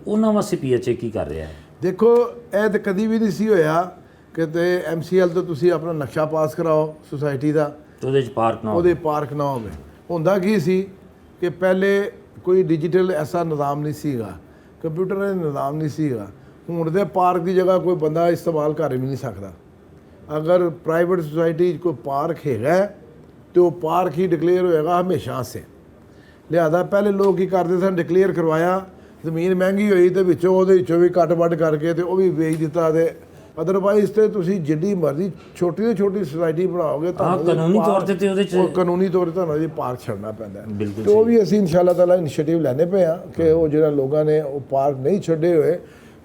ਉਹਨਾਂ ਵਾਸਤੇ ਪੀਐਚਏ ਕੀ ਕਰ ਰਿਹਾ ਹੈ? ਦੇਖੋ ਇਹ ਤਾਂ ਕਦੀ ਵੀ ਨਹੀਂ ਸੀ ਹੋਇਆ ਕਿ ਤੇ ਐਮਸੀਐਲ ਤੋਂ ਤੁਸੀਂ ਆਪਣਾ ਨਕਸ਼ਾ ਪਾਸ ਕਰਾਓ ਸੁਸਾਇਟੀ ਦਾ, ਉਹਦੇ 'ਚ ਪਾਰਕ ਨਾ ਹੋਵੇ। ਉਹਦੇ ਪਾਰਕ ਨਾ ਹੋਵੇ। ਹੁੰਦਾ ਕੀ ਸੀ ਕਿ ਪਹਿਲੇ ਕੋਈ ਡਿਜੀਟਲ ਐਸਾ ਨਿਜ਼ਾਮ ਨਹੀਂ ਸੀਗਾ, ਕੰਪਿਊਟਰ ਦਾ ਨਿਜ਼ਾਮ ਨਹੀਂ ਸੀਗਾ। ਹੁਣ ਦੇ ਪਾਰਕ ਦੀ ਜਗ੍ਹਾ ਕੋਈ ਬੰਦਾ ਇਸਤੇਮਾਲ ਕਰ ਵੀ ਨਹੀਂ ਸਕਦਾ। ਅਗਰ ਪ੍ਰਾਈਵੇਟ ਸੁਸਾਇਟੀ 'ਚ ਕੋਈ ਪਾਰਕ ਹੈਗਾ ਤੇ ਉਹ ਪਾਰਕ ਹੀ ਡਿਕਲੇਅਰ ਹੋਏਗਾ ਹਮੇਸ਼ਾ ਸੇ। ਲਿਹਾਜ਼ਾ ਪਹਿਲੇ ਲੋਕ ਕੀ ਕਰਦੇ ਸਨ, ਡਿਕਲੇਅਰ ਕਰਵਾਇਆ, ਜ਼ਮੀਨ ਮਹਿੰਗੀ ਹੋਈ ਤੇ ਵਿੱਚੋਂ ਉਹਦੇ ਵਿੱਚੋਂ ਵੀ ਕੱਟ ਵੱਢ ਕਰਕੇ ਤੇ ਉਹ ਵੀ ਵੇਚ ਦਿੱਤਾ। ਤੇ ਅਦਰਵਾਈਜ਼ ਤੇ ਤੁਸੀਂ ਜਿੱਡੀ ਮਰਜ਼ੀ ਛੋਟੀ ਤੋਂ ਛੋਟੀ ਸੁਸਾਇਟੀ ਬਣਾਓਗੇ ਕਾਨੂੰਨੀ ਤੌਰ ਤੇ ਉਹਦੇ 'ਚ ਕਾਨੂੰਨੀ ਤੌਰ ਤੇ ਤੁਹਾਨੂੰ ਇਹਦੀ ਪਾਰਕ ਛੱਡਣਾ ਪੈਂਦਾ ਹੈ। ਬਿਲਕੁਲ ਤੇ ਉਹ ਵੀ ਅਸੀਂ ਇਨਸ਼ਾਅੱਲਾ ਤਾਲਾ ਇਨੀਸ਼ੀਏਟਿਵ ਲੈਣੇ ਪਏ ਆ ਕਿ ਉਹ ਜਿਹੜਾ ਲੋਕਾਂ ਨੇ ਉਹ ਪਾਰਕ ਨਹੀਂ ਛੱਡੇ ਹੋਏ,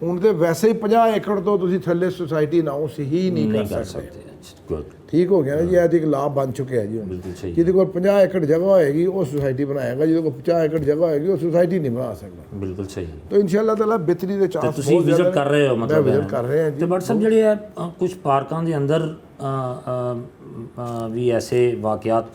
ਹੁਣ ਤੇ ਵੈਸੇ ਹੀ 50 ਏਕੜ ਤੋਂ ਤੁਸੀਂ ਥੱਲੇ ਸੁਸਾਇਟੀ ਅਨਾਉਂਸ ਹੀ ਨਹੀਂ ਕਰ ਸਕਦੇ। ਗੁੱਡ, ਠੀਕ ਹੋ ਗਿਆ ਨਾ ਜੀ, ਇਹ ਇੱਕ ਲਾਭ ਬਣ ਚੁੱਕਿਆ ਜੀ। ਬਿਲਕੁਲ ਸਹੀ। ਜਿਹਦੇ ਕੋਲ 50 ਏਕੜ ਜਗ੍ਹਾ ਹੋਏਗੀ ਉਹ ਸੁਸਾਇਟੀ ਬਣਾਏਗਾ, ਜਿਹਦੇ ਕੋਲ 50 ਏਕੜ ਜਗ੍ਹਾ ਹੋਏਗੀ ਉਹ ਸੁਸਾਇਟੀ ਨਹੀਂ ਬਣਾ ਸਕਦਾ। ਬਿਲਕੁਲ ਸਹੀ। ਤਾਂ ਇਨਸ਼ਾਅੱਲਾ ਤਾਲਾ ਬਿਹਤਰੀ ਦੇ ਚਾਂਸ ਤੁਸੀਂ ਵਿਜ਼ਿਟ ਕਰ ਰਹੇ ਹੋ? ਮਤਲਬ ਵਿਜ਼ਿਟ ਕਰ ਰਹੇ ਹਾਂ ਜੀ। ਤੇ ਬਟ ਸਾਹਿਬ ਜਿਹੜੇ ਆ ਕੁਝ ਪਾਰਕਾਂ ਦੇ ਅੰਦਰ ਵੀ ਐਸੇ ਵਾਕਿਆਤ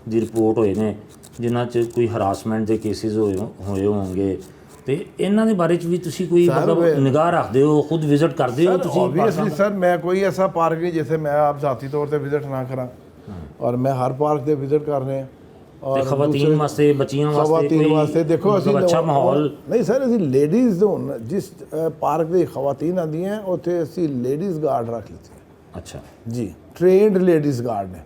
ਦੀ ਰਿਪੋਰਟ ਹੋਏ ਨੇ ਜਿਨ੍ਹਾਂ 'ਚ ਕੋਈ ਹਰਾਸਮੈਂਟ ਦੇ ਕੇਸਿਸ ਹੋਏ ਹੋਣਗੇ, ਤੇ ਇਹਨਾਂ ਦੇ ਬਾਰੇ 'ਚ ਵੀ ਤੁਸੀਂ ਕੋਈ ਮਤਲਬ ਨਿਗਾਹ ਰੱਖਦੇ ਹੋ, ਖੁਦ ਵਿਜ਼ਿਟ ਕਰਦੇ ਹੋ ਤੁਸੀਂ? ऑब्वियसली सर मैं कोई ऐसा पार्क नहीं जैसे मैं आप ذاتی तौर पे विजिट ना करा, और मैं हर पार्क ਦੇ ਵਿਜ਼ਿਟ ਕਰ ਰਹੇ ਹਾਂ। ਤੇ ਖਵਾਤੀਨ ਵਾਸਤੇ, ਬੱਚੀਆਂ ਵਾਸਤੇ ਦੇਖੋ ਅਸੀਂ ਅੱਛਾ ਮਾਹੌਲ ਨਹੀਂ ਸਰ, ਅਸੀਂ ਲੇਡੀਜ਼ ਹੁਣ ਜਿਸ ਪਾਰਕ ਦੇ ਖਵਾਤੀਨ ਆਉਂਦੀਆਂ ਉੱਥੇ ਅਸੀਂ ਲੇਡੀਜ਼ ਗਾਰਡ ਰੱਖ ਲਿੱਤੀ। ਅੱਛਾ ਜੀ, ਟ੍ਰੇਨਡ ਲੇਡੀਜ਼ ਗਾਰਡ ਨੇ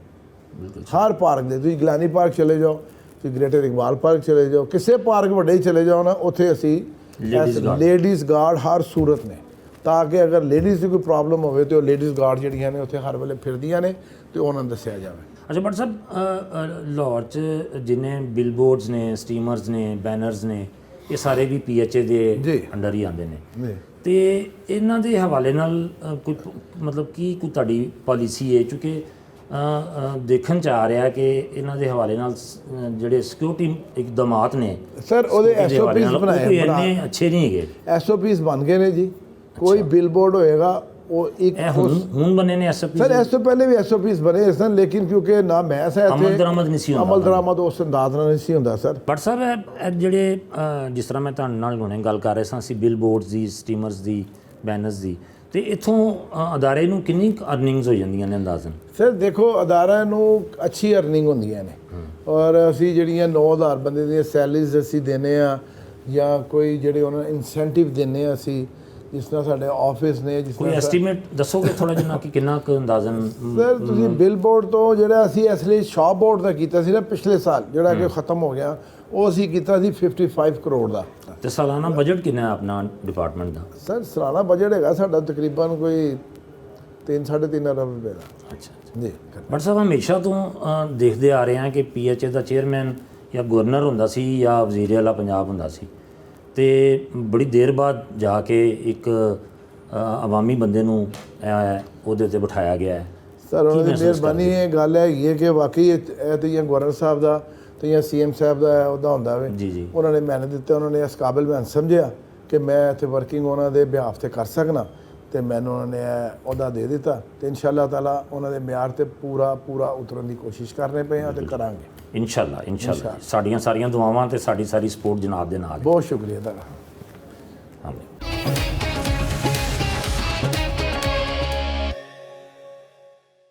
ਬਿਲਕੁਲ। ਹਰ ਪਾਰਕ ਦੇ। ਤੁਸੀਂ ਗਿਲਾਨੀ ਪਾਰਕ ਚਲੇ ਜਾਓ, ਤੁਸੀਂ ਗ੍ਰੇਟਰ ਇਕਬਾਲ ਪਾਰਕ ਚਲੇ ਜਾਓ, ਕਿਸੇ ਪਾਰਕ ਵੱਡੇ ਚਲੇ ਜਾਓ ਨਾ, ਉੱਥੇ ਅਸੀਂ ਲੇਡੀਜ਼ ਗਾਰਡ ਹਰ ਸੂਰਤ ਨੇ, ਤਾਂ ਕਿ ਅਗਰ ਲੇਡੀਜ਼ ਦੀ ਕੋਈ ਪ੍ਰੋਬਲਮ ਹੋਵੇ ਤੇ ਉਹ ਲੇਡੀਜ਼ ਗਾਰਡ ਜਿਹੜੀਆਂ ਨੇ ਉੱਥੇ ਹਰ ਵੇਲੇ ਫਿਰਦੀਆਂ ਨੇ ਤੇ ਉਹਨਾਂ ਨੂੰ ਦੱਸਿਆ ਜਾਵੇ। ਅੱਛਾ ਬਟ ਸਾਹਿਬ ਲਾਹੌਰ 'ਚ ਜਿੰਨੇ ਬਿਲਬੋਰਡਸ ਨੇ, ਸਟੀਮਰਸ ਨੇ, ਬੈਨਰਸ ਨੇ, ਇਹ ਸਾਰੇ ਵੀ ਪੀਐਚਏ ਦੇ ਅੰਡਰ ਹੀ ਆਉਂਦੇ ਨੇ। ਤੇ ਇਹਨਾਂ ਦੇ ਹਵਾਲੇ ਨਾਲ ਕੋਈ ਮਤਲਬ ਕੀ ਕੋਈ ਤੁਹਾਡੀ ਪਾਲਿਸੀ ਹੈ? ਕਿਉਂਕਿ ਦੇਖਣ 'ਚ ਆ ਰਿਹਾ ਕਿ ਇਹਨਾਂ ਦੇ ਹਵਾਲੇ ਨਾਲ ਜਿਹੜੇ ਸਿਕਿਉਰਿਟੀ ਇਕਦਾਮਾਤ ਨੇ ਸਰ ਉਹਦੇ ਐਸਓਪੀਸ ਬਣਾਏ ਇੰਨੇ ਅੱਛੇ ਨਹੀਂ ਹੈਗੇ। ਐਸਓਪੀਸ ਬਣ ਗਏ ਨੇ ਜੀ। ਕੋਈ ਬਿਲਬੋਰਡ ਹੋਏਗਾ ਉਹ ਇੱਕ ਹੁਣ ਬਣੇ ਨੇ ਐਸਓਪੀ? ਸਰ ਇਸ ਤੋਂ ਪਹਿਲੇ ਵੀ ਐਸਓਪੀਸ ਬਣੇ ਸਨ, ਲੇਕਿਨ ਕਿਉਂਕਿ ਨਾ ਮੈਂ ਇੱਥੇ ਅਮਲ ਦਰਾਮਦ ਨਹੀਂ ਸੀ ਹੁੰਦਾ, ਅਮਲ ਦਰਾਮਦ ਉਸ ਅੰਦਾਜ਼ ਨਾਲ ਨਹੀਂ ਸੀ ਹੁੰਦਾ ਸਰ। ਬਟ ਸਾਹਿਬ ਇਹ ਜਿਹੜੇ ਜਿਸ ਤਰ੍ਹਾਂ ਮੈਂ ਤੁਹਾਡੇ ਨਾਲ ਹੁਣੇ ਗੱਲ ਕਰ ਰਿਹਾ ਸਾਂ, ਅਸੀਂ ਬਿਲ ਬੋਰਡਸ ਦੀ, ਸਟੀਮਰਸ ਦੀ, ਬੈਨਰਸ ਦੀ, ਤੇ ਇੱਥੋਂ ਅਦਾਰੇ ਨੂੰ ਕਿੰਨੀ ਅਰਨਿੰਗਸ ਹੋ ਜਾਂਦੀਆਂ ਨੇ ਅੰਦਾਜ਼ਨ? ਸਰ ਦੇਖੋ ਅਦਾਰਿਆਂ ਨੂੰ ਅੱਛੀ ਅਰਨਿੰਗ ਹੁੰਦੀਆਂ ਨੇ, ਔਰ ਅਸੀਂ ਜਿਹੜੀਆਂ 9000 ਬੰਦੇ ਦੀਆਂ ਸੈਲਰੀਜ਼ ਅਸੀਂ ਦਿੰਦੇ ਆ, ਜਾਂ ਕੋਈ ਜਿਹੜੇ ਉਹਨਾਂ ਨੂੰ ਇਨਸੈਂਟਿਵ ਦਿੰਦੇ ਆ ਅਸੀਂ, ਜਿਸ ਤਰ੍ਹਾਂ ਸਾਡੇ ਆਫਿਸ ਨੇ, ਜਿਸ ਕੋਈ ਐਸਟੀਮੇਟ ਦੱਸੋਗੇ ਥੋੜਾ ਜਿਹਾ ਕਿ ਕਿੰਨਾ ਕੁ ਅੰਦਾਜ਼ਨ? ਸਰ ਤੁਸੀਂ ਬਿਲ ਬੋਰਡ ਤੋਂ ਜਿਹੜਾ ਅਸੀਂ ਇਸ ਲਈ ਸ਼ਾਪ ਬੋਰਡ ਦਾ ਕੀਤਾ ਸੀ ਨਾ ਪਿਛਲੇ ਸਾਲ, ਜਿਹੜਾ ਕਿ ਖਤਮ ਹੋ ਗਿਆ, ਉਹ ਅਸੀਂ ਕੀਤਾ ਸੀ 55 ਕਰੋੜ ਦਾ। ਤੇ ਸਾਲਾਨਾ ਬਜਟ ਕਿੰਨਾ ਹੈ ਆਪਣਾ ਡਿਪਾਰਟਮੈਂਟ ਦਾ? ਸਰ ਸਾਲਾਨਾ ਬਜਟ ਹੈਗਾ ਸਾਡਾ ਤਕਰੀਬਨ ਕੋਈ 3-3.5 ਅਰਬ ਰੁਪਏ ਦਾ। ਅੱਛਾ ਜੀ। ਬਟ ਸਾਹਿਬ ਹਮੇਸ਼ਾ ਤੋਂ ਦੇਖਦੇ ਆ ਰਹੇ ਹਾਂ ਕਿ ਪੀਐਚਏ ਦਾ ਚੇਅਰਮੈਨ ਜਾਂ ਗਵਰਨਰ ਹੁੰਦਾ ਸੀ ਜਾਂ ਵਜ਼ੀਰ ਆਲਾ ਪੰਜਾਬ ਹੁੰਦਾ ਸੀ, ਤੇ ਬੜੀ ਦੇਰ ਬਾਅਦ ਜਾ ਕੇ ਇੱਕ ਆਵਾਮੀ ਬੰਦੇ ਨੂੰ ਉਹਦੇ 'ਤੇ ਬਿਠਾਇਆ ਗਿਆ ਹੈ। ਸਰ ਉਹਨਾਂ ਦੀ ਮਿਹਰਬਾਨੀ ਇਹ ਗੱਲ ਹੈਗੀ ਹੈ ਕਿ ਵਾਕਈ ਇਹ ਤਾਂ ਜਾਂ ਗਵਰਨਰ ਸਾਹਿਬ ਦਾ ਤੇ ਜਾਂ ਸੀਐਮ ਸਾਹਿਬ ਦਾ ਉਹਦਾ ਹੁੰਦਾ ਵੇ। ਜੀ। ਉਹਨਾਂ ਨੇ ਮਿਹਨਤ ਦਿੱਤੇ, ਉਹਨਾਂ ਨੇ ਇਸ ਕਾਬਿਲ ਮੈਂ ਸਮਝਿਆ ਕਿ ਮੈਂ ਇੱਥੇ ਵਰਕਿੰਗ ਉਹਨਾਂ ਦੇ ਬਿਹਾਫ ਤੇ ਕਰ ਸਕਣਾ, ਤੇ ਮੈਨੂੰ ਉਹਨਾਂ ਨੇ ਅਹੁਦਾ ਦੇ ਦਿੱਤਾ। ਤੇ ਇਨਸ਼ਾਅੱਲਾ ਤਾਲਾ ਉਹਨਾਂ ਦੇ ਮਿਆਰ ਤੇ ਪੂਰਾ ਉਤਰਨ ਦੀ ਕੋਸ਼ਿਸ਼ ਕਰ ਰਹੇ ਪਏ ਹਾਂ ਤੇ ਕਰਾਂਗੇ ਇਨਸ਼ਾਅੱਲਾ। ਸਾਡੀਆਂ ਸਾਰੀਆਂ ਦੁਆਵਾਂ ਤੇ ਸਾਡੀ ਸਾਰੀ ਸਪੋਰਟ ਜਨਾਬ ਦੇ ਨਾਲ। ਬਹੁਤ ਸ਼ੁਕਰੀਆ ਤੁਹਾਡਾ।